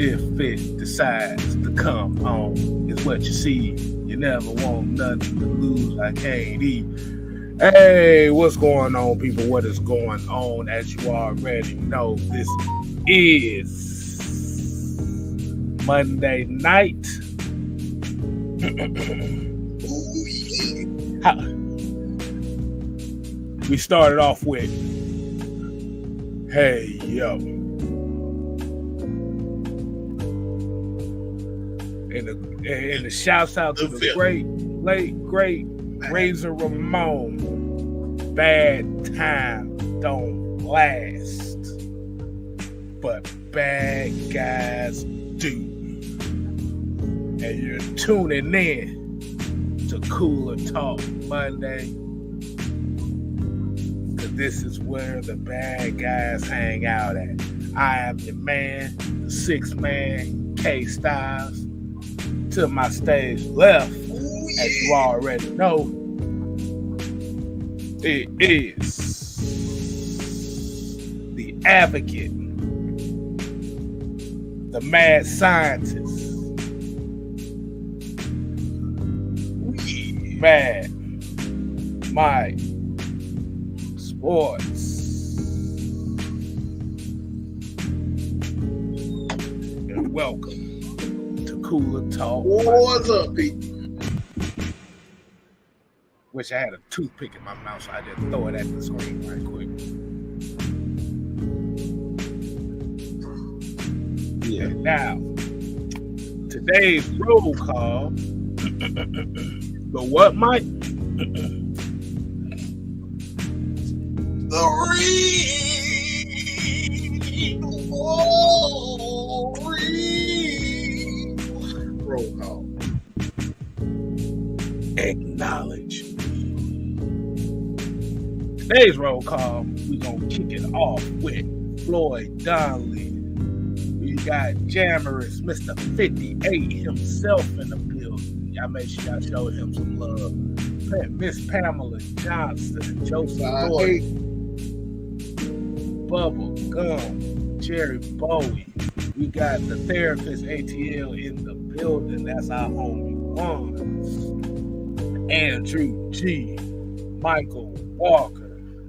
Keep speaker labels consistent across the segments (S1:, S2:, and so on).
S1: if it decides to come on, is what you see. You never want nothing to lose. I can't eat. Hey, what's going on, people? What is going on? As you already know, this is Monday night. We started off with, hey, yo. And the shouts out to the late great Razor Ramon. Bad time don't last, but bad guys do. And you're tuning in to Cooler Talk Monday, because this is where the bad guys hang out at. I am your man, the sixth man, K Styles. To my stage left, as you already know, it is the advocate, the mad scientist, Mad Mike Sports. And welcome to Cooler Talk.
S2: What's up, Pete?
S1: Wish I had a toothpick in my mouth, so I just throw it at the screen right quick. Yeah. Now, today's roll call. The what, Mike?
S2: The roll call.
S1: Acknowledge. Today's roll call, we're going to kick it off with Floyd Donnelly. We got Jammerous, Mr. 58 himself in the building. Y'all make sure y'all show him some love. Miss Pamela Johnson, Joseph Gordon, Bubble Gum, Jerry Bowie. We got the therapist ATL in the building. That's our homie Juan. Andrew G, Michael Walker,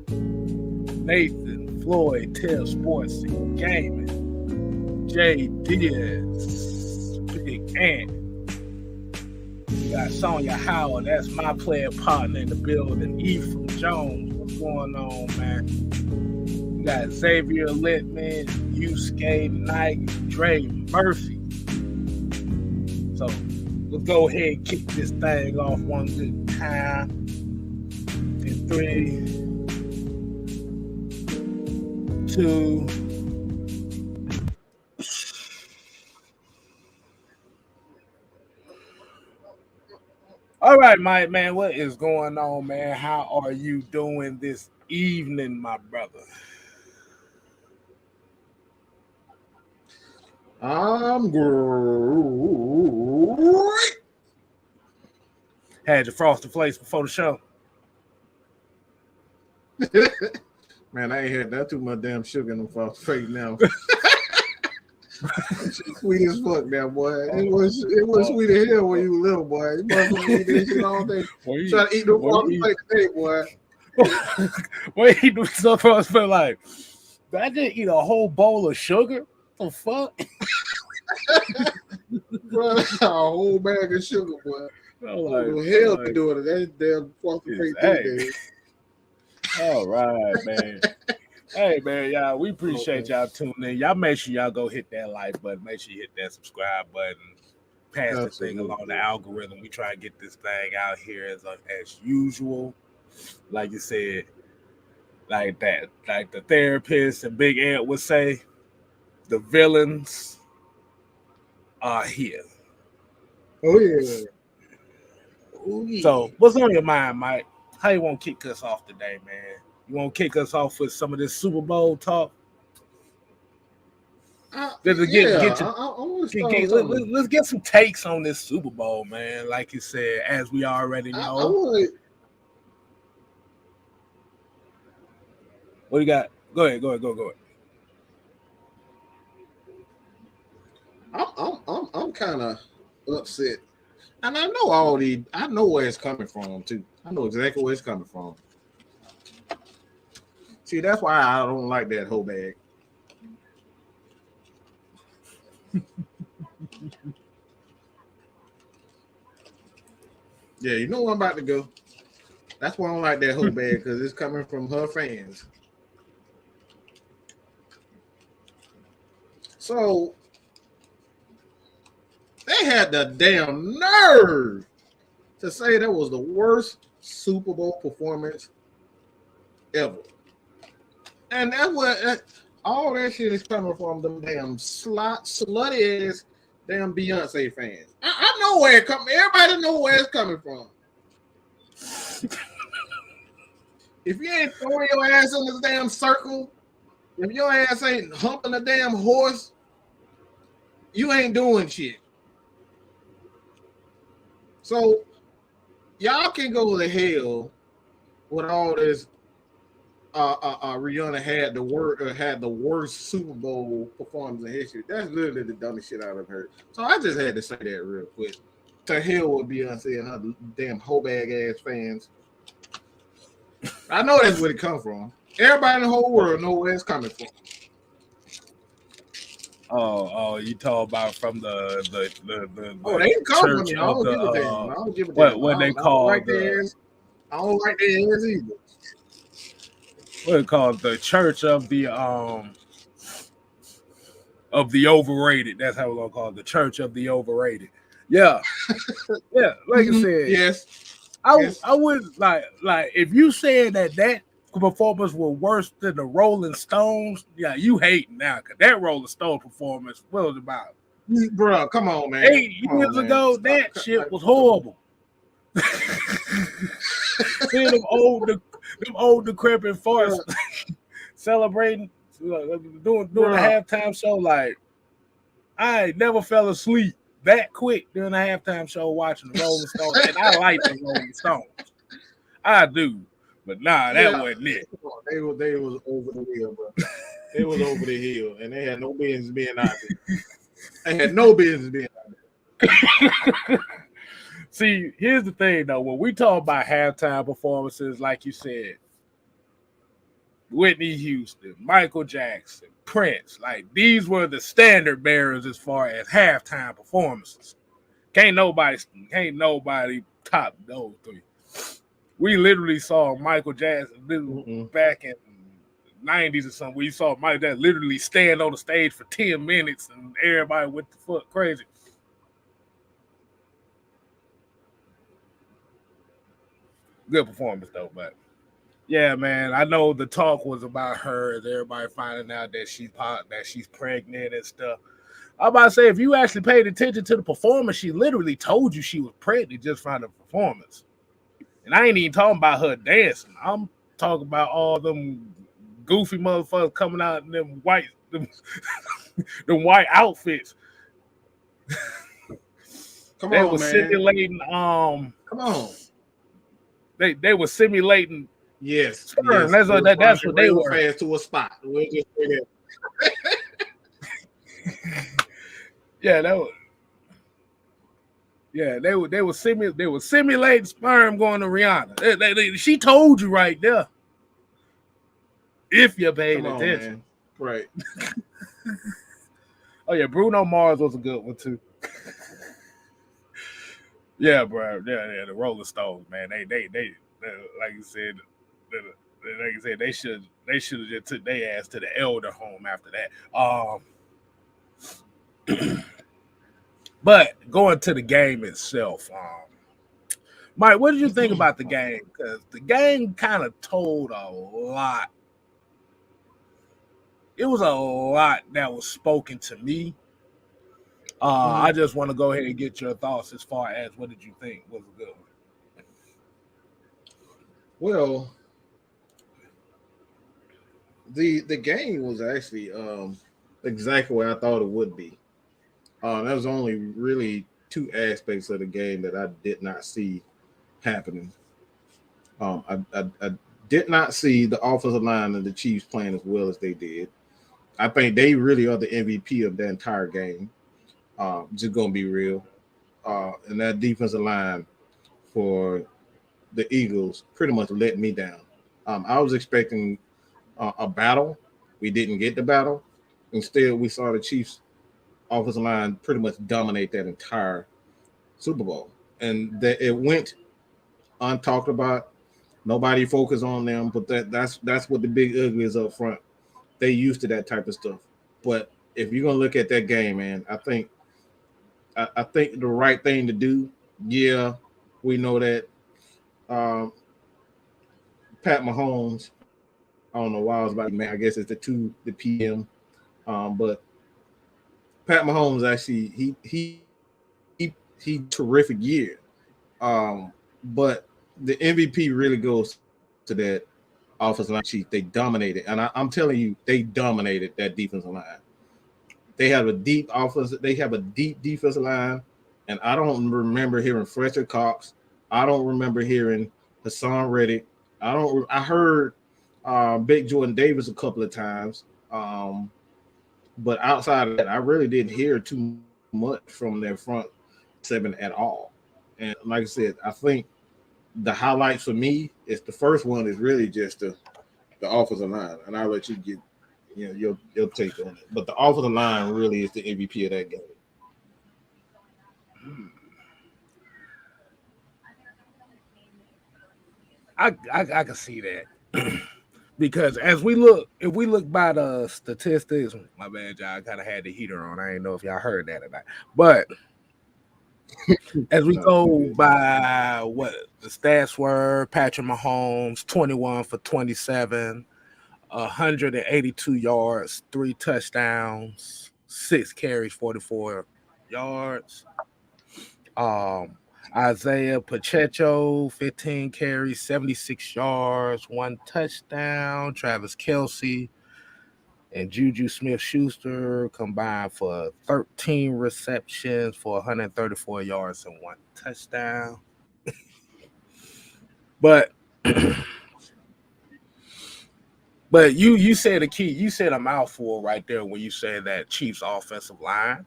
S1: Nathan Floyd, Tell Sports and Gaming, Jay Diaz, Big Ant. We got Sonya Howard, that's my player partner in the building. Ephraim Jones, what's going on, man? We got Xavier Littman, Yusuke Knight, Dre Murphy. So let's go ahead and kick this thing off one good time. In 3, 2. All right, Mike, man, what is going on, man? How are you doing this evening, my brother?
S2: I'm great.
S1: Had your Frosted Flakes before the show?
S2: Man, I ain't had that too much damn sugar in them Frosted Flakes now. Sweet as fuck now, boy. It was sweet as hell when you were little, boy. You motherfucker eat that shit all day. Try to eat them Frosted Flakes today, boy.
S1: What you do so far? Feel like I just eat a whole bowl of sugar. The fuck?
S2: Bro, a whole bag of sugar, boy. What the hell they doing it? That damn Frosted Flakes.
S1: All right, man. Hey, man, y'all, we appreciate y'all tuning in. Y'all make sure y'all go hit that like button. Make sure you hit that subscribe button. Pass the thing along the algorithm. We try to get this thing out here as usual. Like you said, like that. Like the therapist and Big Ant would say, the villains are here.
S2: Oh, yeah.
S1: So, what's on your mind, Mike? How you want to kick us off today, man? You want to kick us off with some of this Super Bowl talk? Let's get some takes on this Super Bowl, man. Like you said, as we already know. What do you got? Go ahead.
S2: kind of upset. And I know I know where it's coming from too. I know exactly where it's coming from. See, that's why I don't like that whole bag. Yeah, you know where I'm about to go. That's why I don't like that whole bag, because it's coming from her fans. So they had the damn nerve to say that was the worst Super Bowl performance ever. And that's what all that shit is coming from, them damn slutty ass damn Beyonce fans. I know where it comes. Everybody know where it's coming from. If you ain't throwing your ass in this damn circle, if your ass ain't humping a damn horse, you ain't doing shit. So y'all can go to hell with all this. Rihanna had the worst Super Bowl performance in history. That's literally the dumbest shit I've ever heard. So I just had to say that real quick. To hell with Beyonce and her damn whole bag ass fans. I know that's where it come from. Everybody in the whole world know where it's coming from.
S1: Oh, you talk about from the
S2: they can come from me. I don't give a damn. I don't give a damn.
S1: What they call
S2: I don't like their ass either.
S1: What it called, the Church of the Overrated. That's how we're gonna call it, the Church of the Overrated. Yeah, yeah. Like I said,
S2: yes.
S1: I would like if you said that performance was worse than the Rolling Stones. Yeah, you hating now, because that Rolling Stone performance, what was it about?
S2: Bro, come on, man.
S1: 8 years ago, that shit was horrible. See them old decrepit farts celebrating, doing the halftime show. Like, I never fell asleep that quick during the halftime show watching the Rolling Stones, and I like the Rolling Stones. I do, but nah, that wasn't it.
S2: They was over the hill, bro. They was over the hill, and they had no business being out there. They had no business being out there.
S1: See, here's the thing, though. When we talk about halftime performances, like you said, Whitney Houston, Michael Jackson, Prince, like these were the standard bearers as far as halftime performances. Can't nobody top those three. We literally saw Michael Jackson back in the 90s or something. We saw Michael Jackson literally stand on the stage for 10 minutes and everybody went the fuck crazy. Good performance though, but yeah, man, I know the talk was about her, as everybody finding out that she's pregnant and stuff. I'm about to say, if you actually paid attention to the performance, she literally told you she was pregnant just from the performance. And I ain't even talking about her dancing. I'm talking about all them goofy motherfuckers coming out in them white outfits. They were simulating. Come
S2: on.
S1: They were simulating.
S2: Yes,
S1: sperm. That's what they were.
S2: Fast to a spot. We'll just say that.
S1: Yeah, that was. Yeah, they were simulating sperm going to Rihanna. She told you right there. If you paid attention,
S2: man. Right.
S1: Oh yeah, Bruno Mars was a good one too. Yeah, bro. Yeah, the Rolling Stones, man. They like you said, they should have just took their ass to the elder home after that. But going to the game itself, Mike, what did you think about the game? Because the game kind of told a lot. It was a lot that was spoken to me. I just want to go ahead and get your thoughts as far as what did you think was a good one?
S2: Well, the game was actually exactly what I thought it would be. There was only really two aspects of the game that I did not see happening. I did not see the offensive line of the Chiefs playing as well as they did. I think they really are the MVP of the entire game. Just gonna be real. And that defensive line for the Eagles pretty much let me down. I was expecting a battle. We didn't get the battle. Instead, we saw the Chiefs' offensive line pretty much dominate that entire Super Bowl, and that it went untalked about. Nobody focused on them, but that's what the big ugly is up front. They used to that type of stuff. But if you're gonna look at that game, man, I think the right thing to do. Yeah, we know that um, Pat Mahomes. I don't know why I was about to man. I guess it's the PM. But Pat Mahomes actually he terrific year. But the MVP really goes to that offensive line chief. They dominated, and I'm telling you, they dominated that defensive line. They have a deep offense. They have a deep defensive line, and I don't remember hearing Fletcher Cox. I don't remember hearing Hassan Reddick. I heard Big Jordan Davis a couple of times, but outside of that, I really didn't hear too much from their front seven at all. And like I said, I think the highlights for me is the first one is really just the offensive line, and I'll let you get your take on it. But the offensive line really is the MVP of that game.
S1: I can see that. Because if we look by the statistics, my bad, y'all, I kind of had the heater on. I didn't know if y'all heard that or not. But as we go by what the stats were, Patrick Mahomes, 21 for 27, 182 yards, 3 touchdowns, 6 carries, 44 yards. Isaiah Pacheco, 15 carries, 76 yards, 1 touchdown. Travis Kelce and Juju Smith-Schuster combined for 13 receptions for 134 yards and 1 touchdown. But you said a key, you said a mouthful right there when you said that Chiefs offensive line.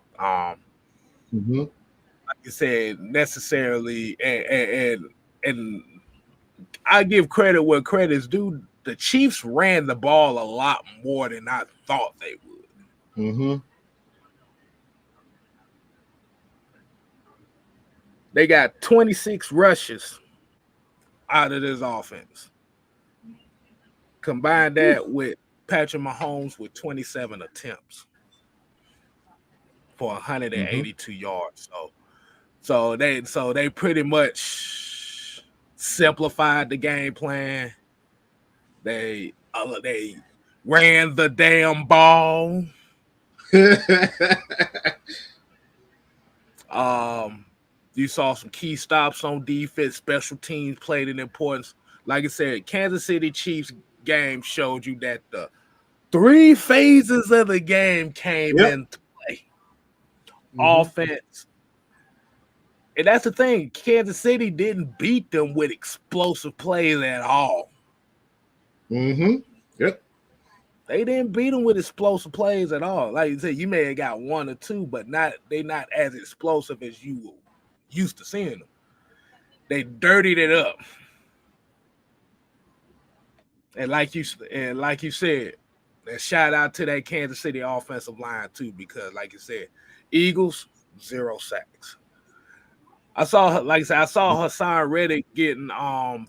S1: Like you said, necessarily, and I give credit where credit's due. The Chiefs ran the ball a lot more than I thought they would. They got 26 rushes out of this offense. Combine that with Patrick Mahomes with 27 attempts for 182 yards. So they pretty much simplified the game plan. They ran the damn ball. You saw some key stops on defense. Special teams played an importance. Like I said, Kansas City Chiefs game showed you that the 3 phases of the game came into play. Offense. And that's the thing. Kansas City didn't beat them with explosive plays at all.
S2: Yep.
S1: They didn't beat them with explosive plays at all. Like you said, you may have got 1 or 2, but they're not as explosive as you used to seeing them. They dirtied it up. And like you said, a shout out to that Kansas City offensive line too, because like you said, Eagles 0 sacks. I saw Hassan Reddick getting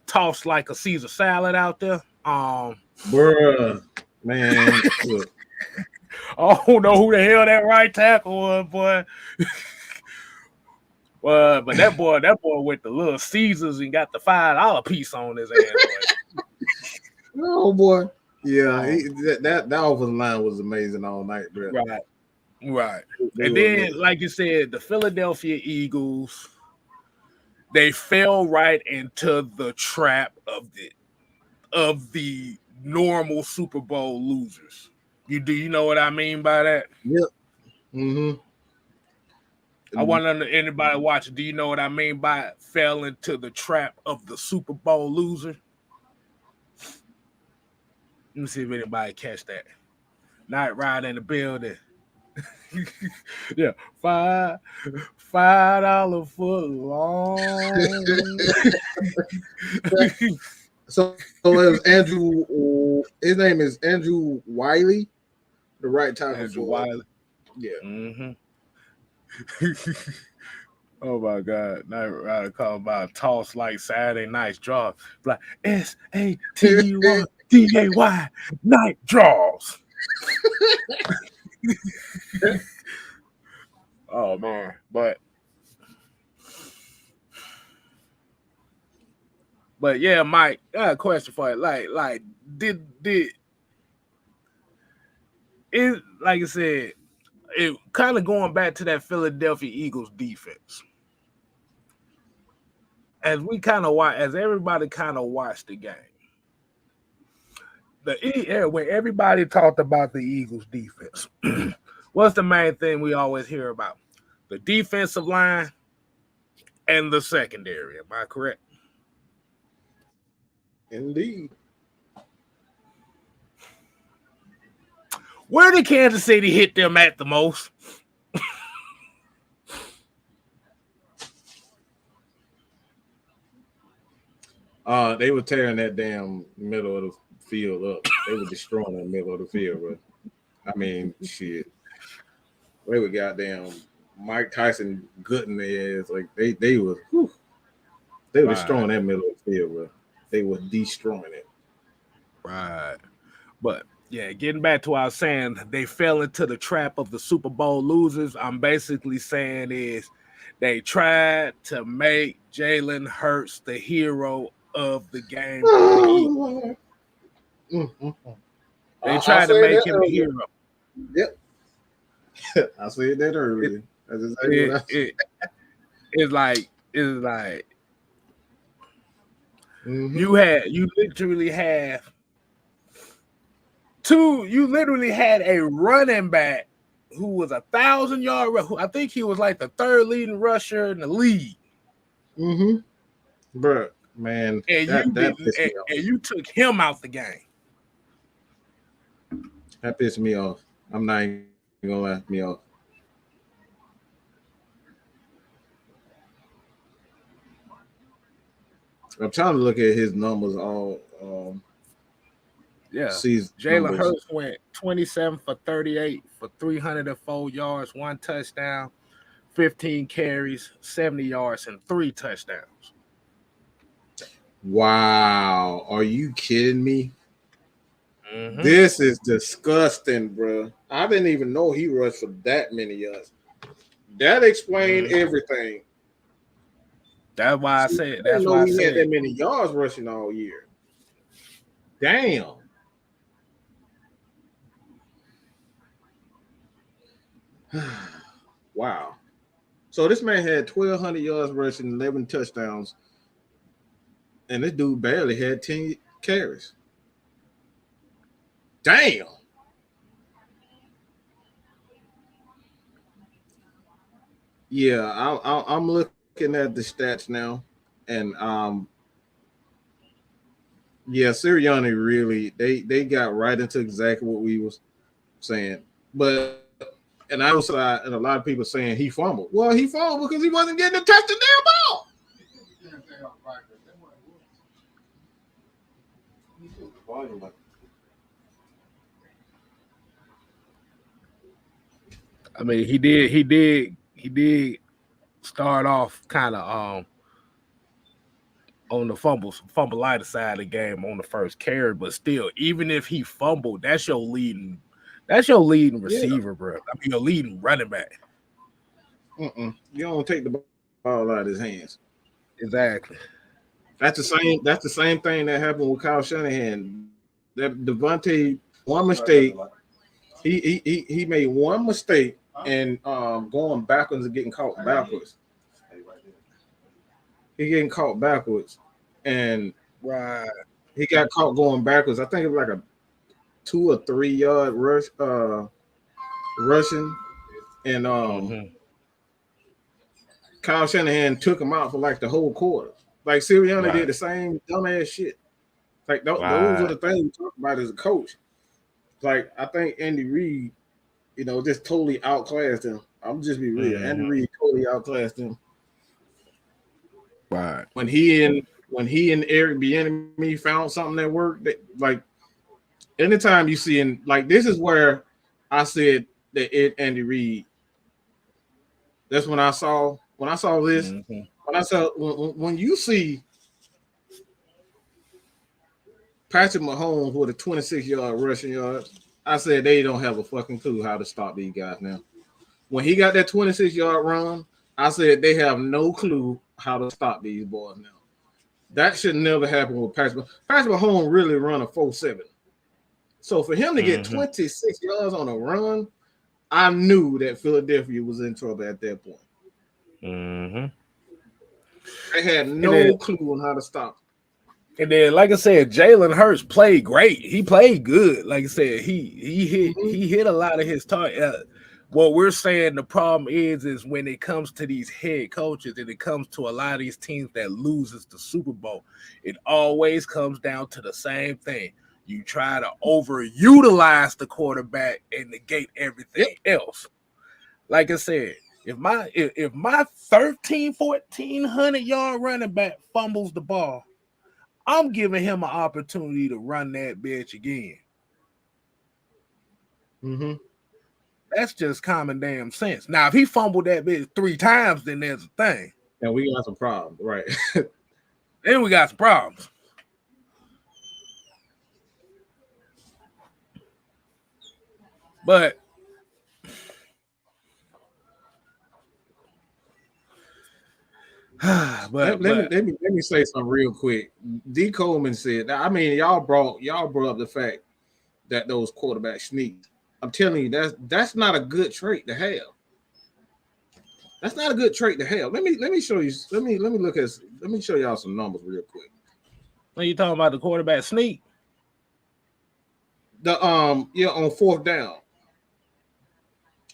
S1: tossed like a Caesar salad out there.
S2: Bruh, man.
S1: I don't know who the hell that right tackle was, boy. But that boy went to Little Caesars and got the $5 piece on his ass.
S2: Oh boy, yeah, that offensive line was amazing all night, bro.
S1: Right. And then, like you said, the Philadelphia Eagles, they fell right into the trap of the normal Super Bowl losers. Do you know what I mean by that?
S2: Yep.
S1: I want to know anybody watching. Do you know what I mean by fell into the trap of the Super Bowl loser? Let me see if anybody catch that. Night Ride in the building. Yeah, $5 foot long.
S2: So it was Andrew. His name is Andrew Wiley, the right tackle
S1: Andrew
S2: for.
S1: Wiley.
S2: Yeah.
S1: Mm-hmm. Oh my God! Now I call about toss like Saturday night draws, like SATURDAY night draws. Oh man, but yeah, Mike, I got a question for you. Like did it, like I said, it kind of going back to that Philadelphia Eagles defense. As we kind of watch, as everybody kind of watched the game, when everybody talked about the Eagles defense, what's the main thing we always hear about? The defensive line and the secondary. Am I correct?
S2: Indeed.
S1: Where did Kansas City hit them at the most?
S2: They were tearing that damn middle of the field up. They were destroying the middle of the field, but I mean, shit. They were goddamn Mike Tyson gutting their ass. Like they were destroying that middle of the field, bro. They were destroying it.
S1: Right. But yeah, getting back to what I was saying, they fell into the trap of the Super Bowl losers. I'm basically saying is they tried to make Jalen Hurts the hero of the game. They tried to make him the hero.
S2: Yep. I said that earlier. That's exactly what I said.
S1: It's like you literally had a running back who was 1,000-yard. I think he was like the third leading rusher in the league.
S2: Bro, man,
S1: and you took him out the game.
S2: That pissed me off. I'm not even gonna laugh me off. I'm trying to look at his numbers all
S1: Jalen Hurts went 27 for 38 for 304 yards, 1 touchdown, 15 carries, 70 yards, and 3 touchdowns.
S2: Wow. Are you kidding me? Mm-hmm. This is disgusting, bro. I didn't even know he rushed for that many yards. That explained everything.
S1: That's why I said. That's why
S2: he had that many yards rushing all year. Damn. Wow. So this man had 1,200 yards rushing, 11 touchdowns, and this dude barely had 10 carries. Damn. Yeah, I'm looking at the stats now, and Sirianni really they got right into exactly what we was saying, but and I was and a lot of people saying he fumbled. Well, he fumbled because he wasn't getting to touch the damn ball.
S1: I mean, he did start off kind of on the fumbleitis side of the game on the first carry, but still, even if he fumbled, that's your leading receiver, bro. I mean, your leading running back.
S2: You don't take the ball out of his hands.
S1: Exactly.
S2: That's the same thing that happened with Kyle Shanahan. That Devontae, one mistake, he made one mistake and going backwards and getting caught backwards. He getting caught backwards, and he got caught going backwards. I think it was like a 2 or 3 yard rush, rushing, and Kyle Shanahan took him out for like the whole quarter. Like Sirianni did the same dumbass shit. Like those are the things we talk about as a coach. Like I think Andy Reid just totally outclassed him. I'm just be real. Andy Reid totally outclassed him.
S1: Right.
S2: When he and Eric Bieniemy found something that worked, like anytime you see in like this is where I said that Andy Reid. That's when I saw this. When you see Patrick Mahomes with a 26-yard rushing yard, I said they don't have a fucking clue how to stop these guys now. When he got that 26-yard run, I said they have no clue how to stop these boys now. That should never happen with Patrick. Patrick Mahomes really run a 4.7. So for him to get 26 yards on a run, I knew that Philadelphia was in trouble at that point. They had no clue on how to stop.
S1: And then, like I said, Jalen Hurts played great. He played good. Like I said, he hit a lot of his target. What we're saying the problem is when it comes to these head coaches and it comes to a lot of these teams that loses the Super Bowl, it always comes down to the same thing. You try to overutilize the quarterback and negate everything else. Like I said, if my 1,400 yard running back fumbles the ball, I'm giving him an opportunity to run that bitch again. That's just common damn sense. Now, if he fumbled that bitch 3 times, then there's a thing.
S2: And we got some problems, right?
S1: Then we got some problems. But
S2: let me say something real quick. D. Coleman said, I mean, y'all brought up the fact that those quarterbacks sneak. I'm telling you, that's not a good trait to have. That's not a good trait to have. Let me show you. Let me show y'all some numbers real quick.
S1: When you talking about the quarterback sneak?
S2: On 4th down.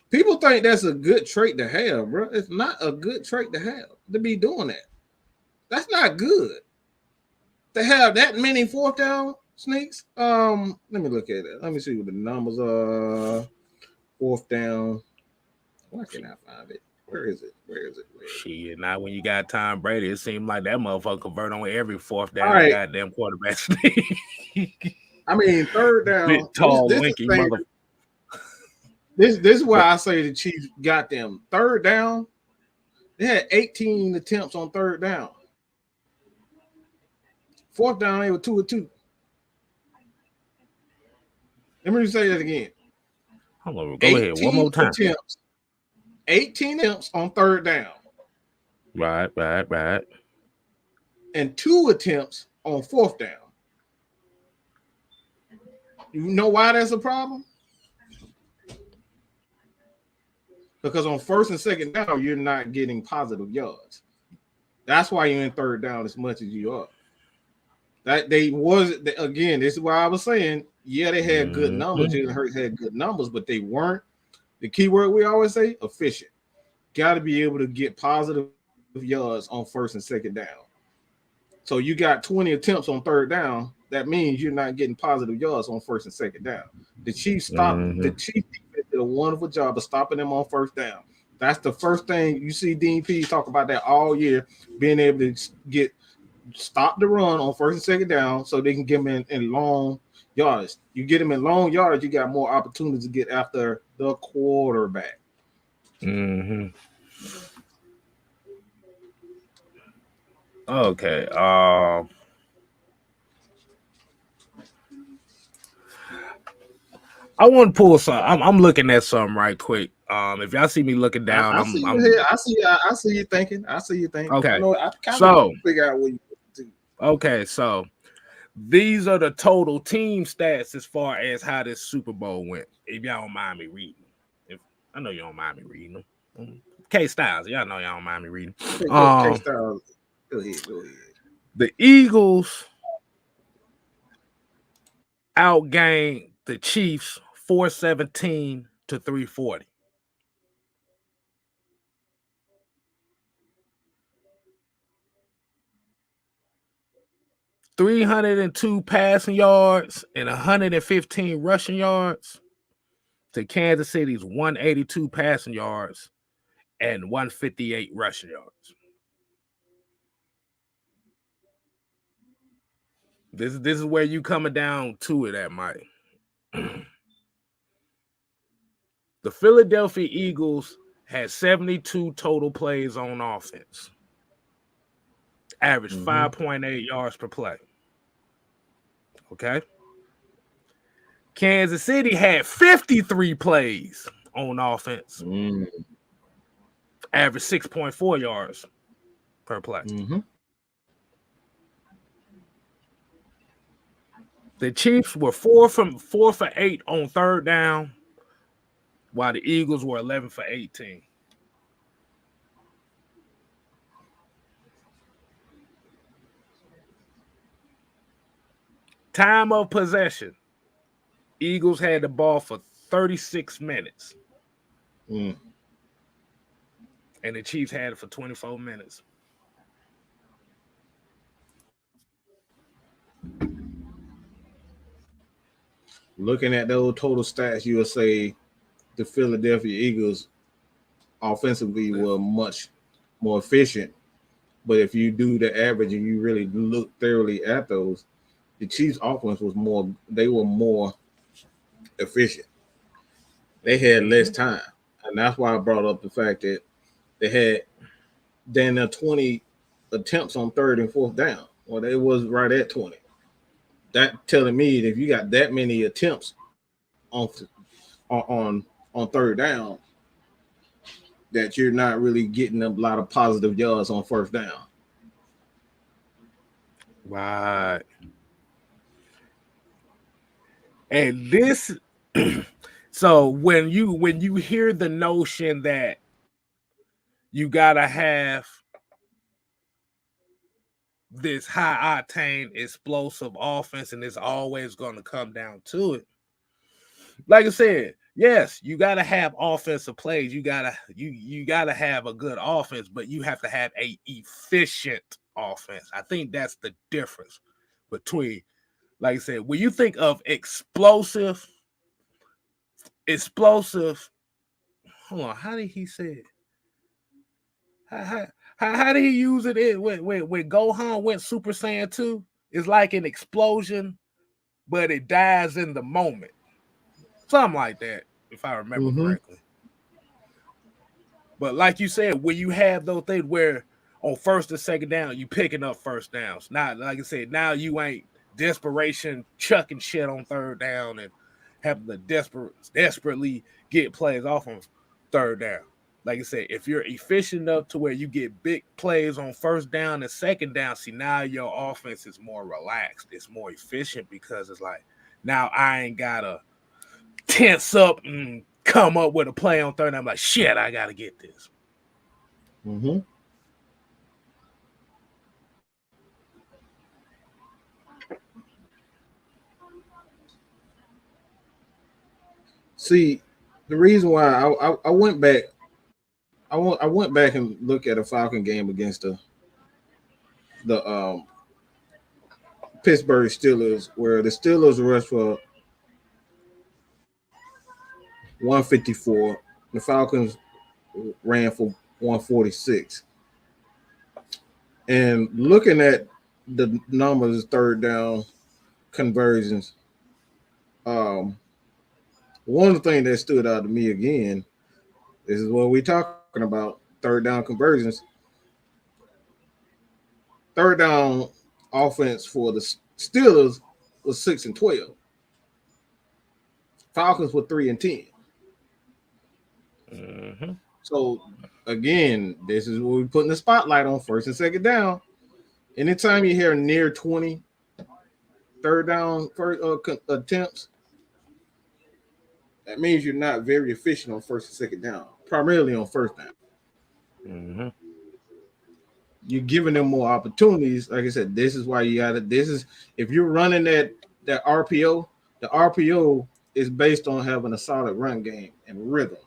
S2: People think that's a good trait to have, bro. It's not a good trait to have to be doing that. That's not good to have that many 4th down sneaks. Let me look at it. Let me see what the numbers are. 4th down. Why can't I find it? Where is it?
S1: Shit, now when you got Tom Brady, it seemed like that motherfucker convert on every 4th down goddamn quarterback sneak.
S2: I mean, 3rd down.
S1: Big, tall, lanky motherfucker.
S2: This is why I say the Chiefs got them. 3rd down, they had 18 attempts on 3rd down. 4th down, they were 2 of 2. Let me say that again.
S1: Go ahead one more time.
S2: 18 attempts on 3rd down.
S1: Right.
S2: And 2 attempts on 4th down. You know why that's a problem? Because on 1st and 2nd down, you're not getting positive yards. That's why you're in 3rd down as much as you are. Again, this is why I was saying, yeah, they had good numbers. Jalen Hurts had good numbers, but they weren't, the key word we always say, efficient. Got to be able to get positive yards on 1st and 2nd down. So you got 20 attempts on 3rd down. That means you're not getting positive yards on 1st and 2nd down. The Chiefs the Chiefs did a wonderful job of stopping them on 1st down. That's the first thing you see Dean Pease talk about that all year, being able to stop the run on 1st and 2nd down so they can get them in long yards. You get them in long yards, you got more opportunities to get after the quarterback.
S1: Okay. I want to pull something. I'm looking at something right quick. If y'all see me looking down,
S2: I see you thinking.
S1: Okay.
S2: I kind of figure out what you do.
S1: Okay, so these are the total team stats as far as how this Super Bowl went. If y'all don't mind me reading, I know you don't mind me reading them. K Styles, y'all know y'all don't mind me reading.
S2: K Styles, go ahead.
S1: The Eagles outgained the Chiefs 417 to 340. $302 passing yards and 115 rushing yards. to Kansas City's 182 passing yards and 158 rushing yards. This is where you coming down to it at, Mike. The Philadelphia Eagles had 72 total plays on offense. Average 5.8 yards per play. Okay. Kansas City had 53 plays on offense. Average 6.4 yards per play. The Chiefs were 4 for 8 on third down, while the Eagles were 11 for 18. Time of possession. Eagles had the ball for 36 minutes. And the Chiefs had it for 24 minutes.
S2: Looking at those total stats, you will say the Philadelphia Eagles offensively were much more efficient. But if you do the average and you really look thoroughly at those, the Chiefs' offense was more efficient. They had less time. And that's why I brought up the fact that they had then 20 attempts on third and fourth down. Well, they was right at 20. That telling me that if you got that many attempts on third down, that you're not really getting a lot of positive yards on first down.
S1: Right. And this, so when you hear the notion that you gotta have this high octane explosive offense and it's always going to come down to it. Like I said, yes, you got to have offensive plays. You got to have a good offense, but you have to have a efficient offense. I think that's the difference between, like I said, when you think of explosive, hold on, how did he say it? How did he use it when Gohan went Super Saiyan 2? It's like an explosion, but it dies in the moment. Something like that, if I remember correctly. But like you said, when you have those things where on first and second down, you picking up first downs. Not like I said, now you ain't desperation chucking shit on third down and having to desperately get plays off on third down. Like I said, if you're efficient enough to where you get big plays on first down and second down, see, now your offense is more relaxed. It's more efficient because it's like, now I ain't got to tense up and come up with a play on third down. I'm like, shit, I got to get this.
S2: See, the reason why I went back, I went back and looked at a Falcon game against the Pittsburgh Steelers, where the Steelers rushed for 154. The Falcons ran for 146. And looking at the numbers, third down conversions, one of the things that stood out to me again, this is what we're talking about, third down conversions. Third down offense for the Steelers was 6 and 12. Falcons were 3 and 10. So again, this is what we're putting the spotlight on first and second down. Anytime you hear near 20 third down attempts, that means you're not very efficient on first and second down, primarily on first down. You're giving them more opportunities. Like I said, this is why you got it. This is, if you're running that RPO, the RPO is based on having a solid run game and rhythm.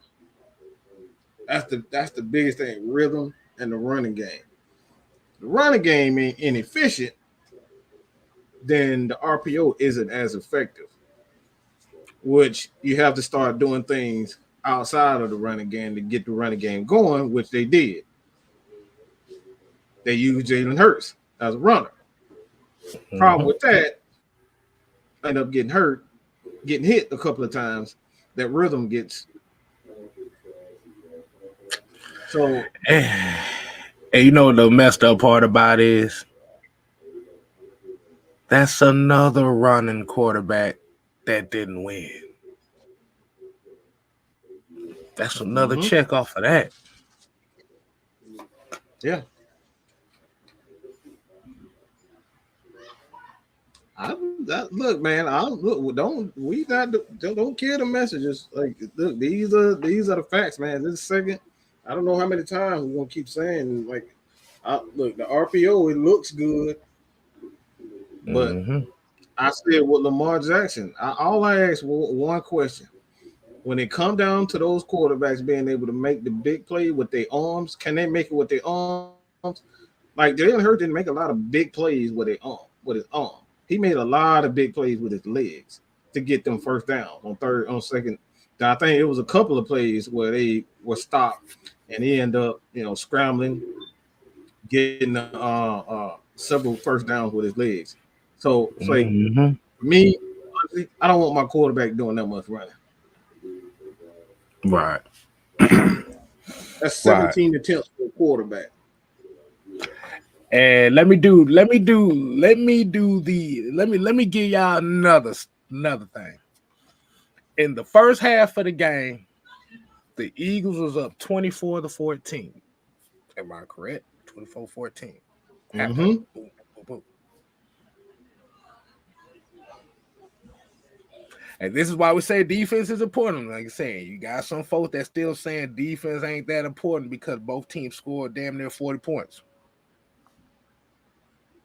S2: That's the biggest thing, rhythm and the running game. The running game ain't inefficient, then the RPO isn't as effective. which you have to start doing things outside of the running game to get the running game going, which they did. They used Jalen Hurts as a runner. Problem with that, end up getting hurt, getting hit a couple of times. That rhythm gets so.
S1: And you know what the messed up part about is that's another running quarterback that didn't win. That's another check off of that.
S2: Yeah. Look, man. Don't kill the messages. Like, look, these are the facts, man. This second, I don't know how many times we're gonna keep saying, like, look, the RPO, it looks good, but I said with Lamar Jackson, all I asked was one question: when it come down to those quarterbacks being able to make the big play with their arms, can they make it with their arms? Like, Jalen Hurts didn't make a lot of big plays with his arm. He made a lot of big plays with his legs to get them first down on second. I think it was a couple of plays where they were stopped and he ended up, scrambling, getting several first downs with his legs. So it's like, for me, honestly, I don't want my quarterback doing that much running.
S1: Right.
S2: That's 17 attempts for a quarterback.
S1: And let me give y'all another thing. In the first half of the game, the Eagles was up 24-14. Am I correct? 24-14. Boom. And this is why we say defense is important. Like I said, you got some folks that still saying defense ain't that important because both teams scored damn near 40 points.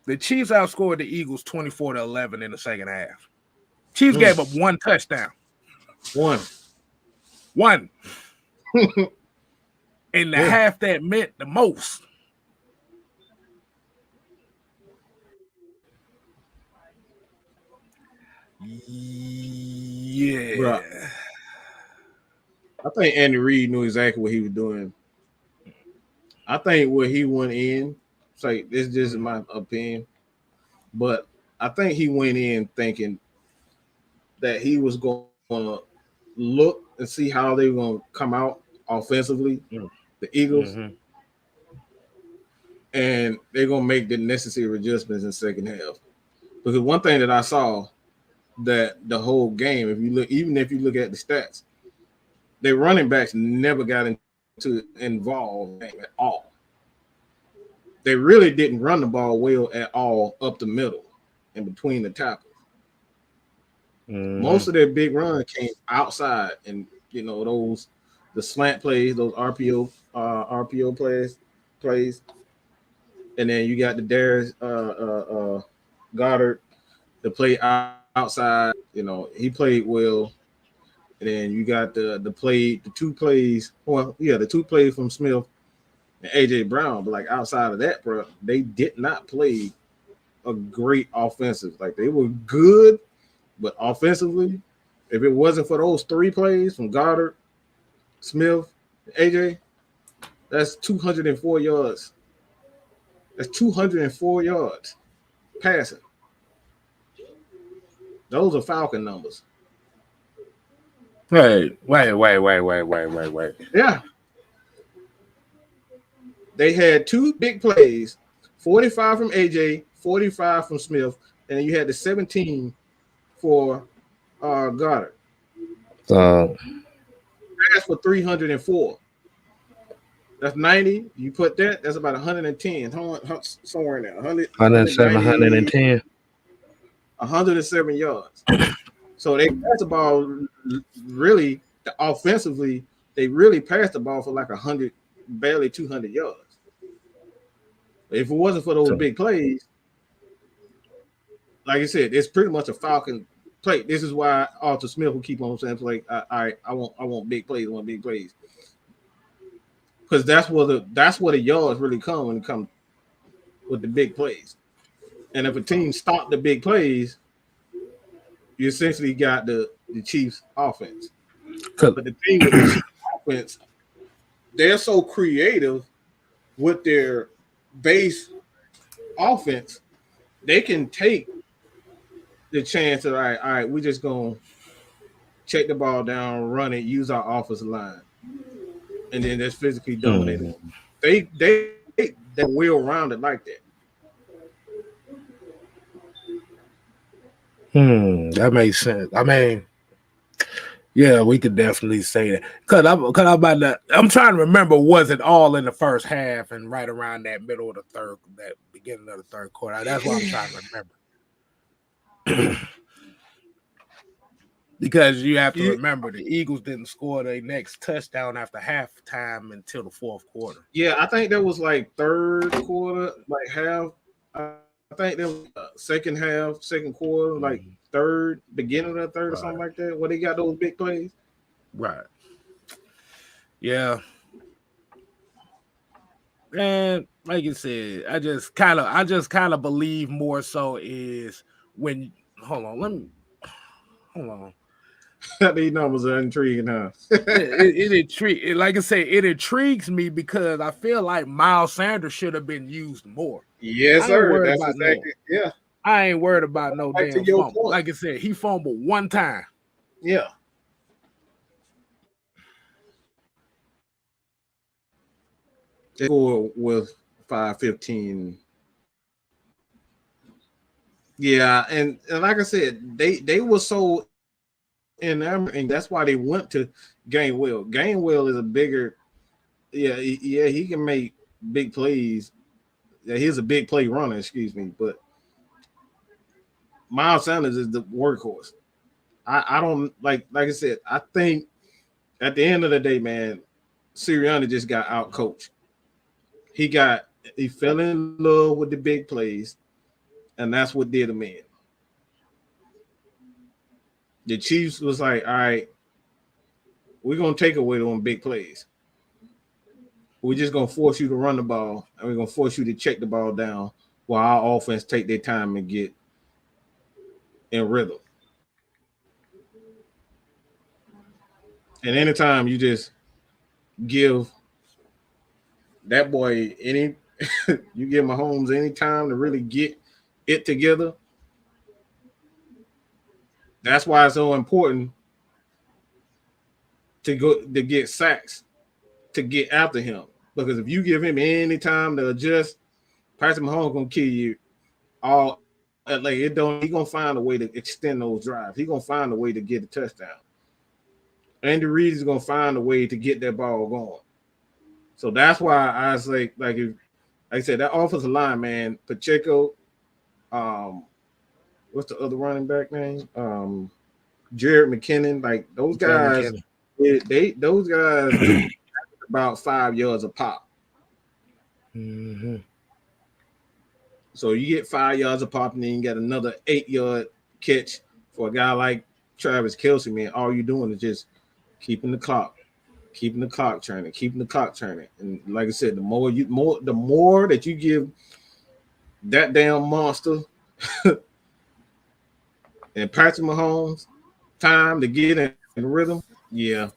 S1: The Chiefs outscored the Eagles 24-11 in the second half. Chiefs gave up one touchdown. One. In the half that meant the most. Yeah.
S2: Bro, I think Andy Reid knew exactly what he was doing. I think where he went in, it's like, this is just my opinion, but I think he went in thinking that he was going to look and see how they were going to come out offensively, the Eagles, and they're going to make the necessary adjustments in the second half. Because one thing that I saw that the whole game, even if you look at the stats, their running backs never got involved at all. They really didn't run the ball well at all up the middle and between the tackles. Most of their big run came outside, and the slant plays, those RPO plays, and then you got the Darius Goddard to play outside. He played well, and then you got the two plays from Smith and AJ Brown, but like outside of that, bro, they did not play a great offensive. Like, they were good, but offensively, if it wasn't for those three plays from Goddard, Smith, and AJ, that's 204 yards. That's 204 yards passing. Those are Falcon numbers.
S1: Wait.
S2: Yeah. They had two big plays, 45 from AJ, 45 from Smith, and then you had the 17 for Goddard. That's for 304. That's 90. You put that's about 110. Somewhere in there.
S1: 107, 110.
S2: 107 yards. So they passed the ball really offensively. They really passed the ball for like 100, barely 200 yards. If it wasn't for those big plays, like I said, it's pretty much a Falcon play. This is why Arthur Smith will keep on saying, like, I want big plays, I want big plays. Because that's where the yards really come when it comes with the big plays. And if a team stopped the big plays, you essentially got the the Chiefs offense. But the thing with the Chiefs offense, they're so creative with their base offense, they can take the chance of all right, we're just gonna check the ball down, run it, use our offensive line, and then just physically dominate it. They're well rounded like that.
S1: That makes sense. I mean, yeah, we could definitely say that. I'm trying to remember, was it all in the first half and right around that middle of the third, that beginning of the third quarter? That's what I'm trying to remember. Because you have to remember the Eagles didn't score their next touchdown after halftime until the fourth quarter.
S2: Yeah, I think that was like third quarter, like half. I think that was second half, second quarter, like third, beginning of the third or something like that, where they got those big plays.
S1: Right. Yeah. And like you said, I just kind of believe more so is when hold on.
S2: These numbers are intriguing, huh?
S1: Like I say, it intrigues me because I feel like Miles Sanders should have been used more.
S2: Yes, sir. That's exactly. Yeah.
S1: I ain't worried about no damn fumble. Point. Like I said, he fumbled one time.
S2: Yeah. They scored with 5:15. Yeah, and like I said, they were so in them, and that's why they went to Gainwell. Gainwell is a bigger, he can make big plays. Yeah, he's a big play runner, excuse me, but Miles Sanders is the workhorse. I don't like I said, I think at the end of the day, man, Sirianni just got out coached. He fell in love with the big plays, and that's what did him in. The Chiefs was like, all right, we're going to take away them big plays. We're just going to force you to run the ball, and we're going to force you to check the ball down while our offense take their time and get in rhythm. And anytime you just give that boy you give Mahomes any time to really get it together, that's why it's so important to get sacks, to get after him. Because if you give him any time to adjust, Patrick Mahomes gonna kill you all. He gonna find a way to extend those drives. He gonna find a way to get a touchdown. Andy Reid is gonna find a way to get that ball going. So that's why I say, like I said, that offensive line, man, Pacheco, what's the other running back name? Jared McKinnon. Like those guys, those guys about 5 yards a pop.
S1: Mm-hmm.
S2: So you get 5 yards a pop, and then you get another 8-yard catch for a guy like Travis Kelce. Man, all you're doing is just keeping the clock turning. And like I said, the more that you give that damn monster and Patrick Mahomes time to get in rhythm, yeah,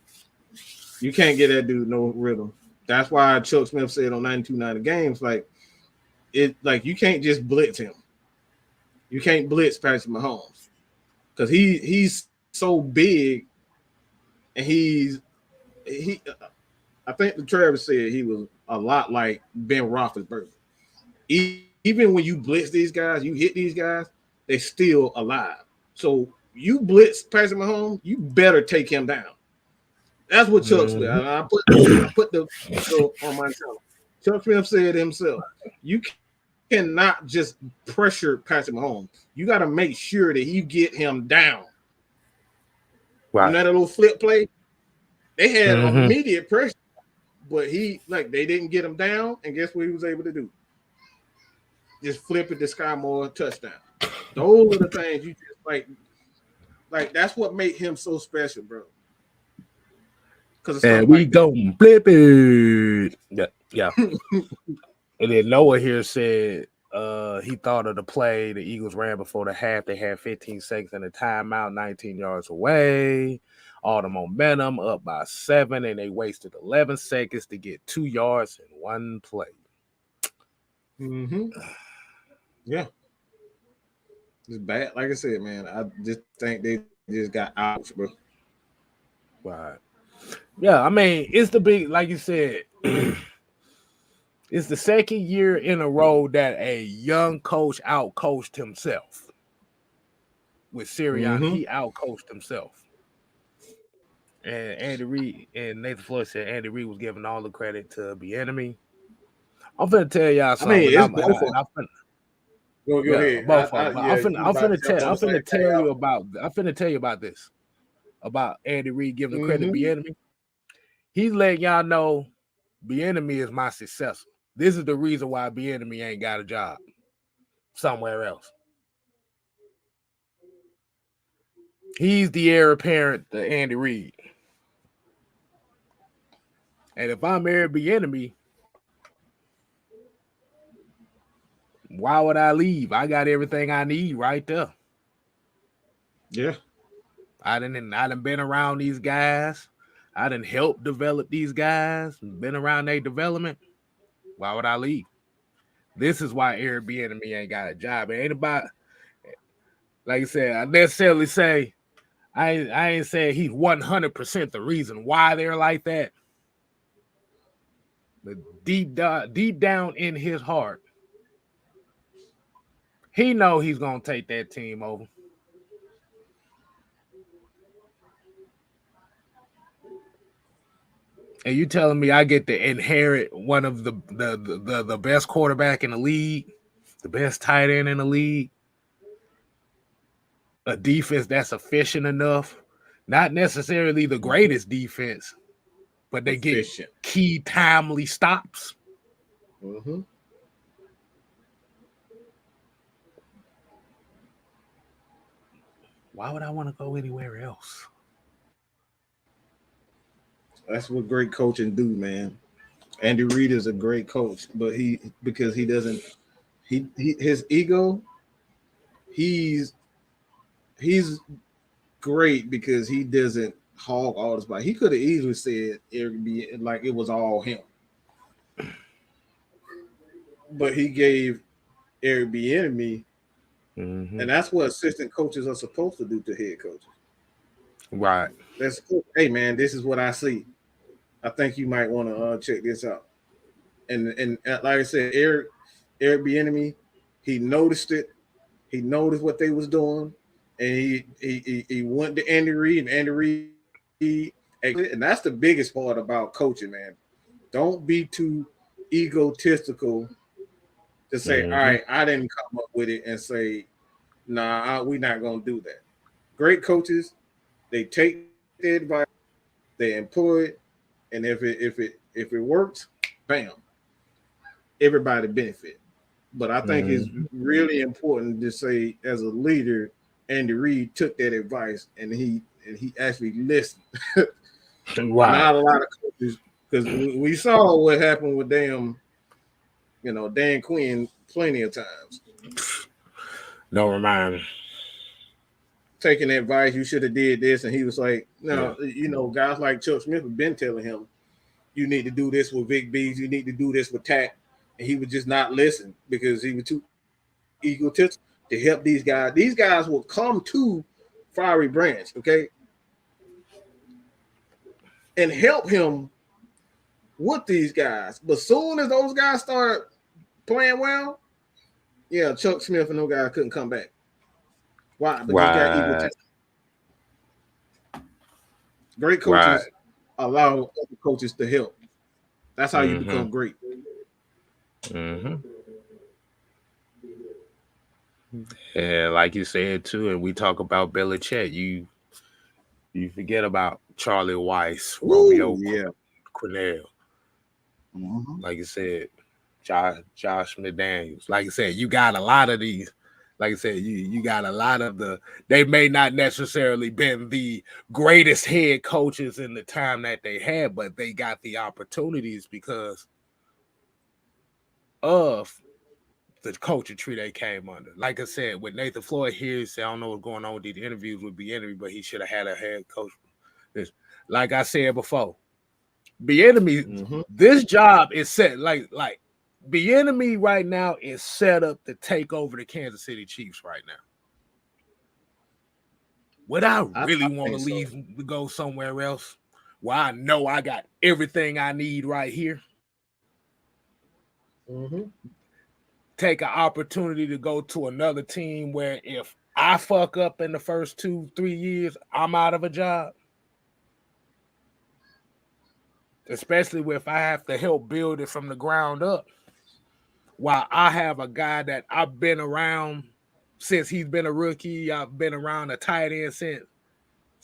S2: you can't get that dude no rhythm. That's why Chuck Smith said on 92.9 games, like you can't just blitz him. You can't blitz Patrick Mahomes because he's so big, and I think the Travis said he was a lot like Ben Roethlisberger. Even when you blitz these guys, you hit these guys, they're still alive. So you blitz Patrick Mahomes, you better take him down. That's what Chuck Smith. I put the on my channel. Chuck Smith said himself, you cannot just pressure Patrick Mahomes. You got to make sure that you get him down. Right. And that little flip play, they had immediate pressure, but they didn't get him down, and guess what he was able to do? Just flip it to Sky Moore touchdown. Those are the things you just like that's what made him so special, bro.
S1: And we gonna flip it. Yeah. And then Noah here said he thought of the play the Eagles ran before the half. They had 15 seconds in a timeout, 19 yards away. All the momentum up by 7, and they wasted 11 seconds to get 2 yards in one play.
S2: Mm-hmm. Yeah. It's bad. Like I said, man, I just think they just got out, bro.
S1: Right. Yeah, I mean, it's the big, like you said, it's the second year in a row that a young coach outcoached himself. With Sirianni, he outcoached himself. And Andy Reid and Nathan Floyd said Andy Reid was giving all the credit to Bieniemy. I'm finna tell y'all something.
S2: I mean, it's both of them. Go ahead.
S1: Both of them. I'm finna tell you about this. About Andy Reid giving the credit to Bieniemy. He's letting y'all know Bieniemy is my successor. This is the reason why Bieniemy ain't got a job somewhere else. He's the heir apparent to Andy Reid. And if I'm heir Bieniemy, why would I leave? I got everything I need right there.
S2: Yeah.
S1: I done been around these guys. I done helped develop these guys. Been around their development. Why would I leave? This is why Eric Bieniemy ain't got a job. It ain't about, like I said, I necessarily say, I ain't saying he's 100% the reason why they're like that. But deep down in his heart, he know he's going to take that team over. And you telling me I get to inherit one of the best quarterback in the league, the best tight end in the league, a defense that's efficient enough, not necessarily the greatest defense, but they get key timely stops.
S2: Mm-hmm.
S1: Why would I want to go anywhere else?
S2: That's what great coaching do, man. Andy Reid is a great coach, but because he doesn't his ego, he's great because he doesn't hog all this. He could have easily said Airbnb like it was all him, but he gave Airbnb, and that's what assistant coaches are supposed to do to head coaches.
S1: Right.
S2: That's cool. Hey man, this is what I see. I think you might want to check this out. And like I said, Eric Bieniemy, he noticed it. He noticed what they was doing, and he went to Andy Reid, and Andy Reid, and that's the biggest part about coaching, man. Don't be too egotistical to say, all right, I didn't come up with it, and say, nah, we're not gonna do that. Great coaches, they take the advice, they employ it, and if it works, bam, everybody benefit. But I think it's really important to say, as a leader, Andy Reid took that advice and he actually listened.
S1: Right.
S2: Not a lot of coaches, because we saw what happened with Dan Quinn plenty of times.
S1: Don't remind me.
S2: Taking advice, you should have did this, and he was like, no, guys like Chuck Smith have been telling him, you need to do this with Vic Bees, you need to do this with Tack, and he would just not listen because he was too egotistical to help these guys. These guys will come to Fiery Branch, okay, and help him with these guys. But soon as those guys start playing well, yeah, Chuck Smith and those guys couldn't come back. Why? Because he got egotistical. Great coaches allow other coaches to help. That's how you become great.
S1: Yeah, like you said too, and we talk about Belichick. You forget about Charlie Weiss, Romeo Crennel. Like you said, Josh McDaniels. Like I said, you got a lot of these. Like I said, you got a lot of they may not necessarily been the greatest head coaches in the time that they had, but they got the opportunities because of the culture tree they came under. Like I said, with Nathan Floyd here, he said, I don't know what's going on with these interviews with Bieniemy, but he should have had a head coach. Like I said before, Bieniemy, this job is set like Bieniemy right now is set up to take over the Kansas City Chiefs right now. Would I really want to leave to go somewhere else where I know I got everything I need right here? Take an opportunity to go to another team where if I fuck up in the first 2-3 years, I'm out of a job. Especially if I have to help build it from the ground up. While I have a guy that I've been around since he's been a rookie. I've been around a tight end since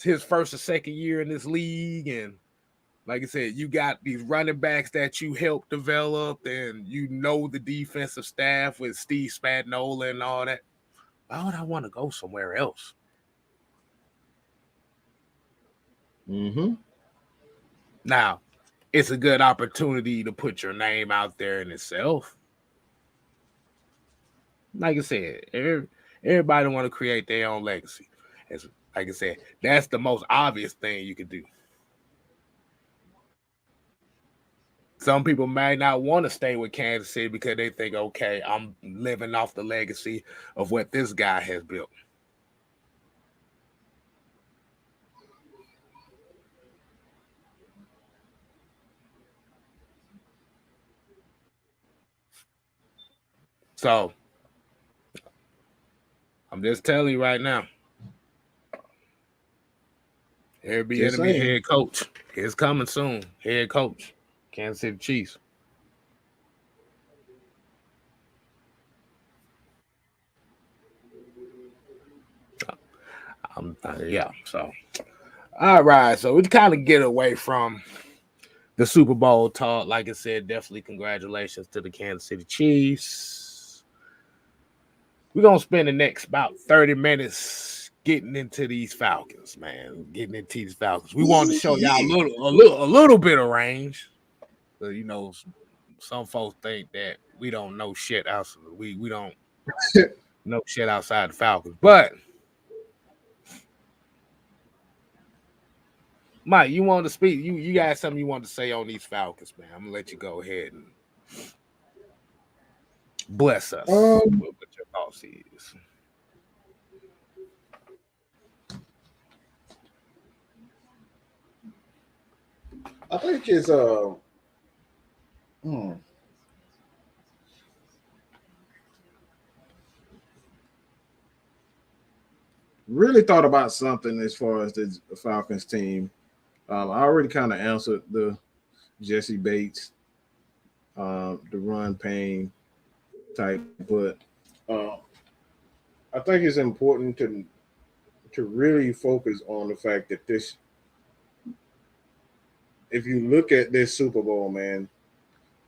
S1: his first or second year in this league. And like I said, you got these running backs that you helped develop, and you know the defensive staff with Steve Spagnuolo and all that. Why would I want to go somewhere else? Now, it's a good opportunity to put your name out there in itself. Like I said, everybody want to create their own legacy. Like I said, that's the most obvious thing you could do. Some people may not want to stay with Kansas City because they think, okay, I'm living off the legacy of what this guy has built. So, I'm just telling you right now, Airbnb head coach is coming soon. Head coach, Kansas City Chiefs. Yeah. So, all right. So we kind of get away from the Super Bowl talk. Like I said, definitely congratulations to the Kansas City Chiefs. We're gonna spend the next about 30 minutes getting into these Falcons, man. Getting into these Falcons. We wanted to show y'all a little bit of range. But, you know, some folks think that we don't know shit outside. We don't know shit outside the Falcons. But Mike, you want to speak? You got something you want to say on these Falcons, man? I'm gonna let you go ahead and bless us with what your thoughts is.
S2: I think it's really thought about something as far as the Falcons team. I already kind of answered the Jesse Bates, the run pain type, but I think it's important to really focus on the fact that this, if you look at this Super Bowl, man,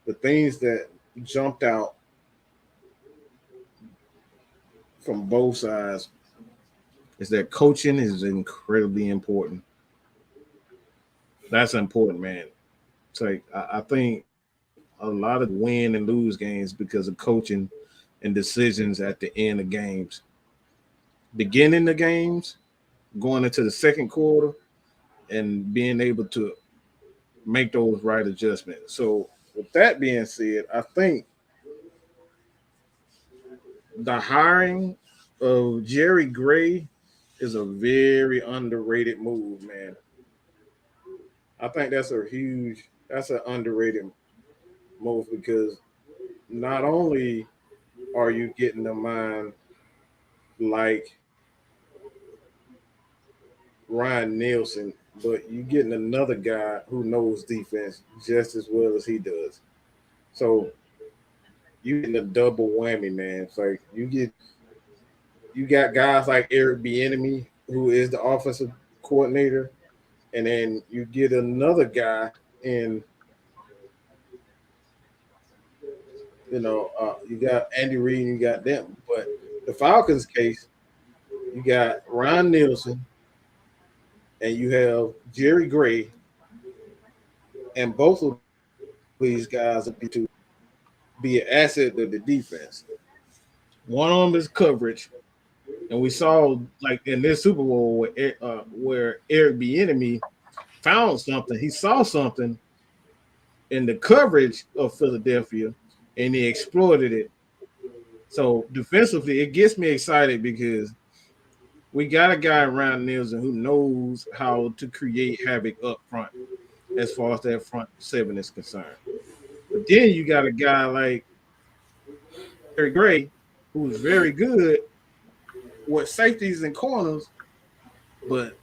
S2: the things that jumped out from both sides is that coaching is incredibly important. That's important, man. It's like I think a lot of win and lose games because of coaching and decisions at the end of games. Beginning the games, going into the second quarter, and being able to make those right adjustments. So with that being said, I think the hiring of Jerry Gray is a very underrated move, man. I think that's an underrated move because not only are you getting a mind like Ryan Nielsen, but you're getting another guy who knows defense just as well as he does. So you getting a double whammy, man. It's like you got guys like Eric Bieniemy, who is the offensive coordinator, and then you get another guy in, you got Andy Reid and you got them. But the Falcons case, you got Ryan Nielsen and you have Jerry Gray, and both of these guys will be an asset to the defense. One of them is coverage, and we saw like in this Super Bowl where Eric Bieniemy found something. He saw something in the coverage of Philadelphia, and he exploited it. So defensively, it gets me excited because we got a guy around Nielsen who knows how to create havoc up front as far as that front seven is concerned. But then you got a guy like Eric Gray, who's very good with safeties and corners, but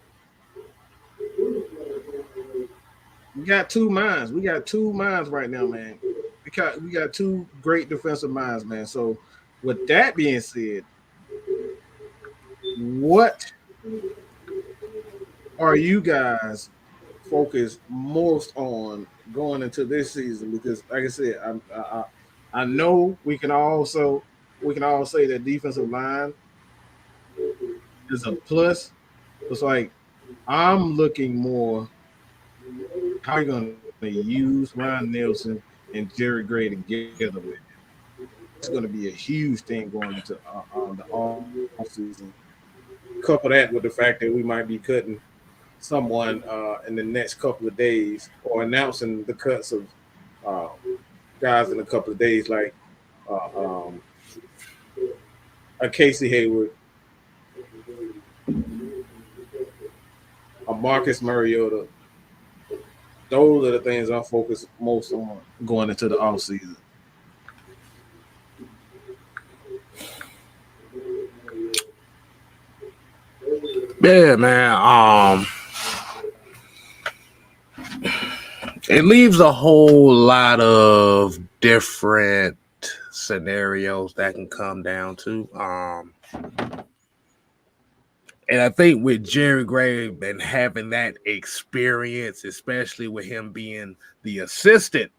S2: we got two minds. We got two minds right now, man. We got two great defensive minds, man. So with that being said, what are you guys focused most on going into this season? Because like I said, I know we can all say that defensive line is a plus. It's like I'm looking more how are you going to use Ryan Nelson and Jerry Gray together with him. That's going to be a huge thing going into the off season. Couple that with the fact that we might be cutting someone in the next couple of days or announcing the cuts of uh, guys in a couple of days, like uh, um, a Casey Hayward, a Marcus Mariota. Those are the things I'm focused most on going into the off season.
S1: Yeah, man. It leaves a whole lot of different scenarios that can come down to. And I think with Jerry Gray and having that experience, especially with him being the assistant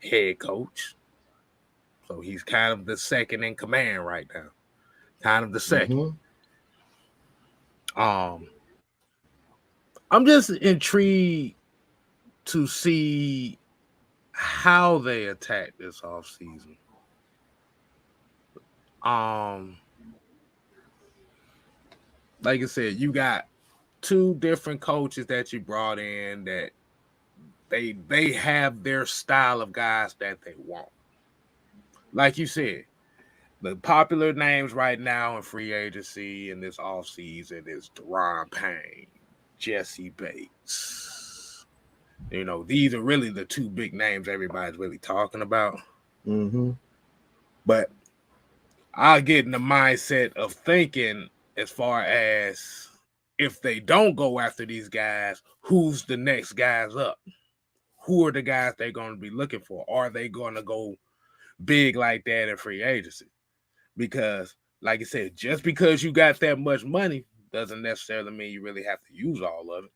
S1: head coach, so he's kind of the second in command right now. Kind of the second. Mm-hmm. I'm just intrigued to see how they attack this offseason. Like I said, you got two different coaches that you brought in that they have their style of guys that they want. Like you said, the popular names right now in free agency in this offseason is Deron Payne, Jesse Bates. You know, these are really the two big names everybody's really talking about.
S2: Mm-hmm.
S1: But I get in the mindset of thinking as far as if they don't go after these guys, who's the next guys up? Who are the guys they're going to be looking for? Are they going to go big like that in free agency? Because, like I said, just because you got that much money doesn't necessarily mean you really have to use all of it.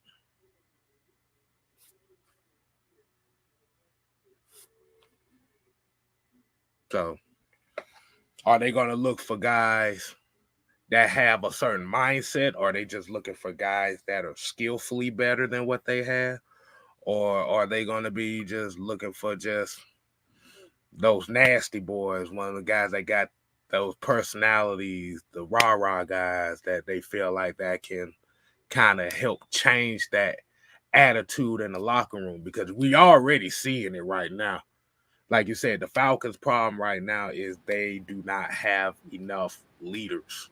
S1: So, are they going to look for guys that have a certain mindset, or are they just looking for guys that are skillfully better than what they have? Or are they going to be just looking for just those nasty boys, one of the guys that got those personalities, the rah-rah guys that they feel like that can kind of help change that attitude in the locker room? Because we already seeing it right now. Like you said, the Falcons' problem right now is they do not have enough leaders.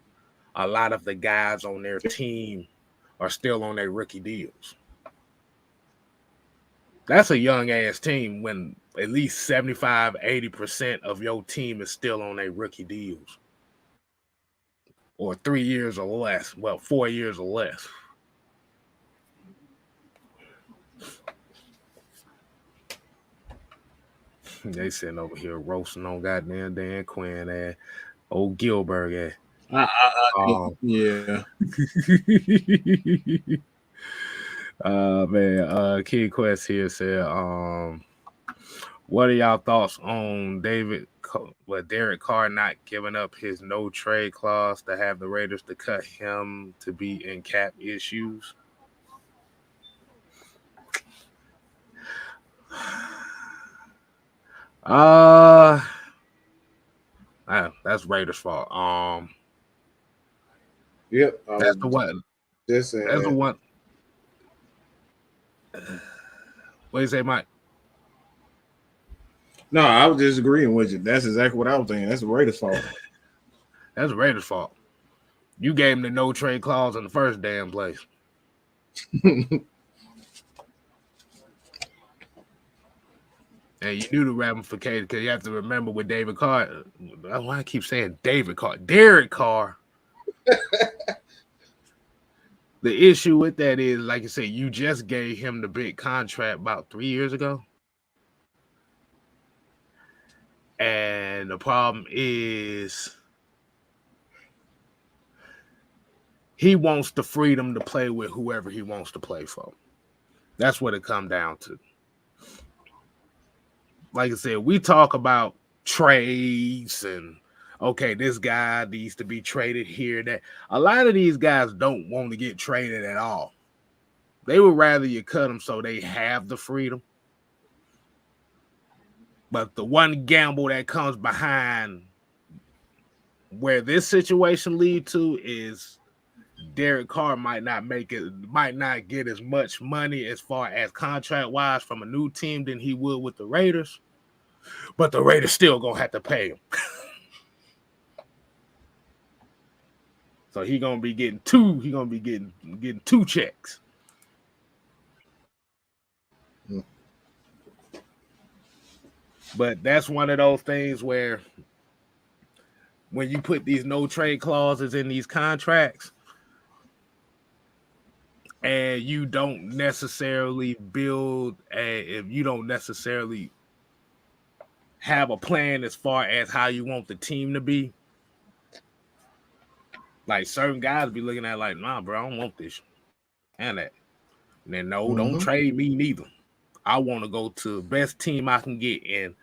S1: A lot of the guys on their team are still on their rookie deals. That's a young ass team when at least 75-80% of your team is still on their rookie deals. Or 3 years or less. Well, 4 years or less. They sitting over here roasting on goddamn Dan Quinn and old Gilbert.
S2: Yeah.
S1: Man, Kid Quest here said, what are y'all thoughts on Derek Carr not giving up his no trade clause to have the Raiders to cut him to be in cap issues? That's that's Raiders' fault.
S2: Yep.
S1: That's the one.
S2: That's
S1: the one. What do you say, Mike?
S2: No, I was just agreeing with you. That's exactly what I was thinking. That's the Raiders' fault.
S1: That's the Raiders' fault. You gave him the no trade clause in the first damn place. And you knew the ramifications because you have to remember with David Carr. Why I keep saying David Carr, Derek Carr. The issue with that is, like you said, you just gave him the big contract about 3 years ago. And the problem is he wants the freedom to play with whoever he wants to play for. That's what it comes down to. Like I said, we talk about trades and, okay, this guy needs to be traded here. That a lot of these guys don't want to get traded at all. They would rather you cut them so they have the freedom. But the one gamble that comes behind where this situation lead to is Derek Carr might not get as much money as far as contract wise from a new team than he would with the Raiders, but the Raiders still gonna have to pay him. So he gonna be getting two. He gonna be getting two checks. But that's one of those things where when you put these no trade clauses in these contracts, and you don't necessarily if you don't necessarily have a plan as far as how you want the team to be, like certain guys be looking at like, nah, bro, I don't want this and that. And then don't trade me neither. I want to go to the best team I can get, and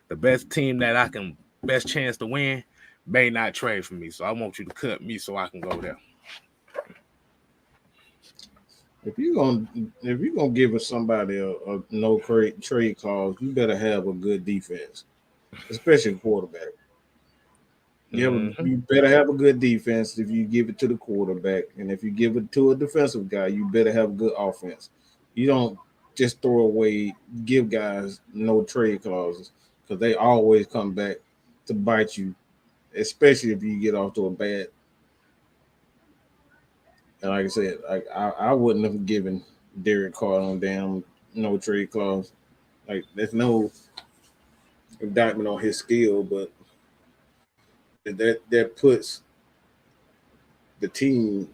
S1: the best team that I can best chance to win may not trade for me. So I want you to cut me so I can go there.
S2: If you're gonna give somebody a no trade clause, you better have a good defense, especially a quarterback. You better have a good defense if you give it to the quarterback, and if you give it to a defensive guy, you better have a good offense. You don't just give guys no trade clauses because they always come back to bite you, especially if you get off to a bad. And like I said, I wouldn't have given Derek Carr on damn no trade clause. Like there's no indictment on his skill, but that puts the team.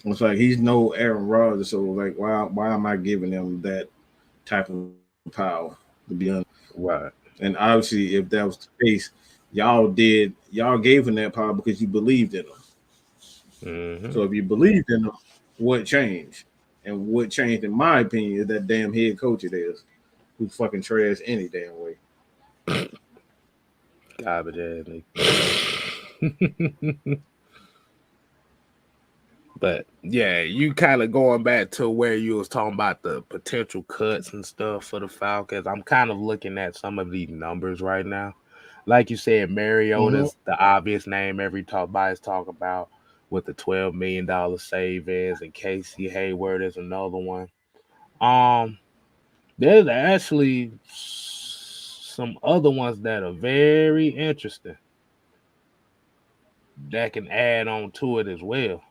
S2: It's like he's no Aaron Rodgers, so like why am I giving him that type of power to be honest?
S1: Right.
S2: And obviously, if that was the case, y'all gave him that power because you believed in him.
S1: Mm-hmm.
S2: So if you believed in him, what changed? And what changed, in my opinion, is that damn head coach it is, who fucking trash any damn way.
S1: Garbage ass nigga. But yeah, you kind of going back to where you was talking about the potential cuts and stuff for the Falcons. I'm kind of looking at some of these numbers right now. Like you said, Mariota's the obvious name everybody's talking about with the $12 million savings, and Casey Hayward is another one. There's actually some other ones that are very interesting that can add on to it as well.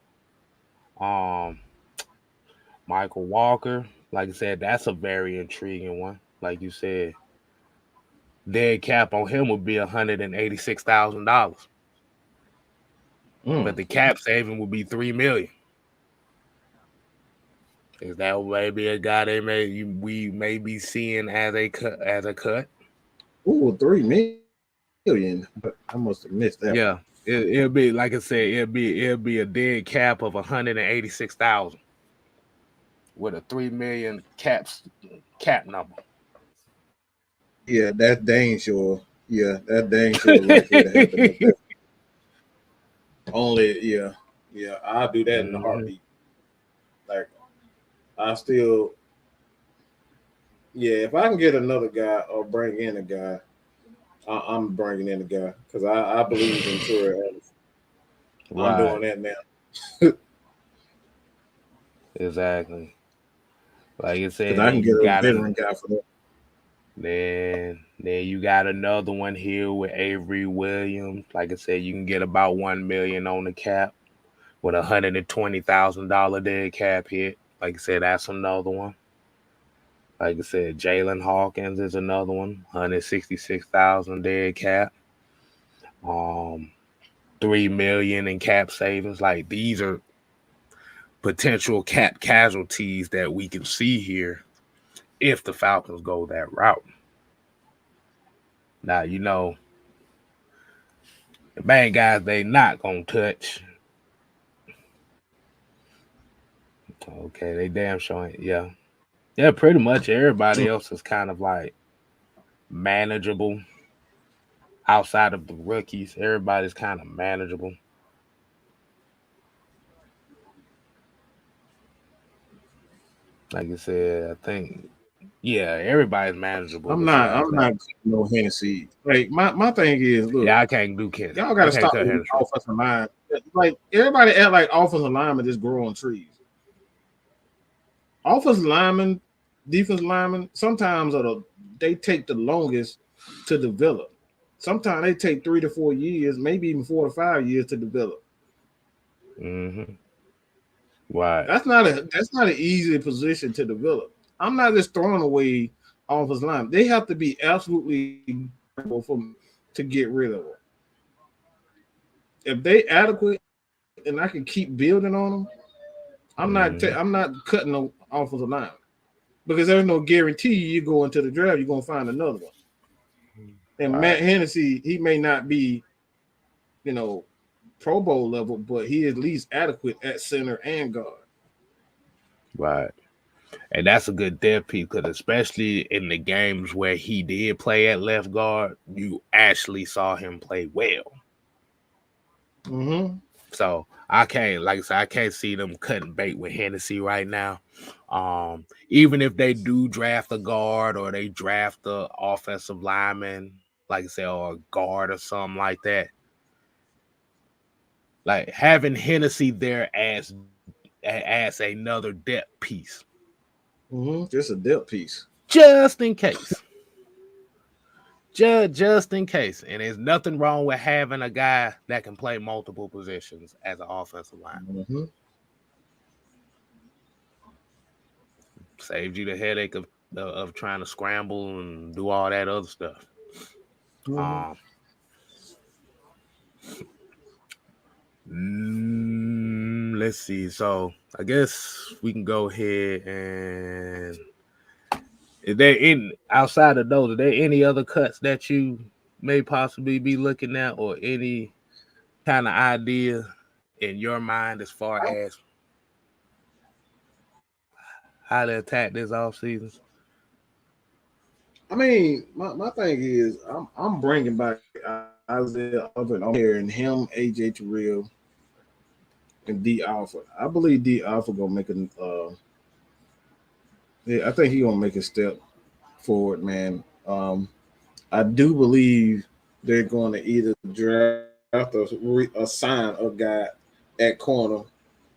S1: Michael Walker, like I said, that's a very intriguing one. Like you said, dead cap on him would be $186,000, but the cap saving would be $3 million. Is that maybe a guy we may be seeing as a cut?
S2: Ooh, $3 million. I must have missed that.
S1: Yeah, it'll be like I said, it'll be a dead cap of $186,000 with a $3 million cap number.
S2: Yeah, that dang sure. Yeah, that dang sure likely to happen. Only, yeah, I'll do that in a heartbeat. Like, I still, if I can get another guy or bring in a guy, I'm bringing in the guy because I believe in Troy Anderson. I'm doing that now.
S3: Exactly. Like I said,
S2: Because I
S3: then
S2: can get
S3: you
S2: a
S3: got
S2: veteran guy for that.
S3: then you got another one here with Avery Williams. Like I said, you can get about $1 million on the cap with $120,000 dead cap hit. Like I said, that's another one. Like I said, Jalen Hawkins is another one, 166,000 dead cap. 3 million in cap savings. Like these are potential cap casualties that we can see here if the Falcons go that route. Now, the main guys they not gonna touch. Okay, they damn sure ain't. Yeah. Yeah, pretty much everybody else is kind of like manageable outside of the rookies. Everybody's kind of manageable. Like I said, I think everybody's manageable besides
S2: I'm
S3: that.
S2: not no Hennessy. Like my thing is, look,
S3: Yeah, I can't do Ken.
S2: y'all
S3: I
S2: gotta
S3: can't
S2: stop
S3: cut
S2: with
S3: Henderson.
S2: offensive line. Like everybody act like offensive linemen just grow on trees. Offensive linemen, defensive linemen, sometimes they take the longest to develop. Sometimes they take 3 to 4 years, maybe even 4 to 5 years to develop.
S3: Mm-hmm. Right.
S2: That's not an easy position to develop. I'm not just throwing away offensive line. They have to be absolutely to get rid of them. If they adequate and I can keep building on them, I'm not cutting no offensive line because there's no guarantee you go into the draft you're gonna find another one. And right. Matt Hennessy, he may not be, Pro Bowl level, but he is at least adequate at center and guard.
S3: Right. And that's a good depth piece because especially in the games where he did play at left guard, you actually saw him play well.
S2: Mm-hmm.
S3: So I can't see them cutting bait with Hennessy right now. Even if they do draft a guard or they draft the offensive lineman, like I said, or a guard or something like that. Like having Hennessy there as another depth piece.
S2: Mm-hmm. Just a depth piece.
S3: Just in case. Just in case. And there's nothing wrong with having a guy that can play multiple positions as an offensive lineman.
S2: Mm-hmm.
S3: Saves you the headache of trying to scramble and do all that other stuff. Mm-hmm. Let's see. So I guess we can go ahead and is there outside of those, are there any other cuts that you may possibly be looking at or any kind of idea in your mind as far as how to attack this offseason?
S2: I mean, my thing is I'm bringing back Isaiah Alford on here and him, AJ Terrell, and D Alford. I believe D Alford gonna make I think he gonna make a step forward, man. I do believe they're going to either draft or sign a guy at corner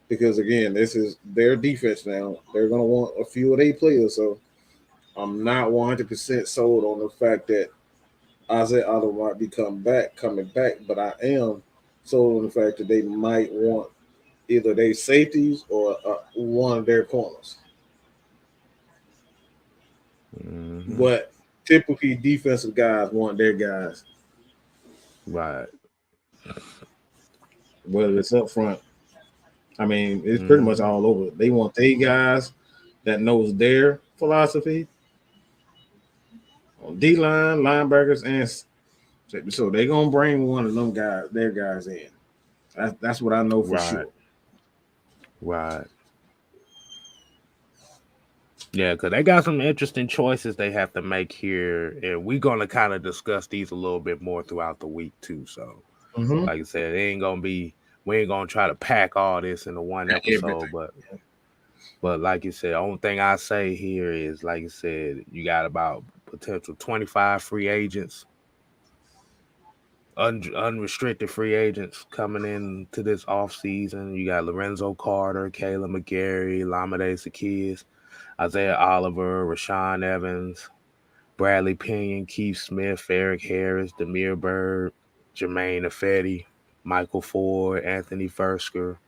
S2: because again, this is their defense now. They're going to want a few of their players, so I'm not 100% sold on the fact that Isaiah Alford might be coming back, but I am sold on the fact that they might want either their safeties or one of their corners. Mm-hmm. But typically, defensive guys want their guys.
S3: Right.
S2: Whether it's up front, I mean, it's pretty much all over. They want their guys that knows their philosophy on D-line, linebackers, and so they're gonna bring one of them guys, their guys in. That's what I know for sure.
S3: Right. Yeah, because they got some interesting choices they have to make here, and we're going to kind of discuss these a little bit more throughout the week, too. So, like I said, we ain't going to try to pack all this into one episode, but like you said, the only thing I say here is, like you said, you got about potential 25 free agents unrestricted free agents coming in to this offseason. You got Lorenzo Carter, Kayla McGarry, Lamade Zaccheaus, Isaiah Oliver, Rashawn Evans, Bradley Pinion, Keith Smith, Eric Harris, Demir Bird, Jermaine Ifedi, Michael Ford, Anthony Fursker,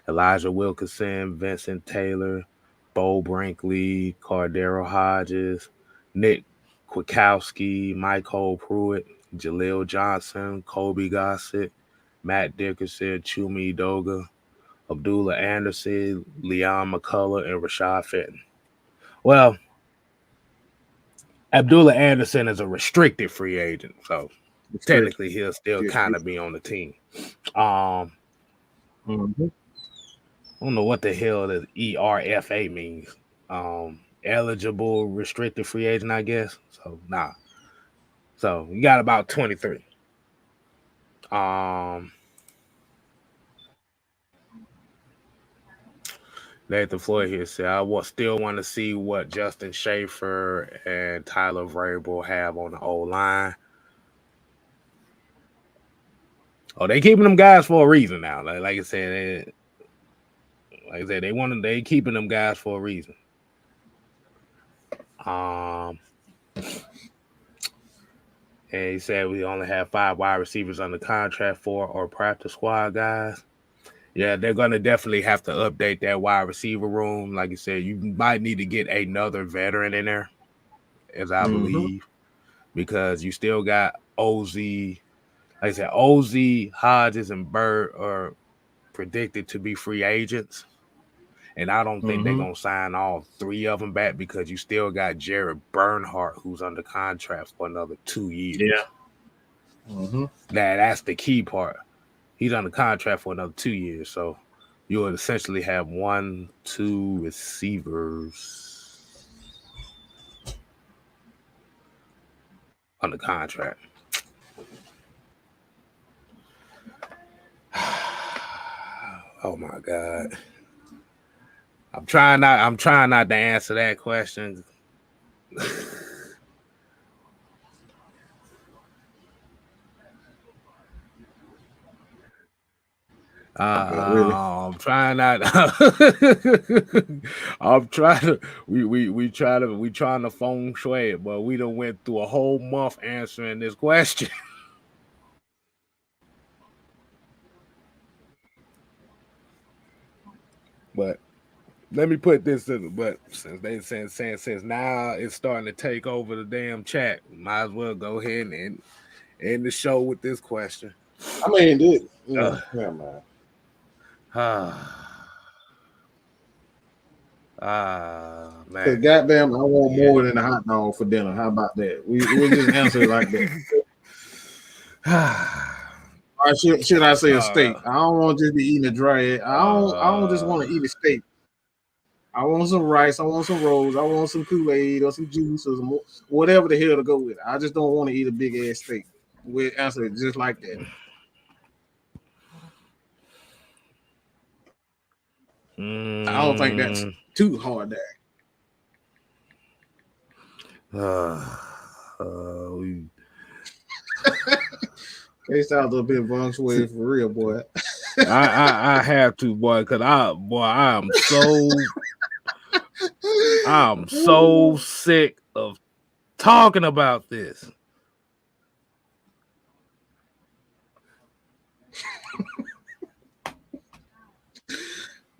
S3: Elijah Wilkinson, Vincent Taylor, Bo Brinkley, Cardero Hodges, Nick Kwiatkowski, Michael Pruitt, Jaleel Johnson, Kobe Gossett, Matt Dickerson, Chumi Doga, Abdullah Anderson, Leon McCullough, and Rashad Fenton. Well, Abdullah Anderson is a restricted free agent, so technically he'll still kind of be on the team. I don't know what the hell this ERFA means. Eligible restricted free agent, I guess. So nah. So you got about 23. Nathan Floyd here said, I still want to see what Justin Schaefer and Tyler Vrabel have on the O-line. Oh, they keeping them guys for a reason now. Like I said, they keeping them guys for a reason. And he said we only have 5 wide receivers under contract, 4 or practice squad guys. Yeah, they're going to definitely have to update that wide receiver room. Like you said, you might need to get another veteran in there, as I believe, because you still got OZ. Like I said, OZ, Hodges, and Bird are predicted to be free agents. And I don't think they're going to sign all 3 of them back because you still got Jared Bernhardt, who's under contract for another 2 years.
S2: Yeah.
S3: That's the key part. He's under contract for another 2 years. So you would essentially have 1, 2 receivers under contract. Oh my God. I'm trying not to answer that question.
S2: Really?
S3: I'm trying not. I'm trying to. We trying to feng shui it, but we done went through a whole month answering this question. But let me put this in. But since now it's starting to take over the damn chat, might as well go ahead and end the show with this question.
S2: I mean, dude, never mind.
S3: Man.
S2: Goddamn, I want more than a hot dog for dinner. How about that? We'll just answer it like that. Or should I say a steak? I don't want to just be eating a dry egg. I don't just want to eat a steak. I want some rice. I want some rolls. I want some Kool-Aid or some juice or some whatever the hell to go with it. I just don't want to eat a big ass steak. We'll answer it just like that. I don't think that's too hard
S3: We
S2: It's out a bit feng shui for real, boy.
S3: I have to, boy, because I'm so sick of talking about this.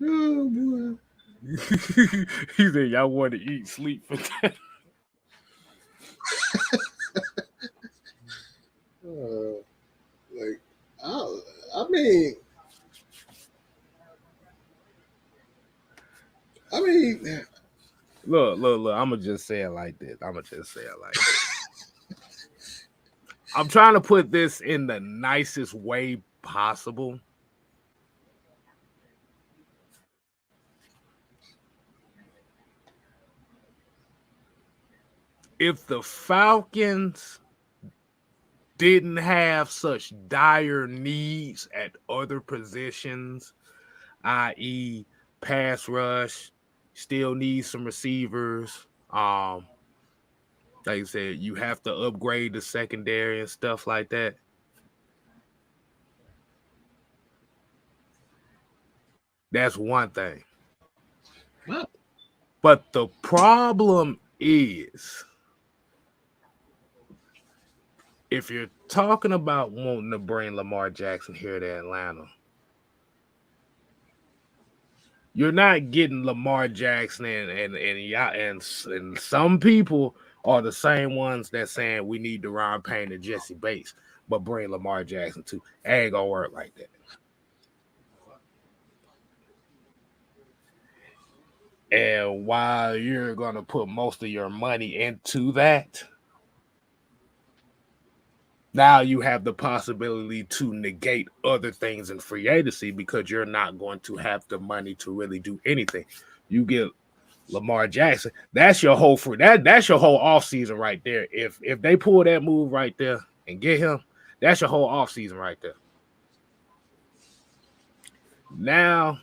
S2: Oh boy.
S3: He said y'all want to eat sleep for that.
S2: I mean,
S3: look. I'm gonna just say it like this. I'm trying to put this in the nicest way possible. If the Falcons didn't have such dire needs at other positions, i.e., pass rush, still need some receivers. Like I said, you have to upgrade the secondary and stuff like that. That's one thing.
S2: Well,
S3: But the problem is, if you're talking about wanting to bring Lamar Jackson here to Atlanta, you're not getting Lamar Jackson and some people are the same ones that saying we need Deron Payne and Jesse Bates, but bring Lamar Jackson too. Ain't gonna work like that. And while you're gonna put most of your money into that, now you have the possibility to negate other things in free agency because you're not going to have the money to really do anything. You get Lamar Jackson, that's your whole that's your whole offseason right there. If they pull that move right there and get him, that's your whole offseason right there. Now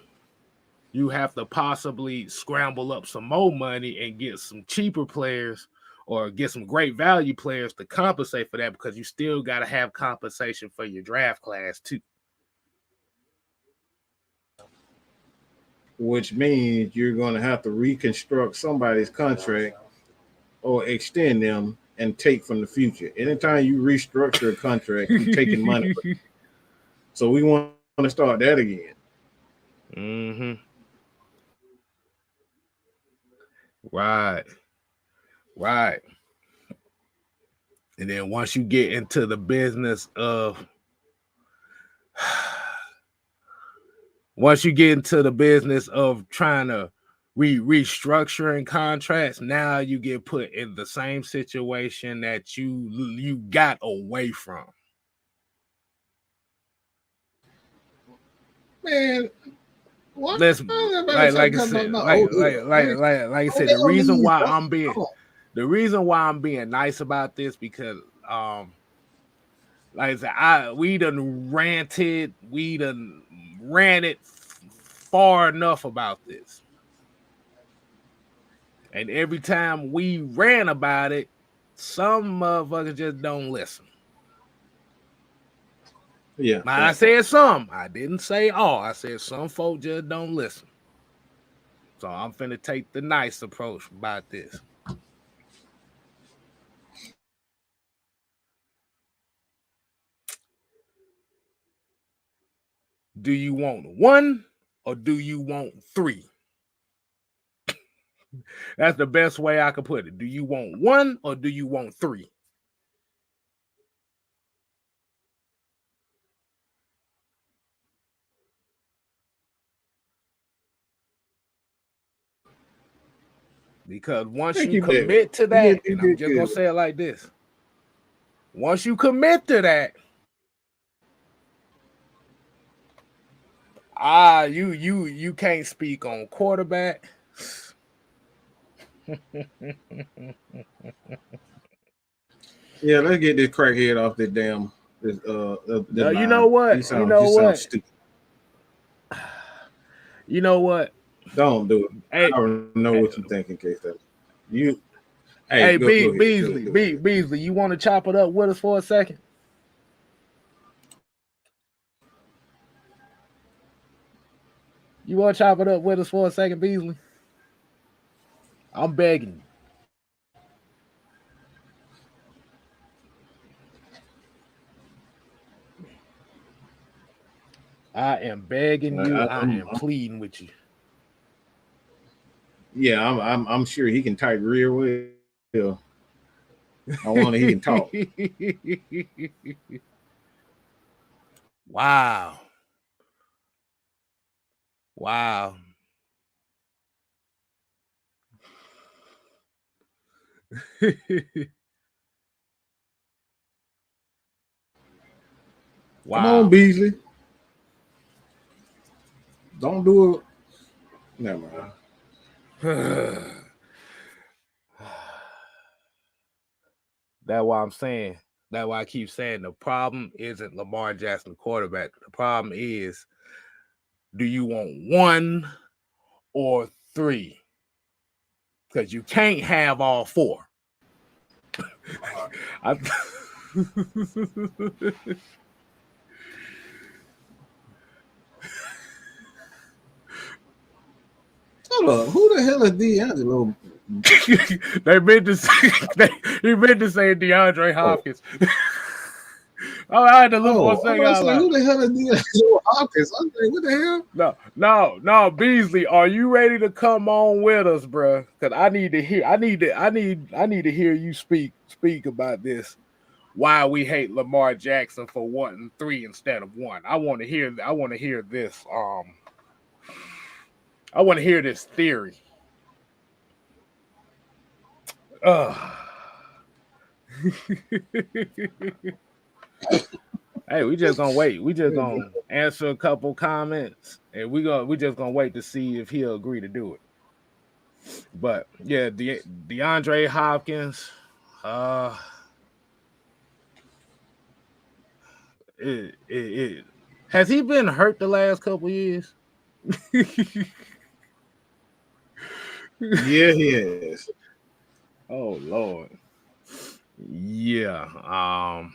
S3: you have to possibly scramble up some more money and get some cheaper players or get some great value players to compensate for that because you still got to have compensation for your draft class too.
S2: which means you're going to have to reconstruct somebody's contract or extend them and take from the future. Anytime you restructure a contract, you're taking money. So we want to start that again.
S3: Mm-hmm. Right. And then once you get into the business of trying to restructuring contracts, now you get put in the same situation that you got away from.
S2: Man, what?
S3: Like I said, the reason why I'm being nice about this because like I said, we done ranted far enough about this. And every time we ran about it, some motherfuckers just don't listen.
S2: Yeah.
S3: Now, I said some. I didn't say all. I said some folk just don't listen. So I'm finna take the nice approach about this. Do you want 1 or do you want 3? That's the best way I could put it. Do you want 1 or do you want 3? Because once you commit to that, and I'm just gonna say it like this. Once you commit to that, you can't speak on quarterback.
S2: Yeah, let's get this crackhead off this damn.
S3: You know what?
S2: He sounds stupid.
S3: You know what?
S2: Don't do it.
S3: Hey,
S2: I don't know what you're thinking, K-Step.
S3: Beasley, you want to chop it up with us for a second? You want to chop it up with us for a second, Beasley? I'm begging you. I am begging you. I am pleading with you.
S2: Yeah, I'm sure he can type real well. I want he can talk.
S3: Wow.
S2: Come on, Beasley. Don't do it. Never mind.
S3: That's why I'm saying. That's why I keep saying the problem isn't Lamar Jackson, the quarterback. The problem is, do you want 1 or 3? Because you can't have all 4.
S2: Hold up. Who the hell is D'Angelo?
S1: They meant to say he meant to say DeAndre Hopkins. Oh, I had to look one second out loud.
S2: Who the hell is D'Angelo Hopkins? I'm like, what the hell?
S1: No, Beasley, are you ready to come on with us, bro? Because I need to hear you speak about this. Why we hate Lamar Jackson for wanting 3 instead of 1. I want to hear this. I want to hear this theory. Hey, we just gonna wait. We just gonna answer a couple comments, and we just gonna wait to see if he'll agree to do it. But yeah, DeAndre Hopkins, has he been hurt the last couple years?
S2: Yeah, he is.
S1: Oh Lord. Yeah. I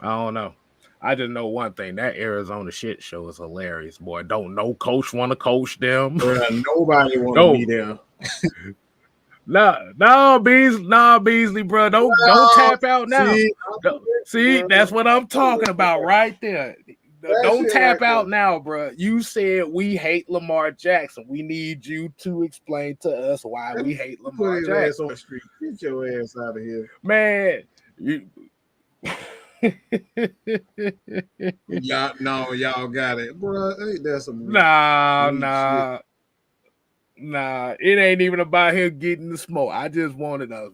S1: don't know. I just know one thing. That Arizona shit show is hilarious, boy. Don't no coach want to coach them.
S2: Nobody want to be there.
S1: No, Beasley, bro. Don't tap out now. See, that's what I'm talking about right there. Don't tap out now, bro. You said we hate Lamar Jackson. We need you to explain to us why we hate Lamar Jackson.
S2: Ass on the street. Get your ass out of here,
S1: man.
S2: Y'all got it, bro. Ain't that some
S1: nah. It ain't even about him getting the smoke. I just wanted a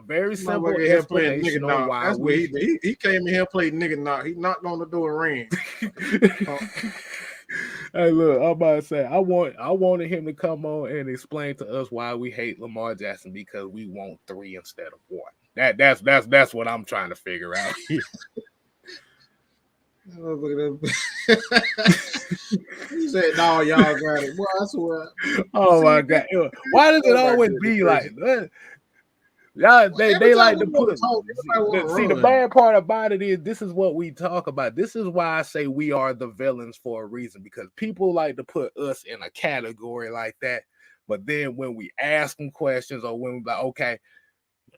S1: very simple explanation on why
S2: he came in here played nigga knock. He knocked on the door and ran.
S1: Hey, look, I'm about to say I wanted him to come on and explain to us why we hate Lamar Jackson because we want 3 instead of 1. That's what I'm trying to figure out here.
S2: He said, "No, y'all got it." Boy, I swear.
S1: Oh my God! Why does it always be like that? Y'all, they like to put. See, the bad part about it is this is what we talk about. This is why I say we are the villains for a reason, because people like to put us in a category like that. But then when we ask them questions or when we like, okay,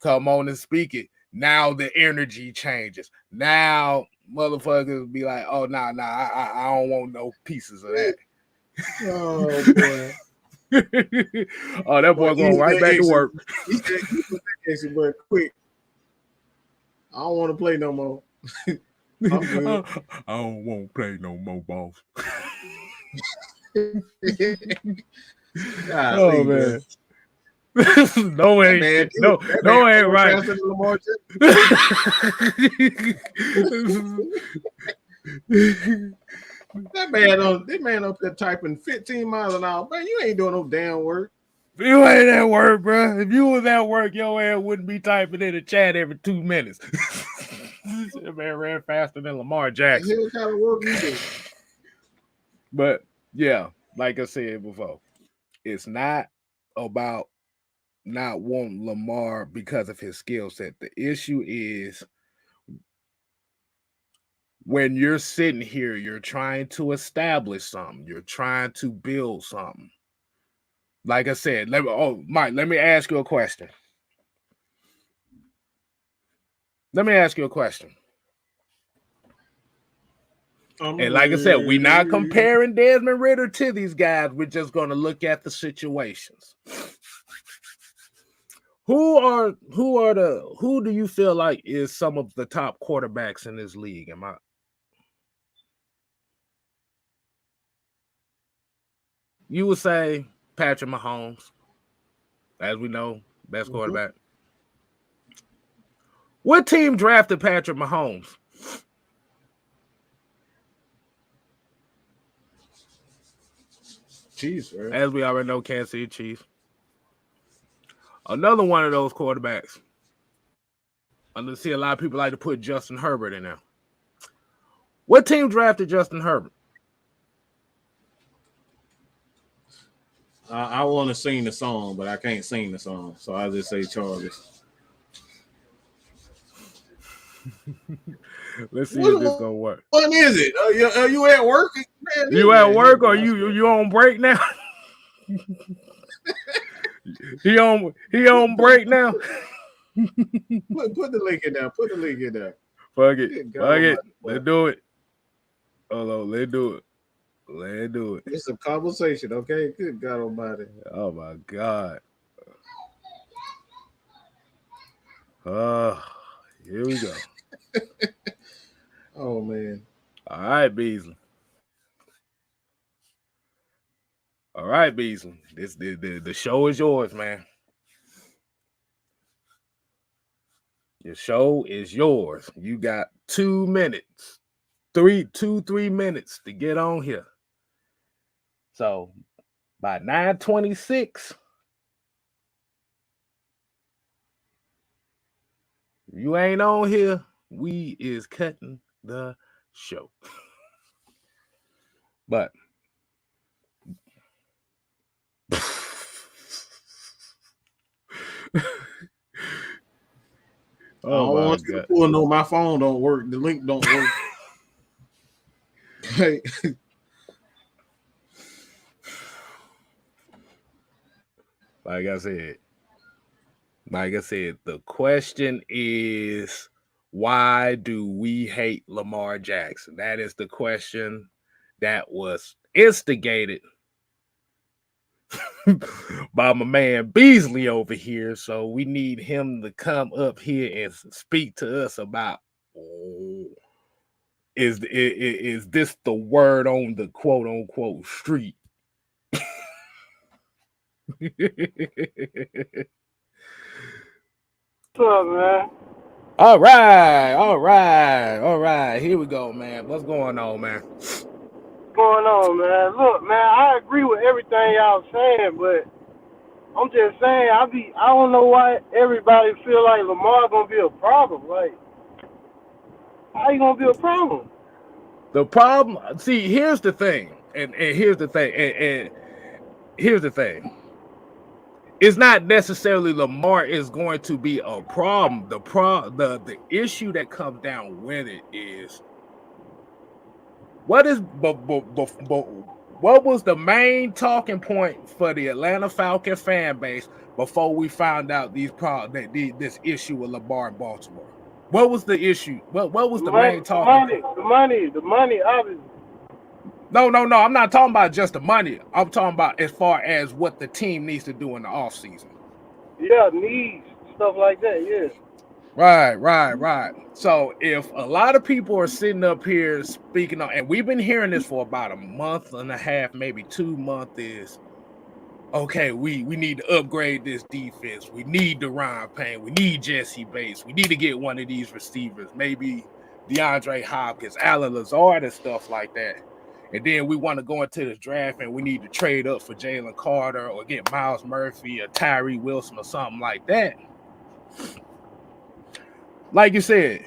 S1: come on and speak it, now the energy changes. Now motherfuckers be like, oh, nah, I don't want no pieces of that.
S2: Oh, boy.
S1: Oh, that boy going right back to work.
S2: He said, but quick. I don't want to play no more. I'm good.
S1: I don't want to play no more, boss. Oh, man. No, ain't right.
S2: That man up there typing 15 miles an hour. Man, you ain't doing no damn work.
S1: You ain't at work, bro. If you was at work, your ass wouldn't be typing in the chat every 2 minutes. That man ran faster than Lamar Jackson.
S2: What kind of work you do?
S1: But yeah, like I said before, it's not about not wanting Lamar because of his skill set. The issue is when you're sitting here, you're trying to establish something. You're trying to build something. Like I said, Mike, let me ask you a question. And like I said, we're not comparing Desmond Ridder to these guys. We're just going to look at the situations. Who do you feel like is some of the top quarterbacks in this league? You would say Patrick Mahomes, as we know, best quarterback. What team drafted Patrick Mahomes?
S2: Chiefs, right?
S1: As we already know, Kansas City Chiefs. Another one of those quarterbacks. I see a lot of people like to put Justin Herbert in there. What team drafted Justin Herbert?
S2: I want to sing the song, but I can't sing the song, so I'll just say Chargers.
S1: Let's see if this gonna work.
S2: What is it? Are you at work? Man,
S1: you at work or you on break now?
S3: He on break now.
S2: Put the link in there. Put the link in there.
S3: Fuck it. Fuck it. Let's do it. Hold on. Let's do it. Let's do it.
S2: It's a conversation, okay? Good God Almighty.
S3: Oh my God. Here we go.
S2: Oh man.
S3: All right, Beasley. All right, Beasley. The show is yours, man. Your show is yours. You got 2 minutes. 3 minutes to get on here. So by 9:26, if you ain't on here, we is cutting the show. But
S2: I don't want you to pull no, my phone don't work. The link don't work. Hey.
S3: Like I said, the question is, why do we hate Lamar Jackson? That is the question that was instigated by my man Beasley over here. So we need him to come up here and speak to us about, is this the word on the quote unquote street?
S4: What's up, man?
S3: All right. Here we go, man. What's going on, man?
S4: What's going on, man? Look, man, I agree with everything y'all saying, but I'm just saying, I don't know why everybody feel like Lamar gonna be a problem. Like, how you gonna be a problem?
S3: The problem, see, here's the thing, and here's the thing, and here's the thing. It's not necessarily Lamar is going to be a problem. The issue that comes down with it is what was the main talking point for the Atlanta Falcons fan base before we found out this issue with Lamar in Baltimore? What was the issue? What was the main talking point?
S4: The money, obviously.
S3: No. I'm not talking about just the money. I'm talking about as far as what the team needs to do in the offseason.
S4: Yeah, needs, stuff like that, yeah.
S3: Right. So if a lot of people are sitting up here speaking on, and we've been hearing this for about a month and a half, maybe 2 months, is, okay, we need to upgrade this defense. We need Deron Payne. We need Jesse Bates. We need to get one of these receivers, maybe DeAndre Hopkins, Alan Lazard, and stuff like that. And then we want to go into this draft and we need to trade up for Jalen Carter or get Miles Murphy or Tyree Wilson or something like that. Like you said,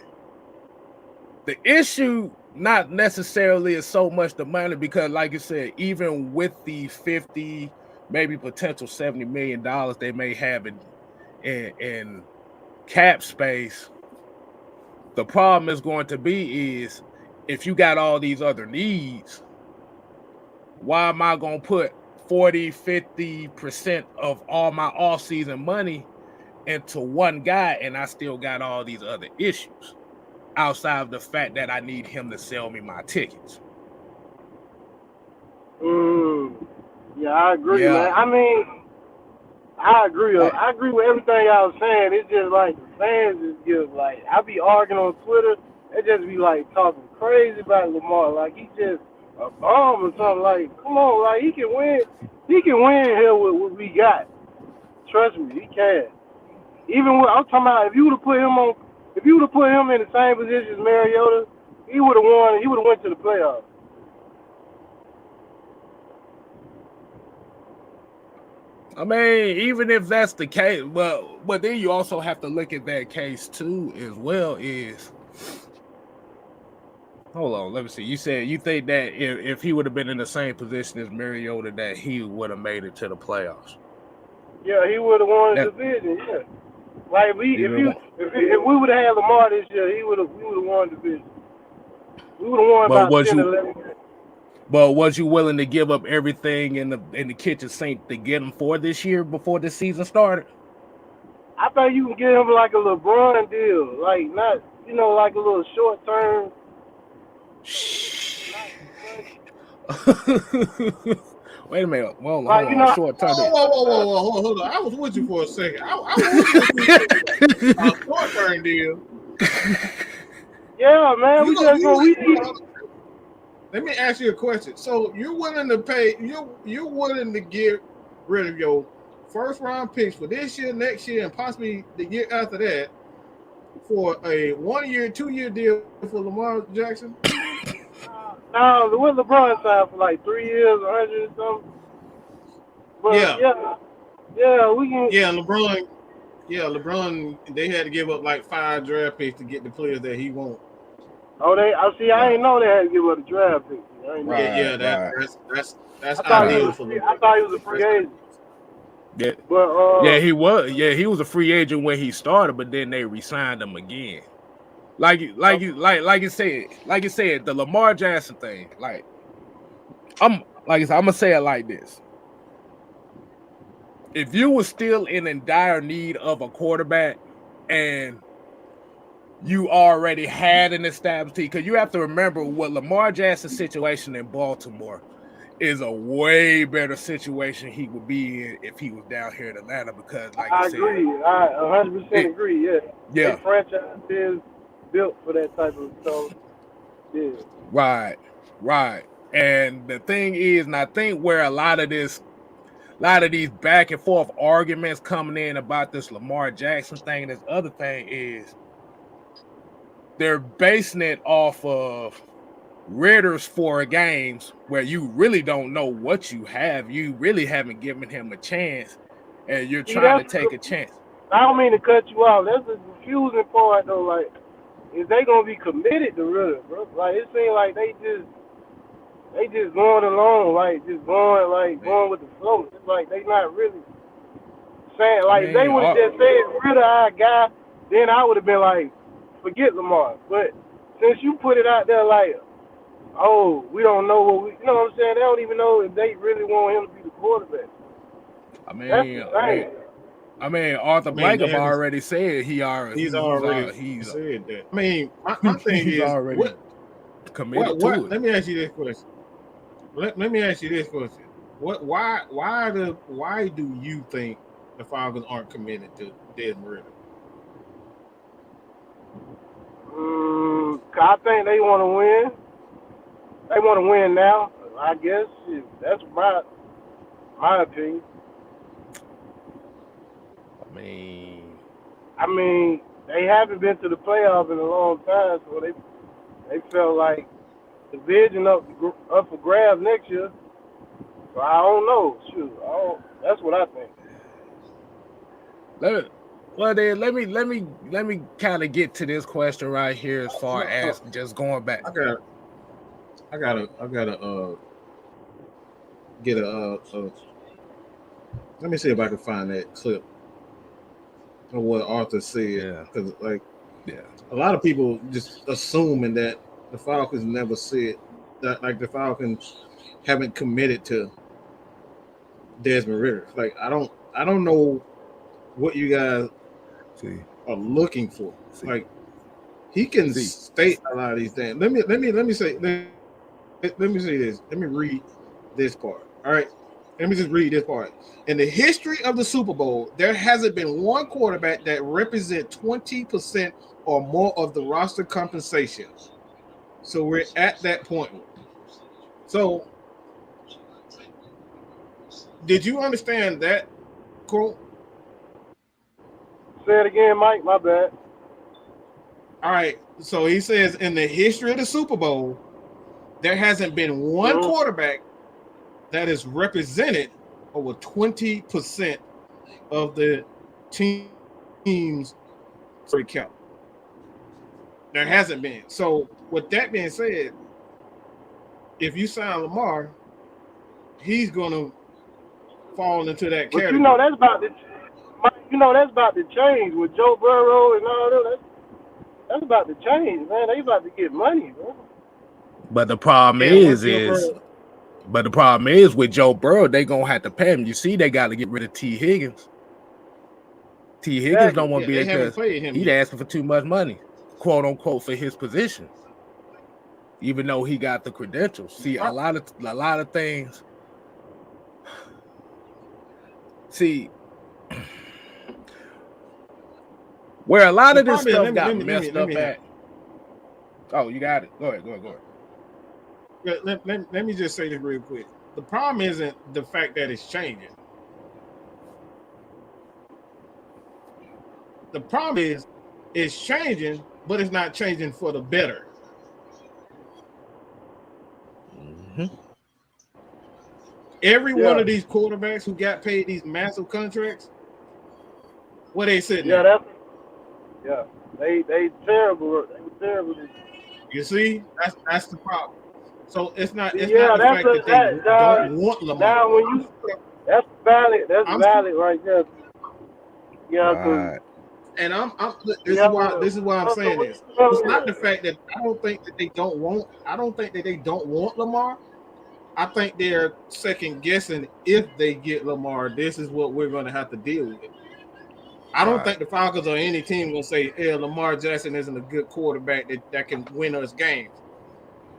S3: the issue not necessarily is so much the money, because like you said, even with the 50, maybe potential $70 million they may have in cap space, the problem is going to be is if you got all these other needs, why am I going to put 40-50% of all my offseason money into one guy and I still got all these other issues outside of the fact that I need him to sell me my tickets?
S4: Yeah, I agree, man. I mean, I agree. I agree with everything y'all saying. It's just like the fans just give, like, I be arguing on Twitter. They just be like talking crazy about Lamar, like he just a bomb or something. Like, come on, like he can win. He can win here with what we got. Trust me, he can. Even with, I'm talking about, if you would have put him in the same position as Mariota, he would have won. He would have went to the playoffs.
S3: I mean, even if that's the case, but then you also have to look at that case too, as well. Is, hold on, let me see. You said you think that if he would have been in the same position as Mariota, that he would have made it to the playoffs?
S4: Yeah, he would have won the division. Yeah, like if we would have had Lamar this year, we would have won the division. We would have won about 10, 11 games.
S1: But was you willing to give up everything in the kitchen sink to get him for this year before the season started?
S4: I thought you can get him like a LeBron deal, like not, like a little short term.
S1: Wait a minute. Well,
S4: like,
S1: short term.
S2: Whoa, hold on. I was with you for a second. I was with you a short term deal.
S4: Yeah, man.
S2: Let me ask you a question. So you're willing to pay? You're willing to get rid of your first round picks for this year, next year, and possibly the year after that for a 1 year, 2 year deal for Lamar Jackson?
S4: No, what LeBron signed for like 3 years, 100 and something. But yeah, we can.
S2: Yeah, LeBron. They had to give up like 5 draft picks to get the players that he wants.
S4: Oh, I didn't know they had to give up the draft pick.
S2: That's ideal for
S4: LeBron. I thought he was a free agent.
S1: Yeah,
S4: but
S1: he was. Yeah, he was a free agent when he started, but then they re-signed him again. Like you said, the Lamar Jackson thing. I'm gonna say it like this: if you were still in dire need of a quarterback, and you already had an established team, because you have to remember what Lamar Jackson's situation in Baltimore is a way better situation he would be in if he was down here in Atlanta. Because, like I said,
S4: agree. I 100% agree. Yeah.
S1: The
S4: franchise is built for that type of stuff. Yeah.
S1: Right. And the thing is, and I think where a lot of these back and forth arguments coming in about this Lamar Jackson thing, and this other thing is they're basing it off of Ritter's 4 games where you really don't know what you have. You really haven't given him a chance, and you're trying to take a chance.
S4: I don't mean to cut you off. That's the confusing part, though. Like, is they gonna be committed to Ritter, bro? Like, it seems like they just going along, like just going with the flow. It's like they not really saying, like, if they would have just said Ritter our guy, then I would have been like, forget Lamar. But since you put it out there like, oh, we don't know what you know what I'm saying? They don't even know if they really want him to be the quarterback.
S1: Arthur Blankham already said he's
S2: already said that. I mean, my thing is
S1: already committed to it.
S2: Let me ask you this question. Let me ask you this question. Why do you think the Falcons aren't committed to Desmond Ridder?
S4: I think they want to win. They want to win now. I guess that's my opinion. I mean, they haven't been to the playoffs in a long time, so they felt like the division up for grabs next year. So I don't know. That's what I think.
S1: Let me kind of get to this question right here as far as just going back.
S2: I gotta get let me see if I can find that clip of what Arthur said, because a lot of people just assuming that the Falcons never said that, like the Falcons haven't committed to Desmond Ridder. Like I don't know what you guys are looking for. Like he can state a lot of these things. Let me say this. Let me read this part. All right. Let me just read this part. In the history of the Super Bowl, there hasn't been one quarterback that represents 20% or more of the roster compensation. So we're at that point. So did you understand that quote?
S4: Say it again, Mike. My bad.
S2: All right. So he says in the history of the Super Bowl, there hasn't been one quarterback that is represented over 20% of the team's free count. There hasn't been. So with that being said, if you sign Lamar, he's going to fall into that category.
S4: You know that's about to change with Joe Burrow and all that. That's about to change, man. They about to get money, bro.
S1: But the problem is
S3: But the problem is with Joe Burrow, they gonna have to pay him. You see, they got to get rid of T. Higgins. T. Higgins don't want to be there because he's asking for too much money, quote unquote, for his position. Even though he got the credentials. See, a lot of things. See, where a lot of this stuff got messed up at. Oh, you got it. Go ahead.
S2: Let me just say this real quick. The problem isn't the fact that it's changing. The problem is it's changing, but it's not changing for the better.
S3: Mm-hmm.
S2: Every one of these quarterbacks who got paid these massive contracts, where they sitting?
S4: They terrible. They were terrible.
S2: You see, that's the problem. So it's not the fact that they don't want Lamar.
S4: Now when that's valid. That's valid right there. Yeah.
S3: Right.
S2: And this is why I'm saying this. It's not the fact that I don't think that they don't want Lamar. I think they're second guessing if they get Lamar. This is what we're going to have to deal with. I don't think the Falcons or any team will say, "Hey, Lamar Jackson isn't a good quarterback that can win us games."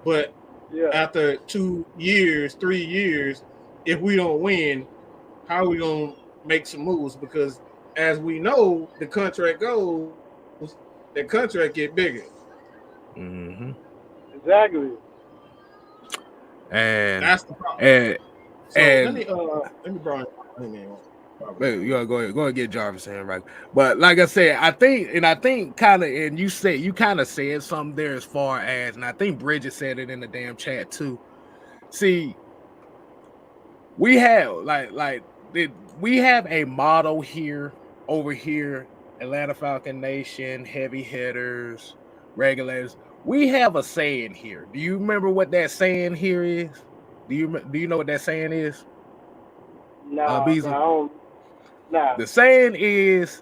S2: But after 2 years, 3 years, if we don't win, how are we going to make some moves? Because as we know, the contract goes, the contract get bigger.
S3: Mm-hmm.
S4: Exactly.
S2: And that's the problem. Let me bring
S3: you gotta go ahead and get Jarvis in, right? But like I said, I think kind of, and you kind of said something there as far as, and I think Bridget said it in the damn chat too. See, we have we have a motto over here, Atlanta Falcon Nation, heavy hitters, regulators. We have a saying here. Do you remember what that saying here is? Do you know what that saying is?
S4: No.
S3: The saying is,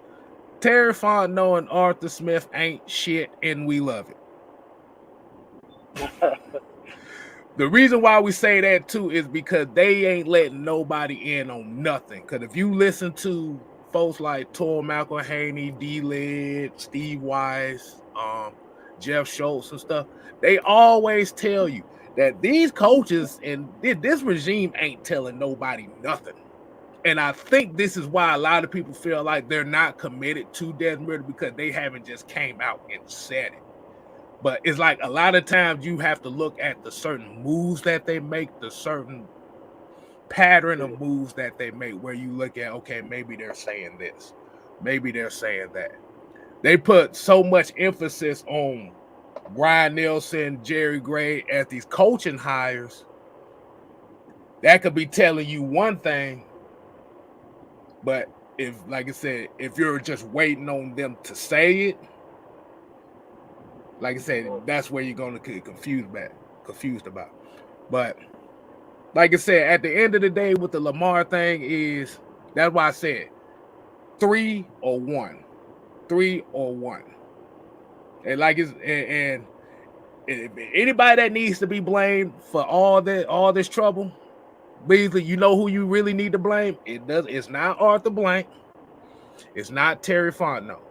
S3: Terry Fontenot and Arthur Smith ain't shit, and we love it. The reason why we say that too is because they ain't letting nobody in on nothing. Because if you listen to folks like Tor McElhaney, D-Lid, Steve Weiss, Jeff Schultz and stuff, they always tell you that these coaches and this regime ain't telling nobody nothing. And I think this is why a lot of people feel like they're not committed to Desmond Ridder, because they haven't just came out and said it. But it's like a lot of times you have to look at the certain moves that they make, the certain pattern of moves that they make, where you look at, okay, maybe they're saying this, maybe they're saying that. They put so much emphasis on Brian Nelson, Jerry Gray as these coaching hires. That could be telling you one thing, but if, like I said, if you're just waiting on them to say it, like I said, that's where you're going to get confused about. But like I said, at the end of the day, with the Lamar thing is, that's why I said 3 or 1. 3 or 1. And like it's and anybody that needs to be blamed for all this trouble, Beasley, you know who you really need to blame? It's not Arthur Blank. It's not Terry Fontenot.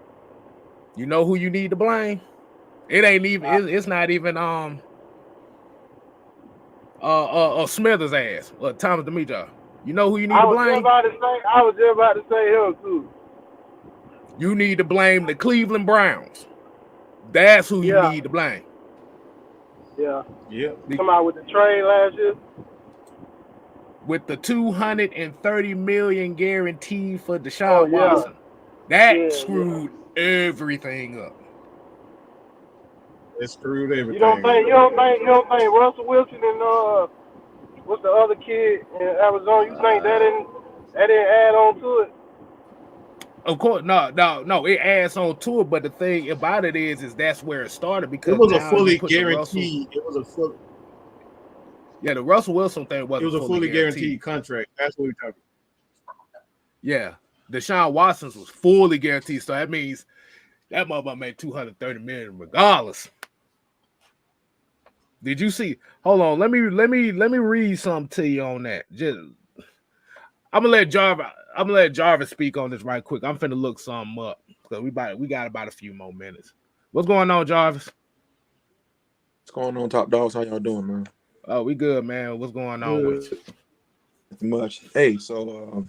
S3: You know who you need to blame? It ain't even. It's not even Smithers ass or Thomas Demetriou. You know who you need to blame?
S4: I was just about to say him too.
S3: You need to blame the Cleveland Browns. That's who you need to blame.
S4: Yeah. Come out with the trade last year.
S3: With the $230 million guarantee for Deshaun Watson. That screwed everything up.
S2: It screwed everything.
S4: You don't think Russell Wilson and what's the other kid in Arizona? You think that didn't add on to it?
S3: Of course, no. It adds on to it, but the thing about it is that's where it started, because
S2: it was a fully guaranteed.
S3: The Russell Wilson thing was.
S2: It was a fully guaranteed contract. That's what we're talking about.
S3: Yeah, Deshaun Watson's was fully guaranteed, so that means that motherfucker made $230 million regardless.
S1: Did you see? Hold on. Let me read something to you on that. Just I'm gonna let Jarvis speak on this right quick. I'm finna look something up because we got about a few more minutes. What's going on, Jarvis?
S5: What's going on, Top Dogs? How y'all doing, man?
S1: Oh, we good, man. What's going on with you?
S5: Not much. Hey, so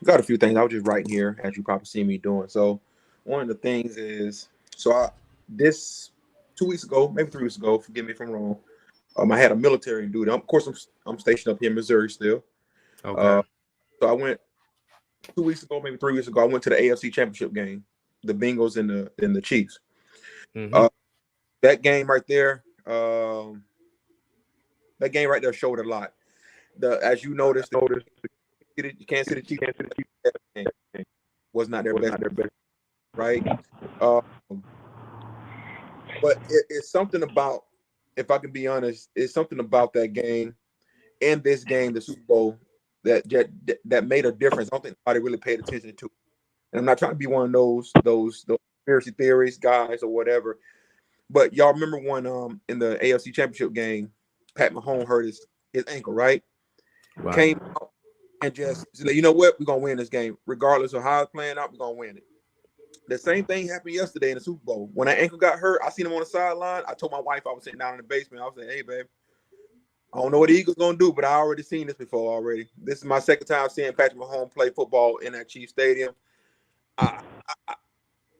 S5: got a few things. I was just writing here, as you probably see me doing. So one of the things is, this 2 weeks ago, maybe 3 weeks ago, forgive me if I'm wrong. I had a military duty. Of course, I'm stationed up here in Missouri still.
S1: Okay.
S5: So I went 2 weeks ago, maybe 3 weeks ago. I went to the AFC Championship game, the Bengals and the Chiefs.
S1: Mm-hmm.
S5: That game right there, showed a lot. As you noticed, you can't see the Chiefs. Was not their best, right? But it's something about, if I can be honest, it's something about that game and this game, the Super Bowl, that made a difference. I don't think anybody really paid attention to it. And I'm not trying to be one of those conspiracy theories guys or whatever. But y'all remember when in the AFC Championship game, Pat Mahomes hurt his ankle, right? Came out and just said, you know what, we're gonna win this game. Regardless of how it's playing out, we're gonna win it. The same thing happened yesterday in the Super Bowl. When that ankle got hurt, I seen him on the sideline. I told my wife, I was sitting down in the basement. I was saying, hey, babe, I don't know what the Eagles gonna do, but I already seen this before already. This is my second time seeing Patrick Mahomes play football in that Chiefs Stadium.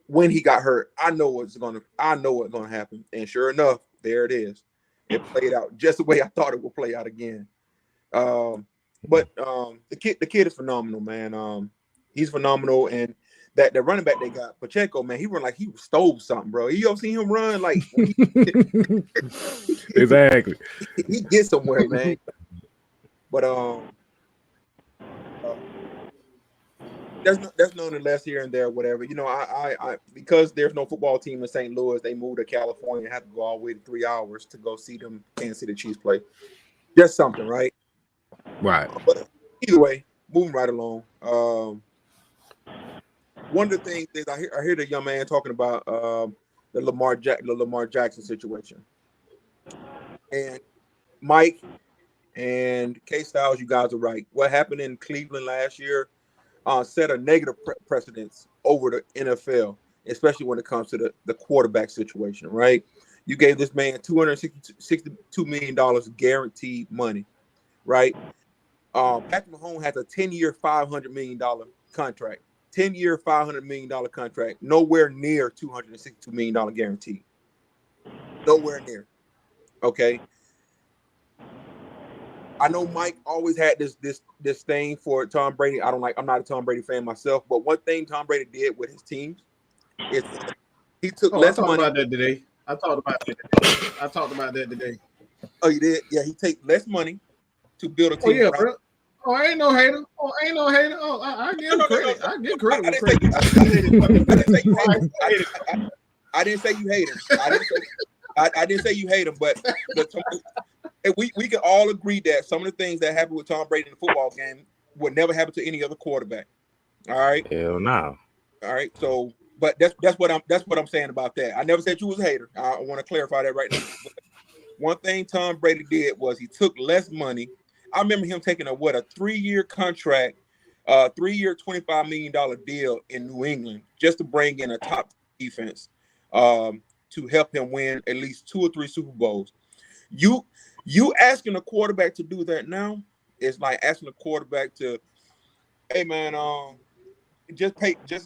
S5: When he got hurt, I know what's gonna happen. And sure enough, there it is. It played out just the way I thought it would play out again. But the kid is phenomenal, man. He's phenomenal, and that the running back they got, Pacheco, man, he run like he stole something, bro. You ever seen him run like
S1: exactly?
S5: He gets somewhere, man. But that's nonetheless here and there, whatever. You know, I because there's no football team in St. Louis, they moved to California and have to go all the way to 3 hours to go see them Kansas City Chiefs play. Just something, right?
S1: Right.
S5: But either way, moving right along. One of the things is I hear the young man talking about the Lamar Jackson situation, and Mike and K-Styles, you guys are right. What happened in Cleveland last year set a negative precedence over the NFL, especially when it comes to the quarterback situation. Right? You gave this man $262 million guaranteed money. Right? Patrick Mahomes has a 10-year, $500 million contract. 10-year, $500 million contract. Nowhere near $262 million guaranteed. Nowhere near. Okay. I know Mike always had this thing for Tom Brady. I'm not a Tom Brady fan myself, but one thing Tom Brady did with his teams is he took less money.
S2: I talked about that today.
S5: Oh, you did? Yeah, he take less money to build a team.
S2: Oh, yeah, bro. Oh, I ain't no hater. Oh, I give him credit. I give credit.
S5: I didn't say you hate him. I didn't say you hate him, but we can all agree that some of the things that happened with Tom Brady in the football game would never happen to any other quarterback. All right.
S3: Hell no.
S5: All right. So, but that's what I'm saying about that. I never said you was a hater. I want to clarify that right now. But one thing Tom Brady did was he took less money. I remember him taking a 3-year contract, 3-year, $25 million deal in New England just to bring in a top defense to help him win at least 2 or 3 Super Bowls. You asking a quarterback to do that now is like asking a quarterback to, hey man, just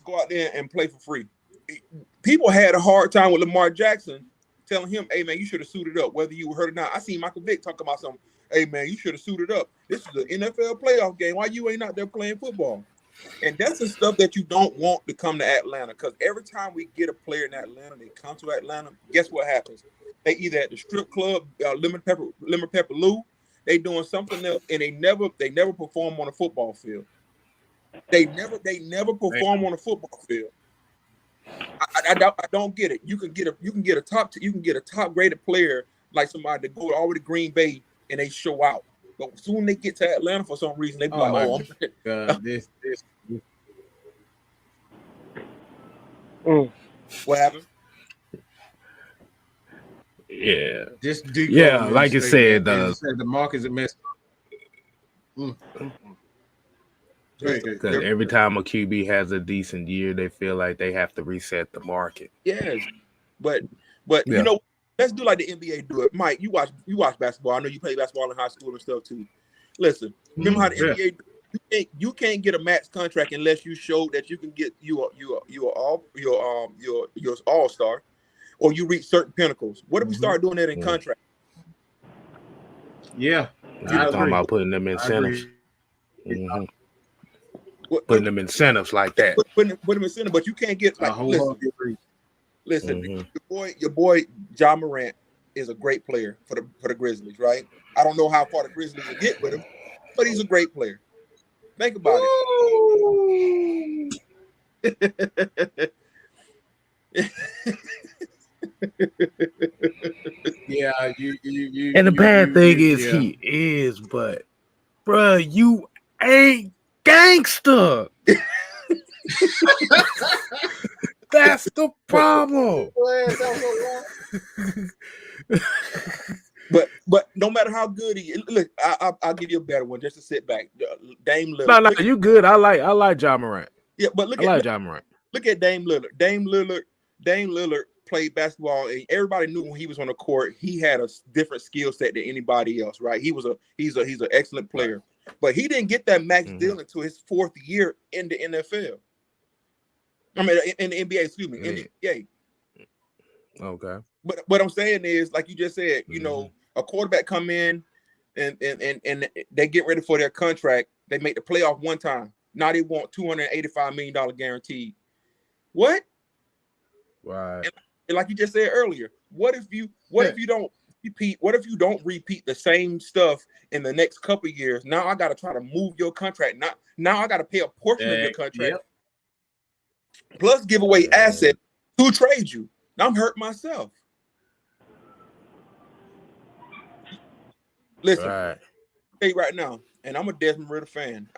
S5: go out there and play for free. People had a hard time with Lamar Jackson telling him, hey man, you should have suited up, whether you heard or not. I seen Michael Vick talking about something. Hey, man, you should have suited up. This is an NFL playoff game. Why you ain't out there playing football? And that's the stuff that you don't want to come to Atlanta, because every time we get a player in Atlanta, they come to Atlanta, guess what happens? They either at the strip club, Lemon Pepper Lou, they doing something else, and they never perform on a football field. They never perform on a football field. I don't get it. You can get a top graded player like somebody to go all the way to Green Bay and they show out. But soon they get to Atlanta for some reason, they be
S2: this.
S5: What happened?
S3: Yeah.
S2: Just decode
S3: Yeah,
S2: and
S3: like you
S2: say
S3: said,
S2: that the market's a mess.
S3: because every time a QB has a decent year, they feel like they have to reset the market.
S5: Yes, but you know, let's do like the NBA do it. Mike, you watch basketball. I know you play basketball in high school and stuff too. Listen, remember how the NBA you can't get a max contract unless you show that you can get your all-star or you reach certain pinnacles. What if we start doing that in contract?
S2: Yeah,
S3: You're talking about putting them incentives. Putting them incentives like that.
S5: Putting them incentives, but you can't get like listen. Your boy John Morant is a great player for the Grizzlies, right? I don't know how far the Grizzlies will get with him, but he's a great player. Think about it.
S2: Yeah,
S3: and the bad thing is he is, but bruh, you ain't gangster. That's the problem.
S5: But no matter how good he is, look, I'll give you a better one just to sit back. Dame Lillard.
S3: No, you good. I like John Morant.
S5: Yeah, but John Morant. Look at Dame Lillard. Dame Lillard played basketball, and everybody knew when he was on the court, he had a different skill set than anybody else, right? He's an excellent player, but he didn't get that max deal until his 4th year in the NFL. I mean, in the NBA, excuse me, in the NBA.
S3: Okay.
S5: But what I'm saying is, like you just said, you know, a quarterback come in and they get ready for their contract. They make the playoff one time. Now they want $285 million guaranteed. What?
S3: Right.
S5: And like you just said earlier, what if you don't repeat the same stuff in the next couple of years? Now I got to try to move your contract. Now I got to pay a portion of your contract. Plus give away assets to trade you. Now I'm hurting myself. Listen, hey, right now, and I'm a Desmond Ritter fan.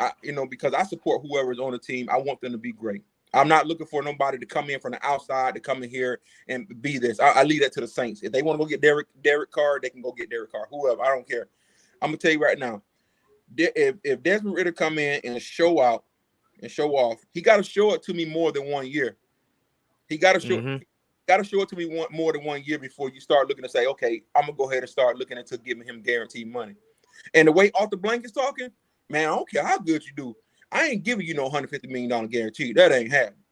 S5: Because I support whoever's on the team. I want them to be great. I'm not looking for nobody to come in from the outside to come in here and be this. I leave that to the Saints. If they want to go get Derek Carr, they can go get Derek Carr. Whoever, I don't care. I'm gonna tell you right now, if Desmond Ritter come in and show out and show off, he got to show it to me more than 1 year. He got to show. Got to show it to me more than 1 year before you start looking to say, okay, I'm gonna go ahead and start looking into giving him guaranteed money. And the way off the blanket's talking, man, I don't care how good you do. I ain't giving you no $150 million guarantee. That ain't happening.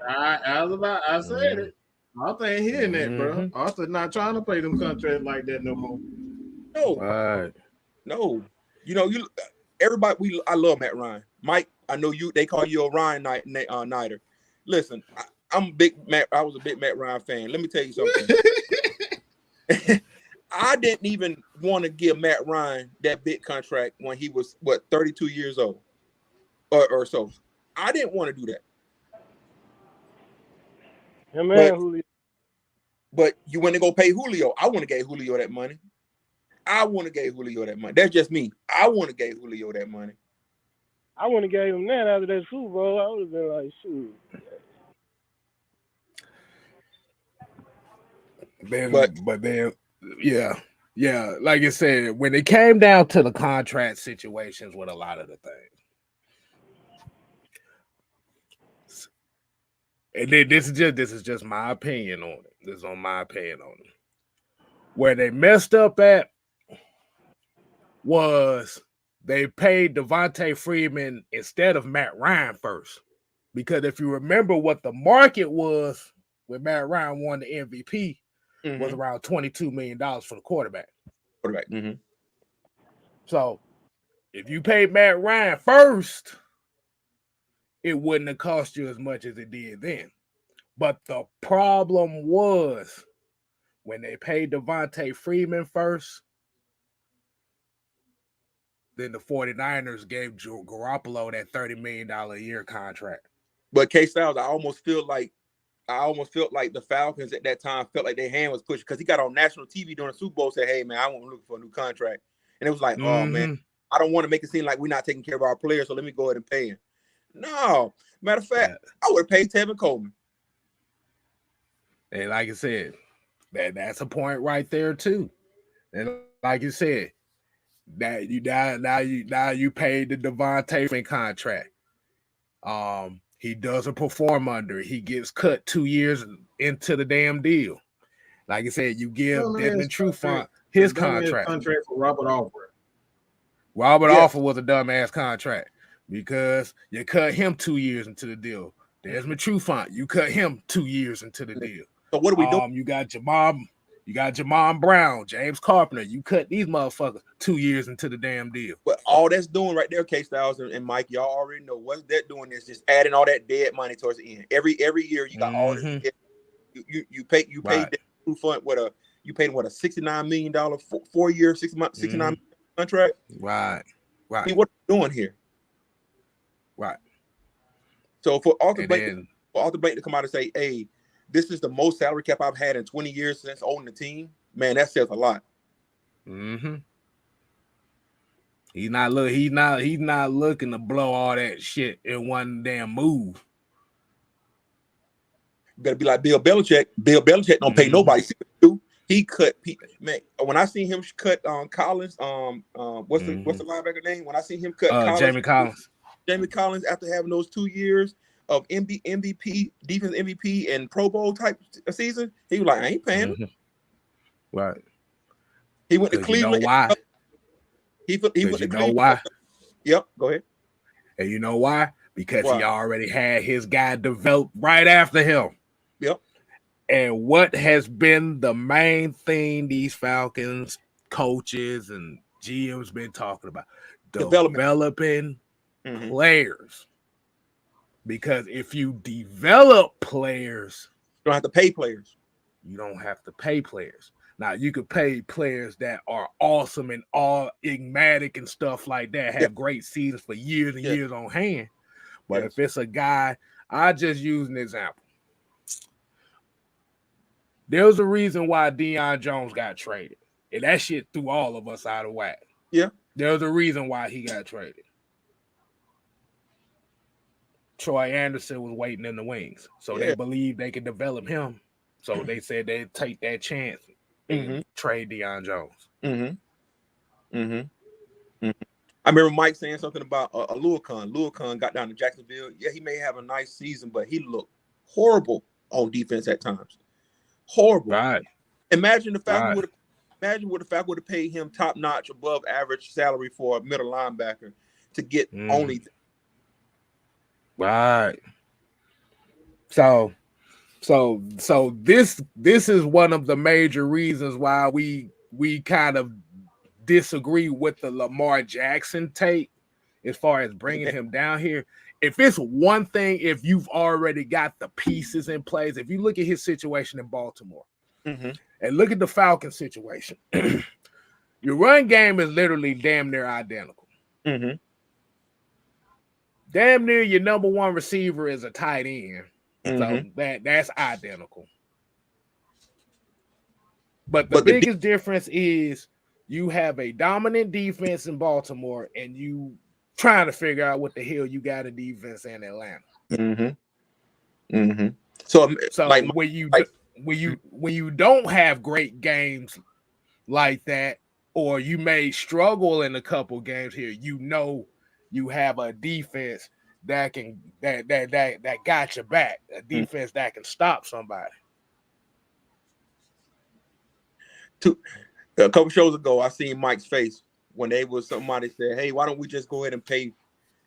S2: I said it. Arthur ain't hearing that, bro. Arthur not trying to play them contracts like that no more.
S5: No. No. Everybody. I love Matt Ryan. Mike, I know you. They call you a Ryan Nighter. Listen, I was a big Matt Ryan fan. Let me tell you something. I didn't even want to give Matt Ryan that big contract when he was 32 years old or so. I didn't want to do that.
S4: Yeah, man, Julio.
S5: But you went to go pay Julio. I want to give Julio that money. That's just me. I want to give Julio that money.
S4: I wouldn't have gave him that after that Super Bowl. I would have been like, shoot.
S3: But then, yeah. Like I said, when it came down to the contract situations with a lot of the things, and then this is just my opinion on it. This is on my opinion on it. Where they messed up at was they paid Devontae Freeman instead of Matt Ryan first, because if you remember what the market was when Matt Ryan won the MVP. Was around $22 million for the quarterback. So if you paid Matt Ryan first, it wouldn't have cost you as much as it did then. But the problem was when they paid Devontae Freeman first, then the 49ers gave Garoppolo that $30 million a year contract.
S5: But K-Styles, I almost felt like the Falcons at that time felt like their hand was pushed because he got on national TV during the Super Bowl, said, hey, man, I want to look for a new contract. And it was like, oh, man, I don't want to make it seem like we're not taking care of our players, so let me go ahead and pay him. No. Matter of fact, I would have paid Tevin Coleman.
S3: And like I said,
S1: That's a point right there too. And like you said, that you now you paid the Devontae contract. He doesn't perform under it. He gets cut 2 years into the damn deal. Like I said, you give Desmond Trufant his contract.
S2: Contract for Robert Alford.
S1: Robert Alford was a dumbass contract because you cut him 2 years into the deal. Desmond Trufant, you cut him 2 years into the deal.
S5: So what are we doing?
S1: You got Jamon Brown, James Carpenter. You cut these motherfuckers 2 years into the damn deal.
S5: But all that's doing right there, K-Styles and Mike, y'all already know what that doing is just adding all that dead money towards the end. Every year you got all this. You paid Trufant what you paid him a $69 million 4 year, 6 month, $69 million contract.
S1: Right.
S5: I mean, what are we doing here?
S1: Right.
S5: So for Arthur Blank to come out and say, hey, this is the most salary cap I've had in 20 years since owning the team, man, that says a lot.
S1: Mm-hmm. He's not looking to blow all that shit in one damn move.
S5: You better be like Bill Belichick. Bill Belichick don't pay nobody. See what he do? He cut people. Man, when I seen him cut Collins, what's the linebacker name? When I seen him cut Jamie Collins after having those 2 years of MVP, defense MVP, and Pro Bowl type season, he was like, I ain't paying him.
S1: Right.
S5: He went to Cleveland.
S1: You know why?
S5: He went to Cleveland.
S1: Know why?
S5: Yep. Go ahead.
S1: And you know why? Because he already had his guy developed right after him.
S5: Yep.
S1: And what has been the main thing these Falcons coaches and GMs been talking about? Developing players. Because if you develop players,
S5: you don't have to pay players.
S1: You don't have to pay players. Now, you could pay players that are awesome and all enigmatic and stuff like that, have great seasons for years and years on hand. But if it's a guy, I just use an example. There's a reason why Deion Jones got traded. And that shit threw all of us out of whack.
S5: Yeah.
S1: There's a reason why he got traded. Troy Anderson was waiting in the wings. So they believed they could develop him. So they said they'd take that chance and trade Deion Jones.
S5: I remember Mike saying something about Lua Khan. Lua Khan got down to Jacksonville. Yeah, he may have a nice season, but he looked horrible on defense at times. Horrible.
S1: Right.
S5: Imagine what the Falcons would have paid him top-notch, above average salary for a middle linebacker to get only.
S1: Right. So this is one of the major reasons why we kind of disagree with the Lamar Jackson take as far as bringing him down here. If it's one thing, if you've already got the pieces in place, if you look at his situation in Baltimore and look at the Falcons situation, your run game is literally damn near identical. Damn near your number one receiver is a tight end. So that's identical. But the biggest difference is you have a dominant defense in Baltimore and you trying to figure out what the hell you got a defense in Atlanta.
S5: So
S1: like when you don't have great games like that, or you may struggle in a couple games here, you know you have a defense that got your back, a defense that can stop somebody.
S5: A couple shows ago, I seen Mike's face when somebody said, "Hey, why don't we just go ahead and pay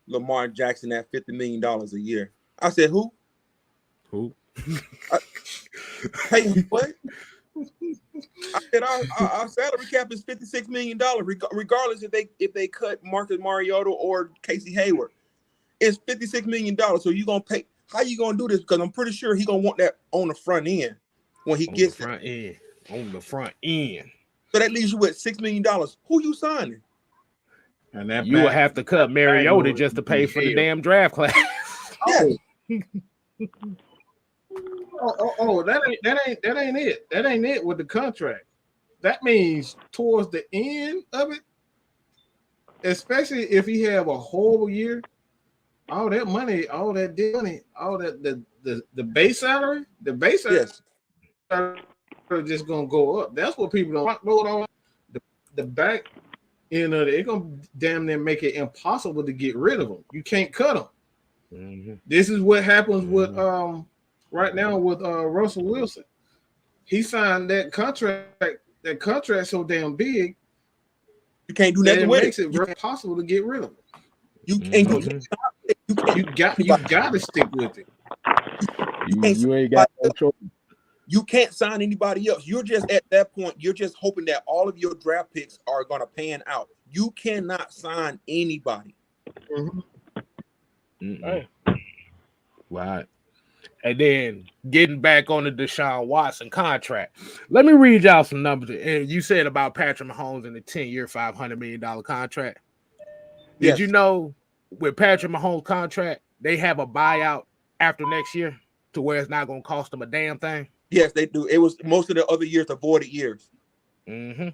S5: Lamar Jackson that $50 million a year?" I said, "Who? Hey, what?" I said, "Our salary cap is $56 million, regardless if they cut Marcus Mariota or Casey Hayward. It's $56 million. So you gonna pay? How you gonna do this? Because I'm pretty sure he gonna want that on the front end when he gets
S1: on the front end.
S5: So that leaves you with $6 million. Who you signing?
S1: And that you will have to cut Mariota just to pay for the damn draft class.
S2: That ain't it. That ain't it with the contract. That means towards the end of it, especially if he have a horrible year, all that money, all that money, all that the base salary, just gonna go up. That's what people don't know. On the back end of it, they're gonna damn near make it impossible to get rid of them. You can't cut them. Mm-hmm. This is what happens with right now with Russell Wilson. He signed that contract. That contract so damn big,
S5: you can't do nothing with it.
S2: Makes it very possible to get rid of him.
S5: You got
S2: to stick with it.
S3: You ain't got no choice.
S5: You can't sign anybody else. You're just at that point. You're just hoping that all of your draft picks are going to pan out. You cannot sign anybody.
S3: Right. And then getting back on the Deshaun Watson contract. Let me read y'all some numbers. And you said about Patrick Mahomes in the 10-year, $500 million contract. Did you know with Patrick Mahomes' contract, they have a buyout after next year to where it's not going to cost them a damn thing?
S5: Yes, they do. It was most of the other years avoided years.
S3: Mm-hmm.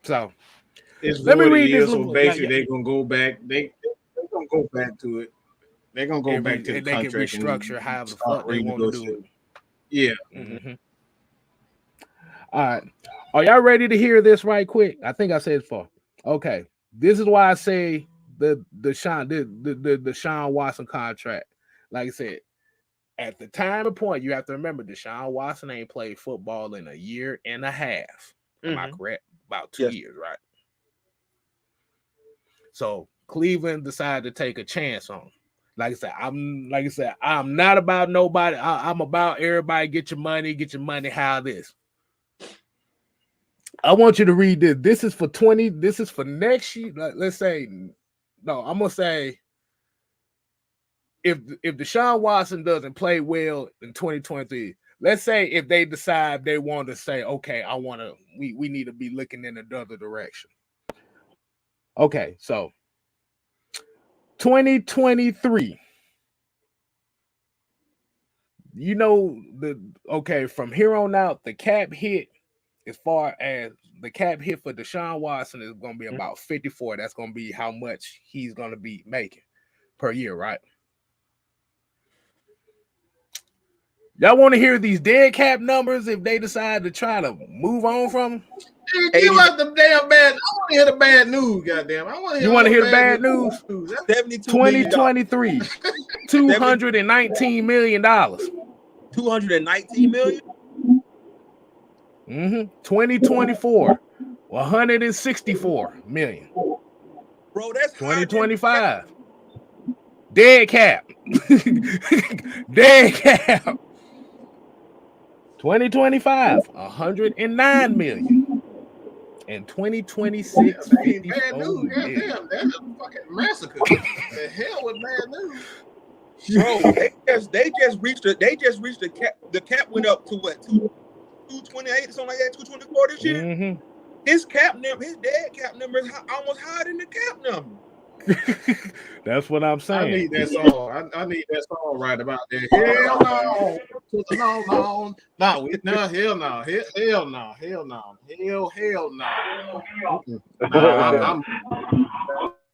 S3: So
S2: let me read this. So basically, they're gonna go back. They're gonna go back to it. They're gonna go back to the contract.
S3: They can restructure how the fuck they want to do it.
S2: Yeah.
S3: Mm-hmm. All right. Are y'all ready to hear this right quick? I think I said it before. Okay. This is why I say the Deshaun Watson contract. Like I said, at the time of point, you have to remember Deshaun Watson ain't played football in a year and a half. Am I correct? About 2 years, right? So Cleveland decided to take a chance on him. Like I said, I'm not about nobody. I'm about everybody. Get your money. How this? I want you to read this. This is for 20. This is for next year. Let's say, no, I'm gonna say if Deshaun Watson doesn't play well in 2023, let's say if they decide they want to say, okay, we need to be looking in another direction. Okay, so 2023. You know from here on out, the cap hit, as far as the cap hit for Deshaun Watson is going to be about 54. That's going to be how much he's going to be making per year, right? Y'all want to hear these dead cap numbers if they decide to try to move on from them?
S2: Hey, give us the damn bad. I want to hear the bad news, goddamn.
S3: You want to hear the bad news?
S5: 2023,
S3: $219 million.
S5: 219 million.
S3: 2024, 164 million.
S5: Bro, that's
S3: 2025. Dead cap. Dead cap. 2025, 109 million. And 2026, 54
S2: bad news. Goddamn, that's a fucking massacre. The hell with bad news.
S5: Bro, they just reached the cap. The cap went up to what, 228 or something like that, 224 this year.
S3: Mm-hmm.
S5: His dead cap number is almost higher than the cap number.
S3: That's what I'm saying.
S2: I need that song. I need that song right about that. Hell no.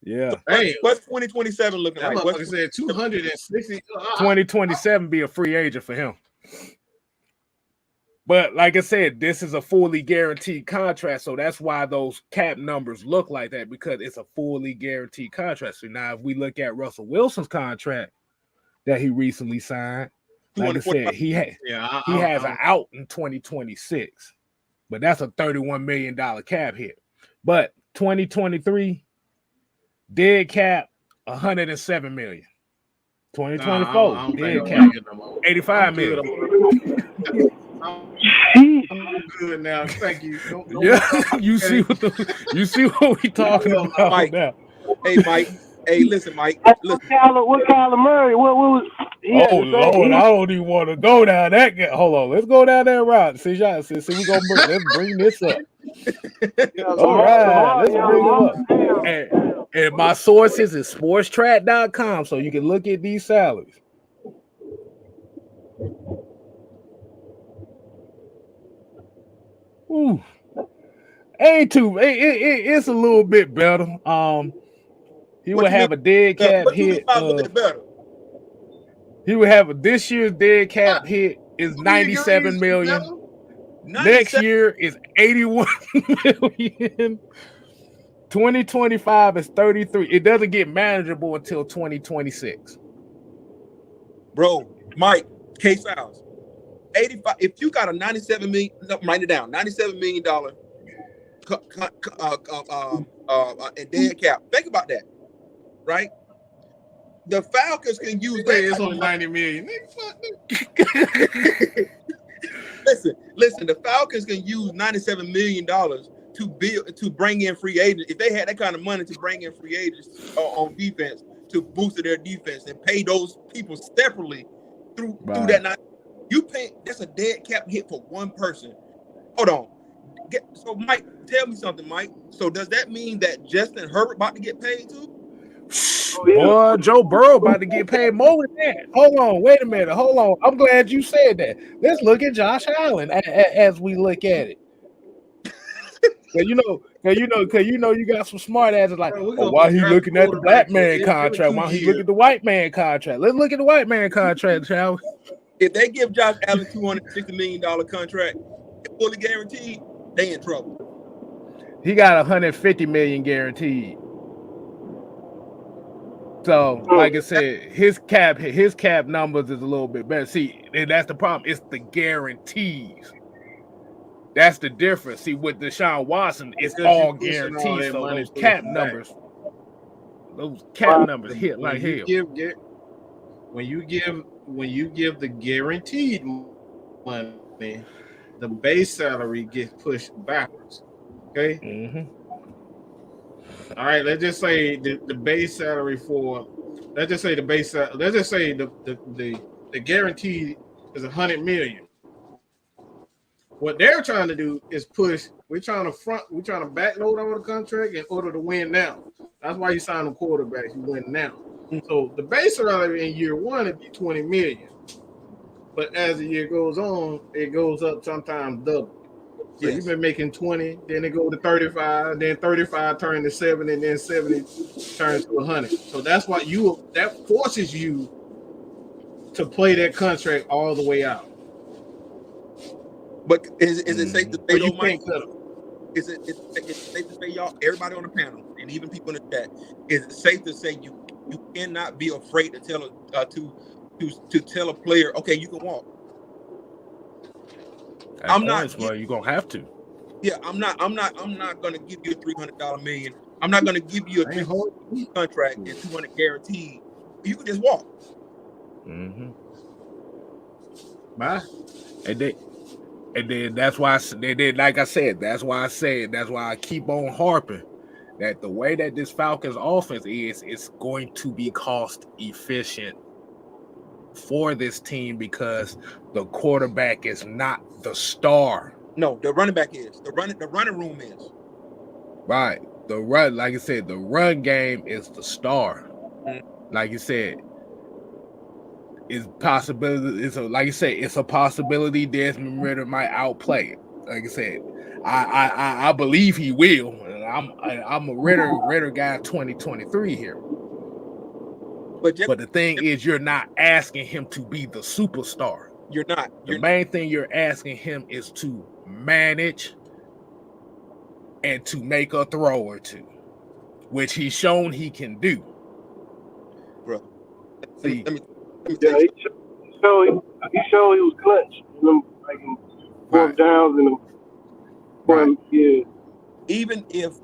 S3: Yeah.
S2: Hey,
S5: what's 2027 looking like?
S2: Like I said, 260.
S3: 2027 be a free agent for him. But like I said, this is a fully guaranteed contract, so that's why those cap numbers look like that, because it's a fully guaranteed contract. So now if we look at Russell Wilson's contract that he recently signed, like I said, he has an out in 2026, but that's a $31 million cap hit. But 2023, dead cap, $107 million. 2024, dead cap, $85 million.
S2: I'm good now. Thank you.
S3: You see what we talking about
S5: Mike,
S3: now.
S5: Hey, Mike. Hey, listen, Mike.
S4: What Kyler Murray? What was?
S3: Lord, I don't even want to go down that. Hold on, let's go down that route. See, let's bring this up. All right, let's bring it up. And my sources is sportstrack.com, so you can look at these salaries. Ooh, it's a little bit better. He would have a dead cap hit. He would have this year's dead cap hit is $97 million. Next year is 81 million. 2025 is 33. It doesn't get manageable until 2026.
S5: Bro, Mike, K Styles, 85. If you got a $97 million, write it down, $97 million and dead cap. Think about that, right? The Falcons can use that.
S2: It's only 90 million.
S5: Listen. The Falcons can use $97 million to bring in free agents. If they had that kind of money to bring in free agents on defense to boost their defense and pay those people separately through that night, you pay. That's a dead cap hit for one person. Hold on. So Mike, tell me something, Mike. So does that mean that Justin Herbert about to get paid too?
S3: Boy, Joe Burrow about to get paid more than that. Hold on, wait a minute. Hold on. I'm glad you said that. Let's look at Josh Allen as we look at it. Cause you know, you got some smart asses like, why he looking at the black man contract? Why he look at the white man contract? Let's look at the white man contract, shall we?
S5: If they give Josh Allen $260 million contract, fully guaranteed, they in trouble.
S3: He got $150 million guaranteed. So, like I said, his cap numbers is a little bit better. See, and that's the problem. It's the guarantees. That's the difference. See, with Deshaun Watson, it's all guaranteed. So those cap numbers hit like hell.
S2: When you give the guaranteed money, the base salary gets pushed backwards. Okay.
S3: Mm-hmm.
S2: All right. Let's just say the base salary the guaranteed is $100 million. What they're trying to do is push. We're trying to backload all the contract in order to win now. That's why you sign them quarterbacks. You win now. So the base salary in year one would be $20 million. But as the year goes on, it goes up sometimes double. So you've been making 20, then it goes to 35, then 35 turns to 70, and then 70 turns to 100. So that's why that forces you to play that contract all the way out.
S5: But is it safe to say,
S2: you can't cut them?
S5: Is it safe to say, y'all, everybody on the panel, and even people in the chat, is it safe to say you cannot be afraid to tell a player, okay, you can walk? I'm not.
S3: Well, you're gonna have to.
S5: Yeah, I'm not gonna give you a $300 million. I'm not gonna give you a $300 contract and $200 guaranteed. You can just walk.
S3: Mm-hmm.
S2: Bye.
S3: And then that's why like I said, that's why I keep on harping that the way that this Falcons offense is, it's going to be cost efficient for this team because the quarterback is not the star.
S5: No, the running back is. The running room is.
S3: Right. The run, like I said, the run game is the star. Mm-hmm. Like you said, it's possibility. It's a possibility Desmond Ridder might outplay it. Like I said, I believe he will. I'm a Ridder guy 2023 here. But the thing is, you're not asking him to be the superstar.
S5: You're not.
S3: The main thing you're asking him is to manage and to make a throw or two, which he's shown he can do.
S5: Bro,
S4: he showed he was clutch. Like fourth downs and
S5: Even if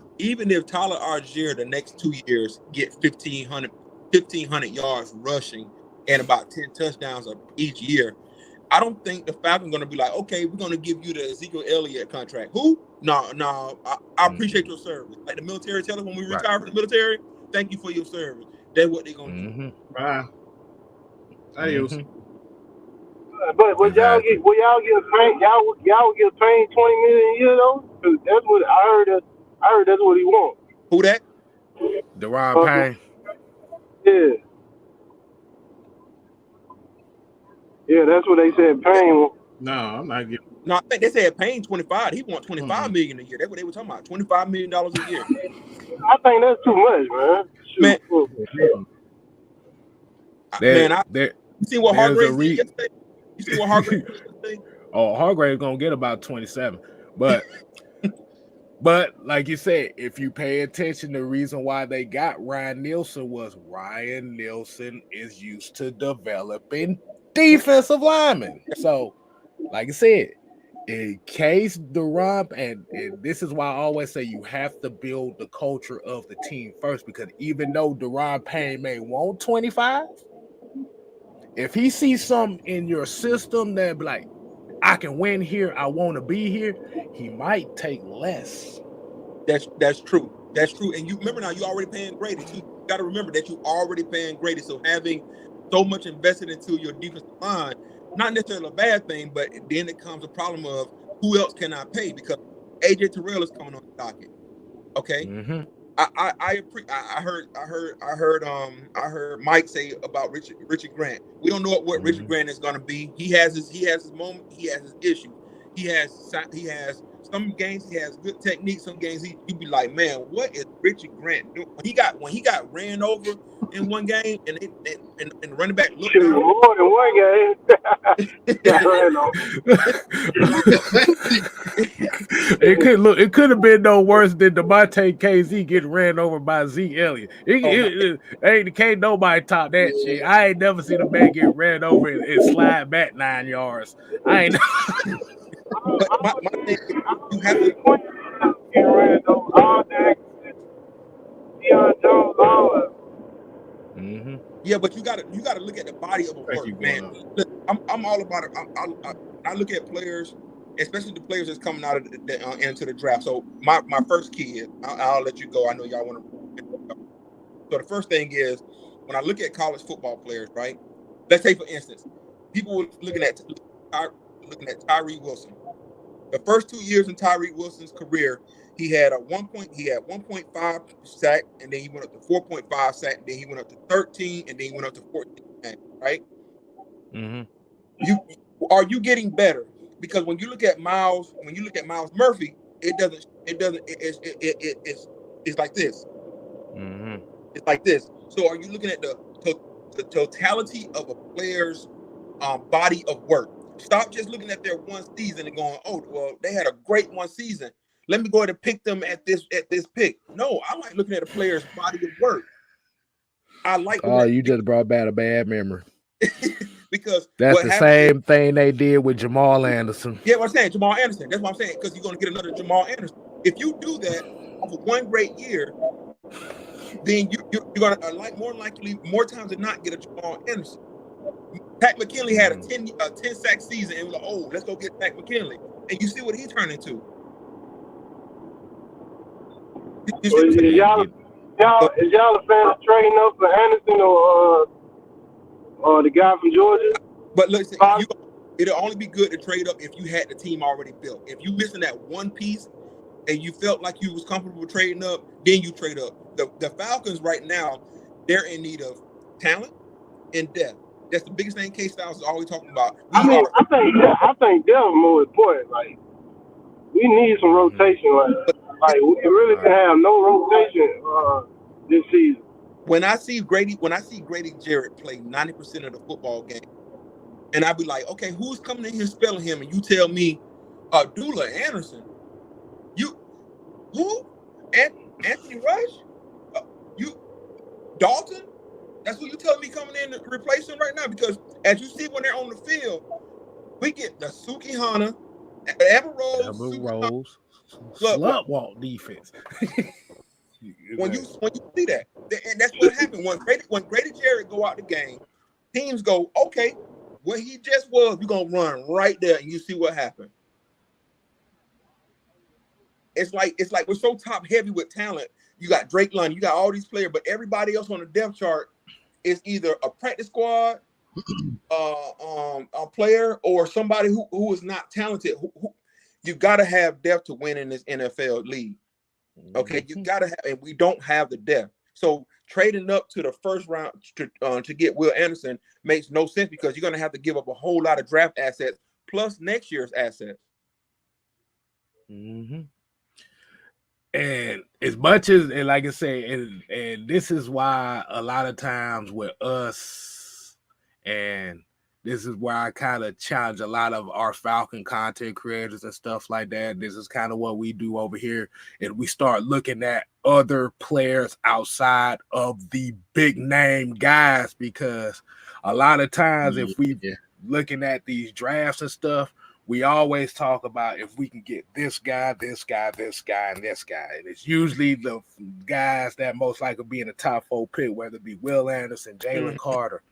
S5: Tyler Algier the next 2 years get 1,500 yards rushing and about 10 touchdowns of each year, I don't think the Falcons are going to be like, okay, we're going to give you the Ezekiel Elliott contract. Who? No. I appreciate your service. Like the military tell us when we retire from the military, thank you for your service. That's what they're going to do.
S2: Bye. Adios.
S4: But y'all get paid. Y'all get paid $20 million a year though. Cause that's what I heard. That's what he wants.
S5: Who that?
S3: Deron Payne.
S4: Yeah. Yeah, that's what they said. Payne.
S2: No, I'm not getting.
S5: No, I think they said Payne 25. He want $25 million a year. That's what they were talking about. $25 million a year.
S4: I think that's too much, man.
S5: You see what Hargrave did yesterday? You see what Hargrave did yesterday?
S1: Oh, Hargrave's gonna get about 27, but like you said, if you pay attention, the reason why they got Ryan Nielsen was Ryan Nielsen is used to developing defensive linemen. So, like I said, in case Duran, and this is why I always say you have to build the culture of the team first, because even though Duran Payne may want 25, if he sees something in your system that be like, I can win here, I want to be here, he might take less.
S5: That's true. That's true. And you remember now, you already paying Grady too. You got to remember that you already paying Grady. So having so much invested into your defensive line, not necessarily a bad thing, but then it comes a problem of who else can I pay, because AJ Terrell is coming on the docket. Okay.
S1: Mm-hmm.
S5: I heard Mike say about Richard Grant. We don't know what Richard Grant is going to be. He has his moment. He has his issue. He has some games he has good technique. Some games you be like, man, what is Richard Grant doing? When he got ran over in one game and the running back looked down.
S4: More than one game.
S1: It could have been no worse than DeMonte KZ getting ran over by Zeke Elliott. Can't nobody top that shit. I ain't never seen a man get ran over and slide back 9 yards. I ain't.
S5: But my thing is, you have to
S4: get ran over all day. Deion Jones, all of
S5: it. Yeah, but you gotta look at the body of a work, man. Look, I'm all about it. I look at players, especially the players that's coming out of into the draft. So my first kid, I'll let you go. I know y'all want to. So the first thing is, when I look at college football players, right? Let's say for instance, people were looking at Tyree Wilson. The first 2 years in Tyree Wilson's career, he had 1.5 sack, and then he went up to 4.5 sack, and then he went up to 13, and then he went up to 14, right? Are you getting better? Because when you look at Miles Murphy, it's like this. It's like this. So are you looking at the totality of a player's body of work? Stop just looking at their one season and going, oh, well, they had a great one season. Let me go ahead and pick them at this pick. No, I like looking at a player's body of work. I like.
S1: Oh, you just brought back a bad memory.
S5: Because
S1: that's the same thing they did with Jamal Anderson.
S5: Yeah, what I'm saying, Jamal Anderson. That's what I'm saying, because you're going to get another Jamal Anderson. If you do that for one great year, then you're going to more likely, more times than not, get a Jamal Anderson. Pat McKinley had a 10 sack season, and we're like, oh, let's go get Pat McKinley. And you see what he turned into.
S4: Is y'all a fan of trading up for Anderson or the guy from Georgia?
S5: But listen, it'll only be good to trade up if you had the team already built. If you missing that one piece and you felt like you was comfortable trading up, then you trade up. The Falcons right now, they're in need of talent and depth. That's the biggest thing K-Styles is always talking about.
S4: I think they're more important. Like, we need some rotation. Like we really can have no rotation this season.
S5: When I see Grady Jarrett play 90% of the football game, and I be like, okay, who's coming in here spelling him? And you tell me, Dula Anderson. You who? Anthony Rush? You Dalton? That's what you tell me coming in to replace him right now. Because as you see when they're on the field, we get the Suki Hana, Amber Rose,
S1: slut walk defense.
S5: when you see that, and that's what happened when Grady Jarrett go out the game, teams go, okay, what he just was, we're gonna run right there, and you see what happened. It's like we're so top heavy with talent. You got Drake London, you got all these players, but everybody else on the depth chart is either a practice squad, a player, or somebody who is not talented. You got to have depth to win in this NFL league. Okay, you got to have, and we don't have the depth. So trading up to the first round to get Will Anderson makes no sense, because you're going to have to give up a whole lot of draft assets plus next year's assets.
S1: And as much as, and like I say, and this is why a lot of times with us and
S3: this is where I kind of challenge a lot of our Falcon content creators and stuff like that. This is kind of what we do over here. And we start looking at other players outside of the big name guys, because a lot of times if we looking at these drafts and stuff, we always talk about if we can get this guy, this guy, this guy, and this guy. And it's usually the guys that most likely be in the top 4 pick, whether it be Will Anderson, Jalen Carter,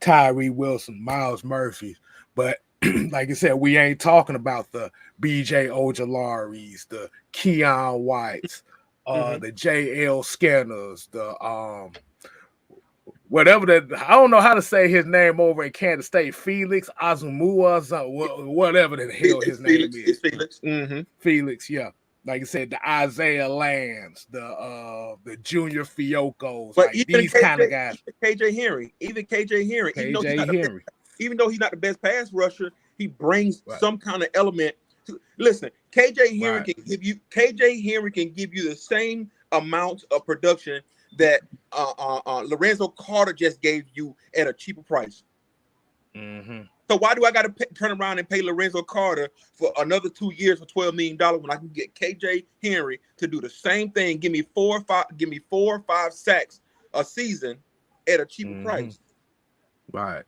S3: Tyree Wilson, Miles Murphy. But like I said, we ain't talking about the BJ Ojalaris, the Keon Whites, the JL Scanners, the whatever that, I don't know how to say his name over in Kansas State, Felix Azumua, whatever the hell his name is.
S5: It's Felix.
S3: Felix, yeah. Like I said, the Isaiah Lands, the Junior Fiocos,
S5: but
S3: like these kind of guys.
S5: KJ Henry, even though he's not the best pass rusher, he brings some kind of element to listen. KJ Henry can give you the same amount of production that Lorenzo Carter just gave you at a cheaper price. So why do I got to turn around and pay Lorenzo Carter for another 2 years for $12 million when I can get KJ Henry to do the same thing? Give me 4 or 5 sacks a season at a cheaper price.
S3: Right.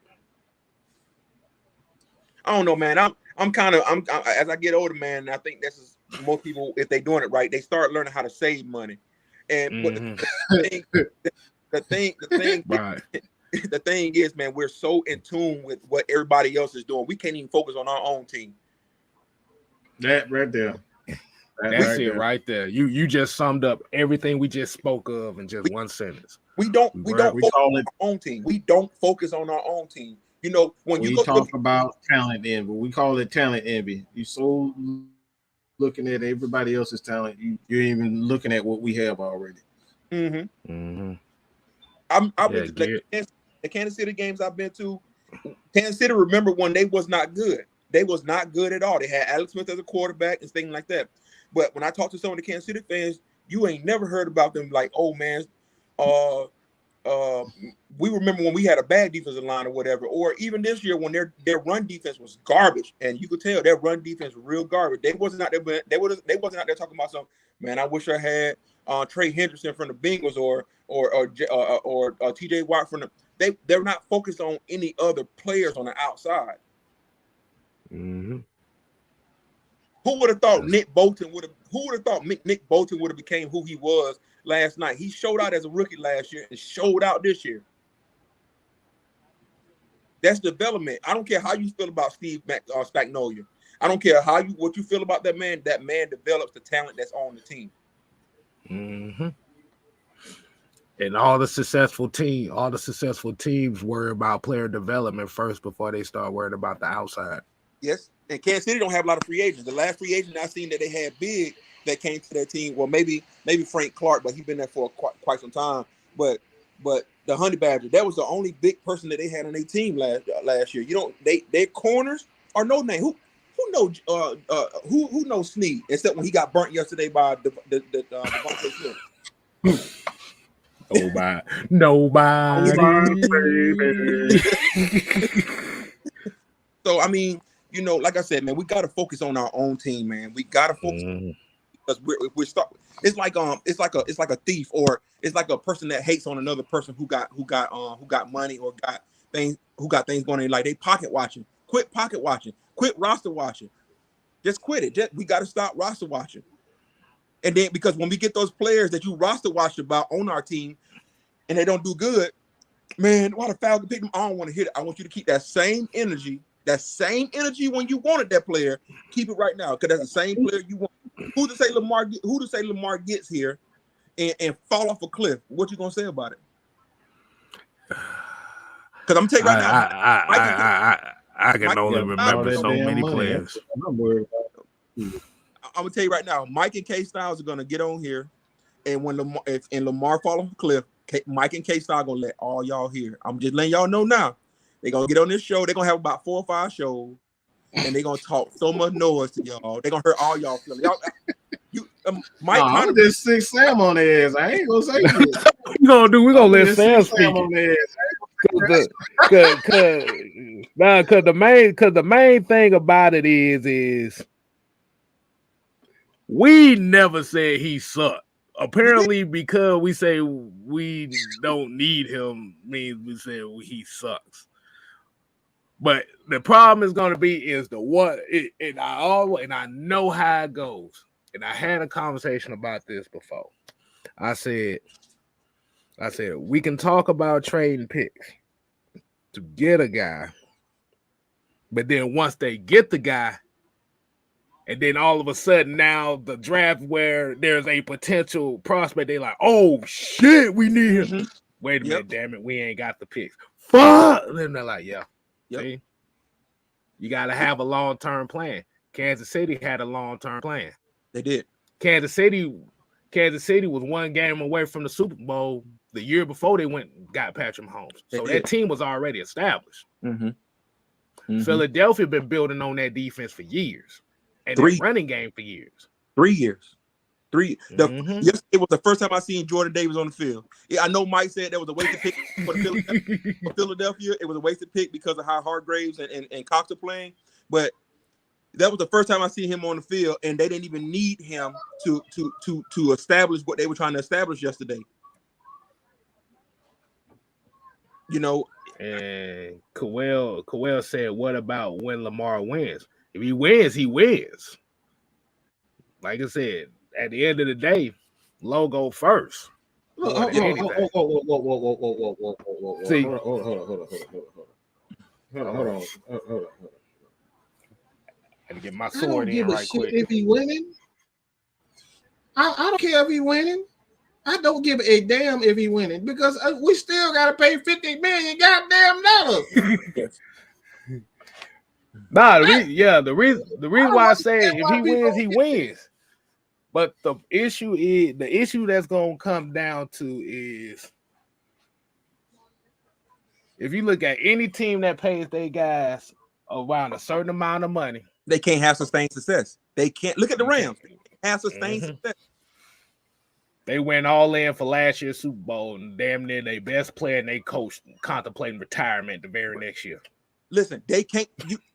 S5: I don't know, man. I'm as I get older, man. I think this is most people, if they're doing it right, they start learning how to save money. And the thing is, man, we're so in tune with what everybody else is doing. We can't even focus on our own team.
S2: That right there.
S3: That's it right there. You just summed up everything we just spoke of in just one sentence.
S5: We don't focus on our own team. We don't focus on our own team. You know, when you
S2: talk about talent envy, we call it talent envy. You so looking at everybody else's talent, you're even looking at what we have already.
S5: I've been to the Kansas City games I've been to. Kansas City, remember when they was not good. They was not good at all. They had Alex Smith as a quarterback and things like that. But when I talk to some of the Kansas City fans, you ain't never heard about them like, oh man, we remember when we had a bad defensive line or whatever, or even this year when their run defense was garbage, and you could tell their run defense was real garbage. They wasn't out there, but they wasn't out there talking about some, man, I wish I had Trey Hendrickson from the Bengals or TJ Watt from the. They're not focused on any other players on the outside. Who would have thought Nick Bolton would have? Who would have thought Nick Bolton would have became who he was last night? He showed out as a rookie last year and showed out this year. That's development. I don't care how you feel about Steve Spagnuolo. I don't care what you feel about that man. That man develops the talent that's on the team.
S3: And all the successful teams worry about player development first before they start worrying about the outside.
S5: Yes, and Kansas City don't have a lot of free agents. The last free agent I seen that they had big that came to their team, well, maybe Frank Clark, but he's been there for quite some time. But the Honey Badger, that was the only big person that they had on their team last year. You know, their corners are no name. Who knows Snead except when he got burnt yesterday by the Devontae Smith.
S3: Nobody.
S5: So I mean, you know, like I said, man, we got to focus on our own team, man. We got to focus because we're stuck. It's like a thief, or it's like a person that hates on another person who got money or got things going in. Like they pocket watching. Quit pocket watching. Quit roster watching. Just quit it. We got to stop roster watching. And then because when we get those players that you roster watched about on our team and they don't do good, man, why the Falcons pick them? I don't want to hear it. I want you to keep that same energy when you wanted that player. Keep it right now, because that's the same player you want. Who to say Lamar gets here and fall off a cliff? What you gonna say about it? Because I'm gonna tell you right now,
S3: I can only remember so many players.
S5: I'm gonna tell you right now, Mike and K Styles are gonna get on here, and when Lamar fall off a cliff, Mike and K Styles gonna let all y'all hear. I'm just letting y'all know now. They're gonna get on this show. They're gonna have about 4 or 5 shows, and they're gonna talk so much noise to y'all. They're gonna hurt all y'all feelings. Mike,
S2: I'm just sick Sam on their ass. I ain't gonna say this.
S3: We're gonna let Sam speak. the main thing about it is we never said he sucked. Apparently, because we say we don't need him means we say he sucks. But the problem is going to be is the what, and I know how it goes. And I had a conversation about this before. I said we can talk about trading picks to get a guy, but then once they get the guy, and then all of a sudden now the draft where there's a potential prospect, they like, oh shit, we need him. Wait a minute, damn it, we ain't got the picks. Fuck. And then they're like, see? You got to have a long-term plan. Kansas City had a long-term plan.
S5: They did.
S3: Kansas City was one game away from the Super Bowl the year before they went and got Patrick Mahomes. So that team was already established. Philadelphia been building on that defense for years. And that running game for years.
S5: 3 years. Yesterday was the first time I seen Jordan Davis on the field. Yeah, I know Mike said that was a wasted pick for Philadelphia. It was a wasted pick because of how Hargraves and Cox are playing. But that was the first time I see him on the field, and they didn't even need him to establish what they were trying to establish yesterday. You know,
S3: and Kawel said, "What about when Lamar wins? If he wins, he wins." Like I said, at the end of the day, logo first.
S2: Hold on.
S3: Had to get my sword in right quick.
S2: If he winning, I don't care if he winning. I don't give a damn if he winning because we still got to pay $50 million goddamn dollars.
S3: The reason why I say if he wins, he wins. But the issue that's gonna come down to is if you look at any team that pays their guys around a certain amount of money,
S5: they can't have sustained success. They can't look at the Rams. They can't have sustained success.
S3: They went all in for last year's Super Bowl, and damn near their best player and they coach contemplating retirement the very next year.
S5: Listen, they can't.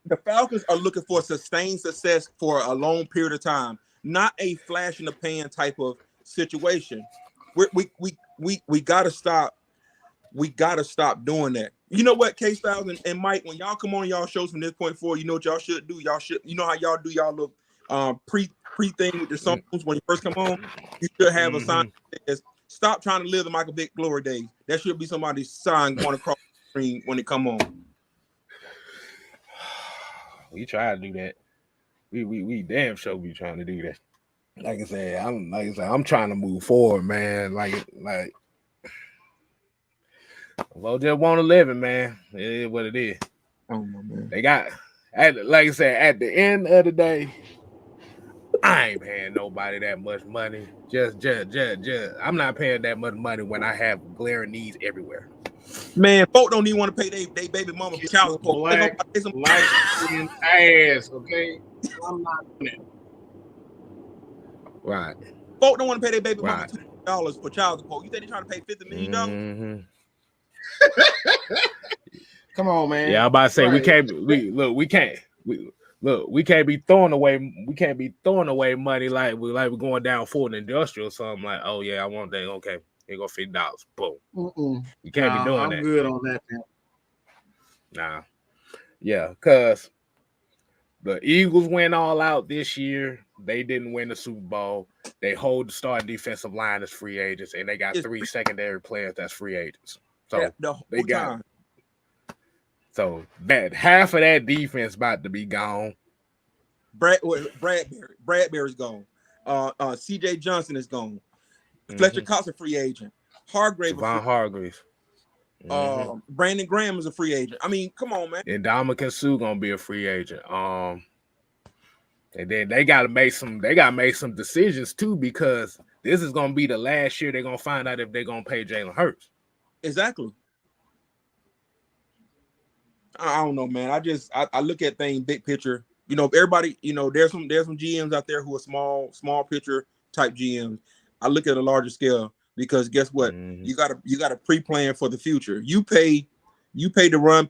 S5: The Falcons are looking for sustained success for a long period of time, not a flash in the pan type of situation. We gotta stop. We gotta stop doing that. You know what, K-Styles and Mike, when y'all come on y'all shows from this point forward, you know what y'all should do. You know how y'all do y'all little pre thing with your songs when you first come on. You should have a sign that says, "Stop trying to live the Michael Vick glory days." That should be somebody's sign going across the screen when they come on.
S3: We try to do that. We damn sure be trying to do that. Like I said, I'm trying to move forward, man. Like well, just want to live it, man. It is what it is.
S5: Oh my man.
S3: They got, like I said, at the end of the day, I ain't paying nobody that much money. Just. I'm not paying that much money when I have glaring needs everywhere.
S5: Man, folk don't even want to pay they baby mama child support.
S1: Black ass, okay? I'm not doing it.
S3: Right.
S5: Folk don't want to pay their baby mama $2 for child support. You think they're trying to pay $50 million?
S2: Come on, man.
S3: Yeah, I'm about to say we can't be throwing away money like we're going down Ford Industrial or something like, oh yeah, I want that. Okay, here go $50. Boom. You can't be doing that.
S2: I'm good on that, man.
S3: Nah. Yeah, because the Eagles went all out this year. They didn't win the Super Bowl. They hold the starting defensive line as free agents, and they got 3 secondary players that's free agents. So they got so that half of that defense about to be gone.
S5: Bradbury's gone. CJ Johnson is gone. Fletcher Cox a free agent. Hargraves. Brandon Graham is a free agent. I mean, come on, man.
S3: And Dominican Sue gonna be a free agent. And then they gotta make some decisions too, because this is gonna be the last year they're gonna find out if they're gonna pay Jalen Hurts.
S5: Exactly. I don't know, man. I look at things big picture. You know, everybody, you know, there's some GMs out there who are small picture type GMs. I look at a larger scale because guess what? You gotta pre-plan for the future. You pay You pay the run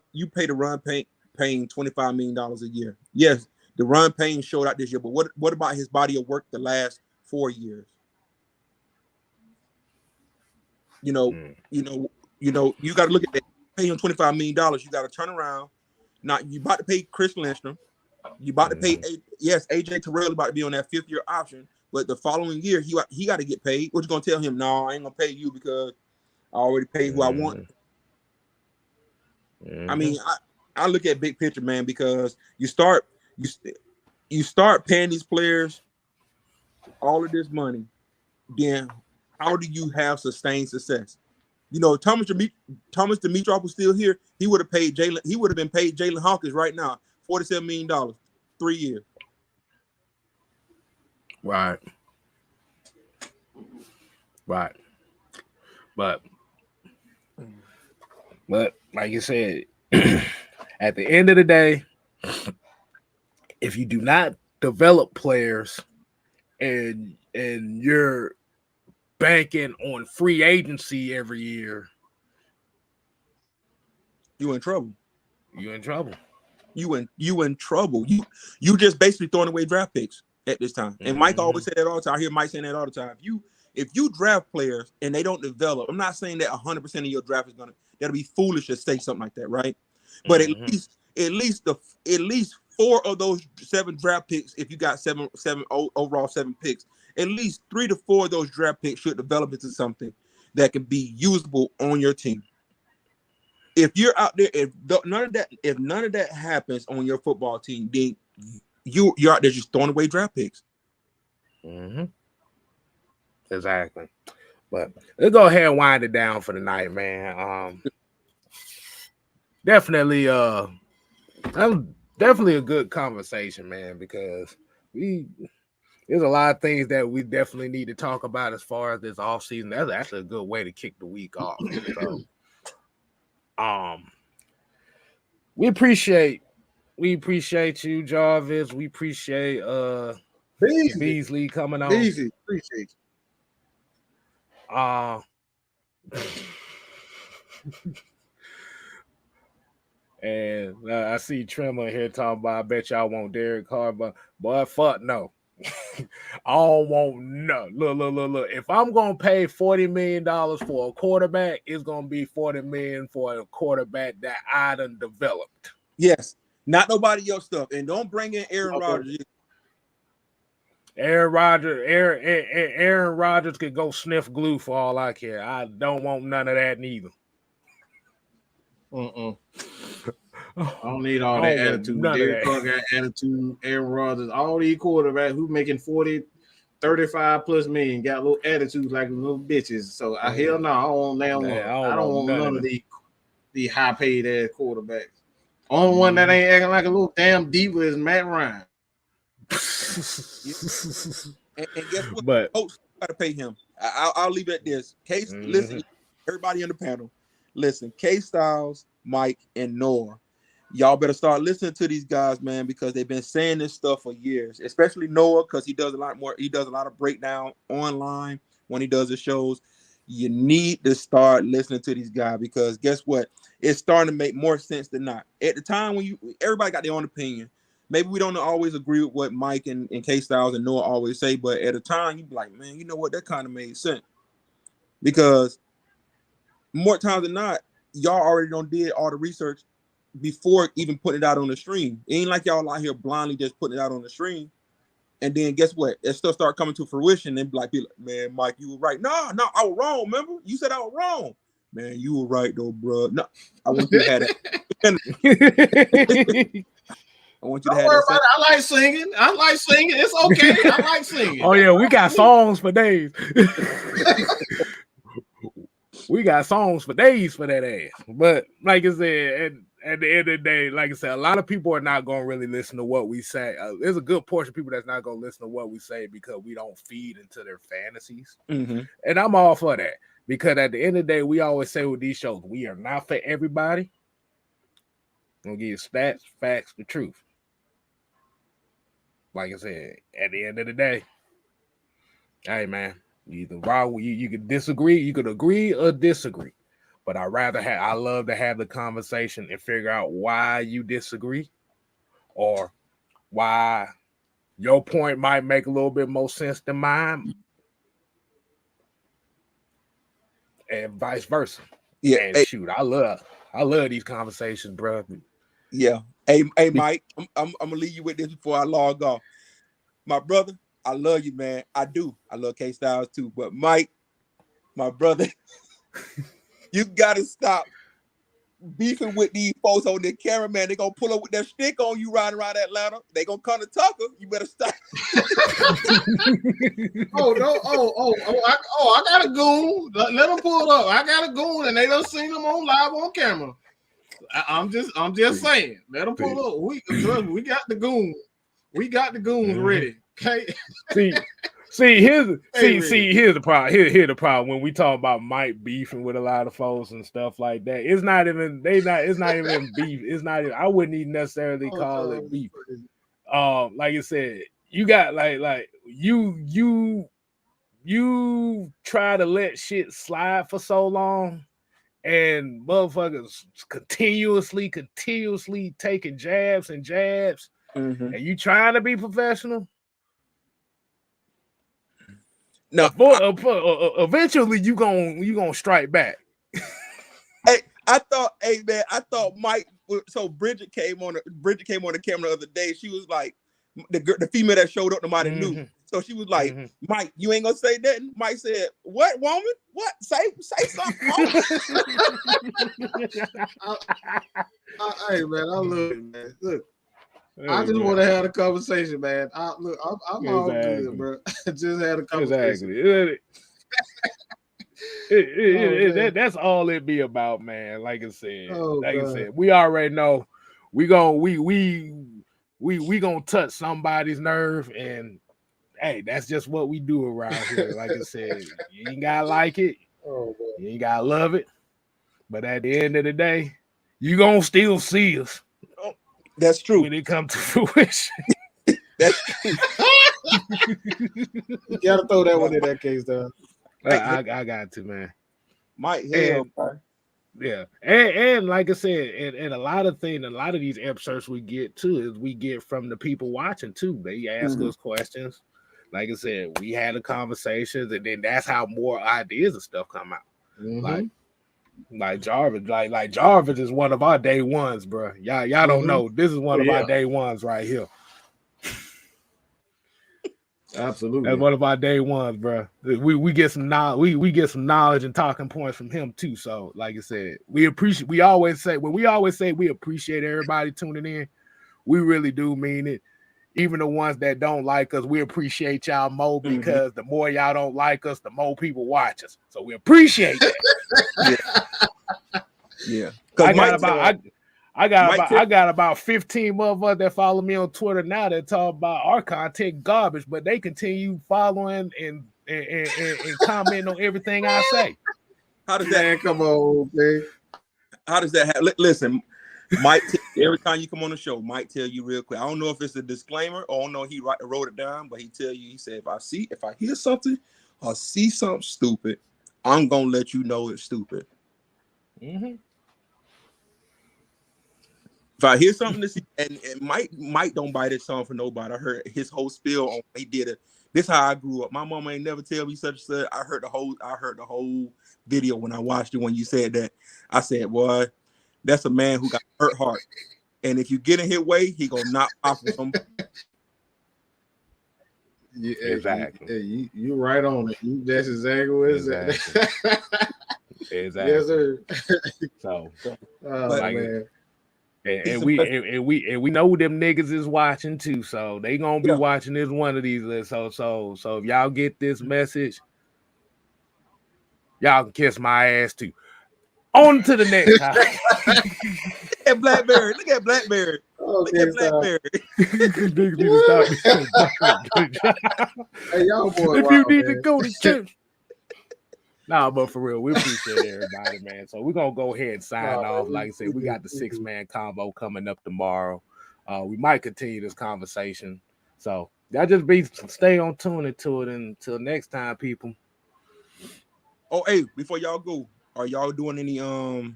S5: paying $25 million a year. Yes, the run paying showed out this year, but what about his body of work the last 4 years? You know, you got to look at that. Pay him $25 million. You got to turn around. Now you about to pay Chris Lindstrom. You about to pay AJ Terrell about to be on that 5th-year option, but the following year he got to get paid. What you gonna tell him? No, I ain't gonna pay you because I already paid who I want. I mean, I look at big picture, man, because you start paying these players all of this money. Then how do you have sustained success? You know, Thomas Dimitroff was still here. He would have paid Jalen. He would have been paid Jalen Hawkins right now $47 million, 3 years.
S3: Right. But like you said, at the end of the day, if you do not develop players and you're banking on free agency every year,
S5: you in trouble.
S3: You in trouble.
S5: You just basically throwing away draft picks at this time. And Mike always said that all the time. I hear Mike saying that all the time. If you draft players and they don't develop, I'm not saying that 100% of your draft that'll be foolish to say something like that, right? But at least 4 of those 7 draft picks, if you got seven overall 7 picks, at least 3 to 4 of those draft picks should develop into something that can be usable on your team. If you're out there, if none of that happens on your football team, then you're out there just throwing away draft picks.
S3: Exactly. But let's go ahead and wind it down for the night, man. Definitely a good conversation, man, because there's a lot of things that we definitely need to talk about as far as this offseason. That's actually a good way to kick the week off. So, we appreciate you, Jarvis. We appreciate Beasley coming on.
S2: Beasley, appreciate
S3: you. And I see Trimmer here talking about, I bet y'all want Derek Carr, but boy, fuck no. I don't want no. Look. If I'm gonna pay $40 million for a quarterback, it's gonna be $40 million for a quarterback that I done developed.
S5: Yes, not nobody else stuff, and don't bring in Aaron Rodgers.
S3: Aaron Rodgers could go sniff glue for all I care. I don't want none of that neither.
S2: I don't need all that attitude. Derek Carr got attitude. Aaron Rodgers, all these quarterbacks who making 40, 35 plus million got little attitudes like little bitches. So hell no, I don't want that one. I don't want none of these high paid ass quarterbacks. Only one that ain't acting like a little damn diva is Matt Ryan.
S5: and guess what? But Coach got to pay him. I'll leave it at this. Case, listen, everybody on the panel, listen. K-Styles, Mike, and Noah. Y'all better start listening to these guys, man, because they've been saying this stuff for years. Especially Noah, because he does a lot more. He does a lot of breakdown online when he does his shows. You need to start listening to these guys because guess what? It's starting to make more sense than not. At the time when everybody got their own opinion. Maybe we don't always agree with what Mike and K-Styles and Noah always say, but at the time you be like, man, you know what? That kind of made sense because more times than not, y'all already did all the research before even putting it out on the stream. It ain't like y'all out here blindly just putting it out on the stream. And then guess what? That stuff start coming to fruition and be like, man, Mike, you were right. No, I was wrong, remember? You said I was wrong. Man, you were right though, bro. No, I want you to have that. I want you to have that.
S2: I like singing. It's okay. I like singing.
S3: Oh, yeah, we got songs for days. We got songs for days for that ass. But like I said, at the end of the day, like I said, a lot of people are not going to really listen to what we say. There's a good portion of people that's not going to listen to what we say because we don't feed into their fantasies. And I'm all for that because at the end of the day, we always say with these shows, we are not for everybody. I'm going to give you stats, facts, the truth. Like I said, at the end of the day, hey, man, you either you could disagree, you could agree or disagree. But I love to have the conversation and figure out why you disagree or why your point might make a little bit more sense than mine and vice versa.
S5: Yeah.
S3: And shoot, I love these conversations, bro.
S5: Yeah. Hey, Mike, I'm gonna leave you with this before I log off. My brother, I love you, man. I do. I love K Styles too. But Mike, my brother, you gotta stop beefing with these folks on the camera, man. They gonna pull up with their stick on you riding around Atlanta. They gonna come to Tucker. You better stop.
S2: I got a goon. Let them pull up. I got a goon, and they done seen them on live on camera. I'm just saying. Let them pull up. We got the goon. We got the goons ready. Okay.
S3: Here's the problem. Here's the problem when we talk about Mike beefing with a lot of folks and stuff like that. It's not even beef. It's not even, I wouldn't even necessarily call it beef. Like I said, you got like you try to let shit slide for so long, and motherfuckers continuously taking jabs and jabs, and you trying to be professional. No, eventually you gonna strike back.
S5: I thought Mike. So Bridget came on the camera the other day. She was like, the female that showed up, nobody knew. So she was like, Mike, you ain't gonna say nothing. Mike said, "What, woman? What? Say something."
S2: Hey man, I love it, man. Look. I just want to have a conversation, man. I'm all good, bro. Just had a conversation.
S3: Exactly. That's all it be about, man. Like I said, we already know we gonna touch somebody's nerve, and hey, that's just what we do around here. Like I said, you ain't gotta like it, you ain't gotta love it, but at the end of the day, you gonna still see us.
S5: That's true.
S3: When it comes to fruition.
S5: That's true.
S2: You gotta throw that one in that case, though.
S3: I got to, man.
S5: Mike,
S3: yeah. And like I said, and a lot of these excerpts we get too is we get from the people watching too. They ask us questions. Like I said, we had a conversations, and then that's how more ideas and stuff come out. Like Jarvis, like Jarvis is one of our day ones, bro. Y'all don't know. This is one of our day ones right here.
S2: Absolutely,
S3: that's one of our day ones, bro. We get some knowledge. We get some knowledge and talking points from him too. So, like I said, we always say we appreciate everybody tuning in. We really do mean it. Even the ones that don't like us, we appreciate y'all more because the more y'all don't like us, the more people watch us. So we appreciate that.
S5: Yeah.
S3: I got about 15 motherfuckers that follow me on Twitter now that talk about our content garbage, but they continue following and comment on everything I say.
S5: How does that
S2: come on, man?
S5: How does that happen? Listen, Mike, every time you come on the show, Mike tell you real quick. I don't know if it's a disclaimer or I don't know he wrote it down, but he tell you, he said, if I hear something or see something stupid, I'm gonna let you know it's stupid. If I hear something to see, and Mike don't bite his tongue for nobody. I heard his whole spiel on he did it. This is how I grew up. My mama ain't never tell me such and such. I heard the whole video when I watched it when you said that. I said, boy, that's a man who got hurt heart. And if you get in his way, he gonna knock off of him.
S2: Yeah, exactly. You right on it. That's exactly what it's
S3: Exactly.
S2: Yes, sir.
S3: So,
S2: man.
S3: And we know them niggas is watching too, so they gonna be watching this one of these lists. So if y'all get this message, y'all can kiss my ass too. On to the next topic.
S5: Look at Blackberry. Look at Blackberry. Look at Blackberry.
S2: Hey, y'all boy,
S3: if you need to go to church. Nah, but for real, we appreciate everybody, man. So we're gonna go ahead and sign off. Like I said, we got the 6-man combo coming up tomorrow. We might continue this conversation. So y'all just stay on tuning to it until next time, people.
S5: Oh, hey, before y'all go, Are y'all doing any I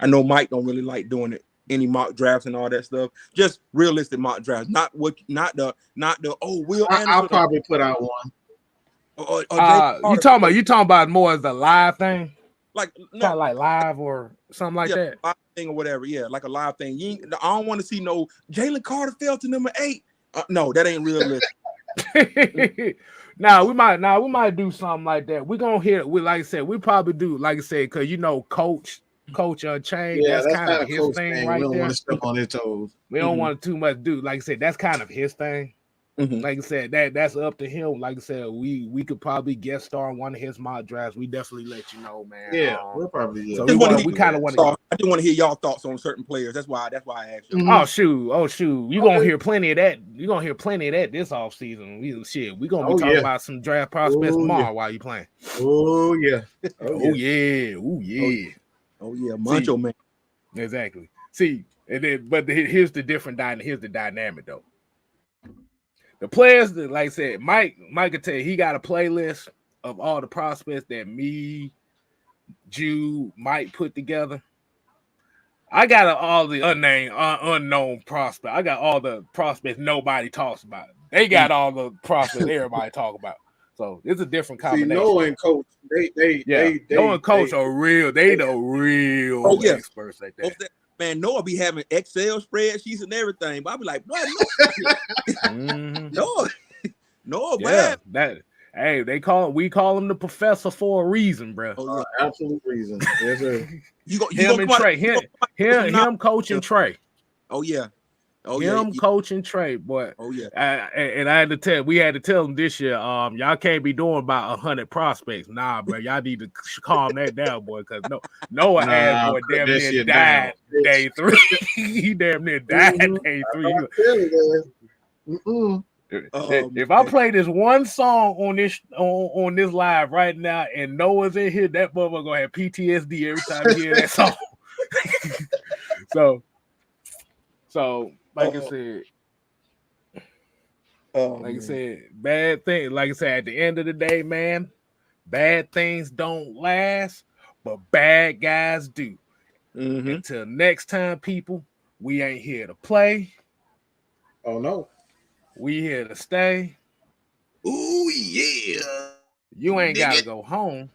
S5: know Mike don't really like doing it, any mock drafts and all that stuff. Just realistic mock drafts, not the Will Anderson.
S2: I'll probably put out one.
S3: You talking about more as a live thing?
S5: Like
S3: kind of like live or something like that,
S5: live thing or whatever. Yeah, like a live thing. I don't want to see no Jalen Carter fell to number 8. No, that ain't realistic.
S3: Now we might do something like that. We're gonna hear. Like I said, we probably do. Like I said, because Coach Unchained.
S2: Yeah,
S3: that's kind of his thing right
S2: there. We don't
S3: there.
S2: want to step on his toes.
S3: We don't want too much do. Like I said, that's kind of his thing.
S5: Mm-hmm.
S3: Like I said, that's up to him. Like I said, we could probably guest star on one of his mock drafts. We definitely let you know, man.
S2: Yeah, we'll probably. Yeah.
S3: So we kind of want to.
S5: I do want to hear y'all thoughts on certain players. That's why I asked you.
S3: Mm-hmm. Oh shoot! You gonna hear plenty of that. You gonna hear plenty of that this offseason. We gonna be talking about some draft prospects tomorrow while you playing.
S2: Oh yeah.
S3: Oh yeah.
S5: Macho man.
S3: Exactly. See, and then here's the dynamic though. The players that, like I said, Mike could tell you he got a playlist of all the prospects that me, Jude, Mike put together. I got all the unknown prospects. I got all the prospects nobody talks about. They got all the prospects everybody talk about. So it's a different combination.
S2: See, Noah and Coach,
S3: Noah and Coach are real. They the real experts like that.
S5: Man, Noah be having Excel spreadsheets and everything, but I be like, what? Noah,
S3: man. We call him the professor for a reason, bro.
S2: Absolute reason. Yes, sir.
S3: Him coaching Trey.
S5: Oh yeah.
S3: Coaching Trey, boy.
S5: Oh yeah.
S3: We had to tell him this year, y'all can't be doing about 100 prospects. Nah, bro, y'all need to calm that down, boy, because Noah ass boy damn near died day 3. He damn near died day 3. If I play this one song on this live right now and Noah's in here, that motherfucker gonna have PTSD every time you hear that song. So like I said, bad thing. Like I said, at the end of the day, man, bad things don't last, but bad guys do.
S5: Mm-hmm.
S3: Until next time, people, we ain't here to play.
S2: Oh no,
S3: we here to stay.
S2: Ooh yeah.
S3: You ain't gotta go home,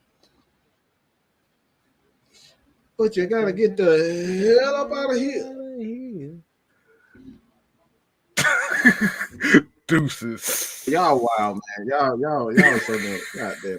S2: but you gotta get the hell up out of here.
S3: Deuces.
S2: Y'all wild, man. Y'all so good. God damn.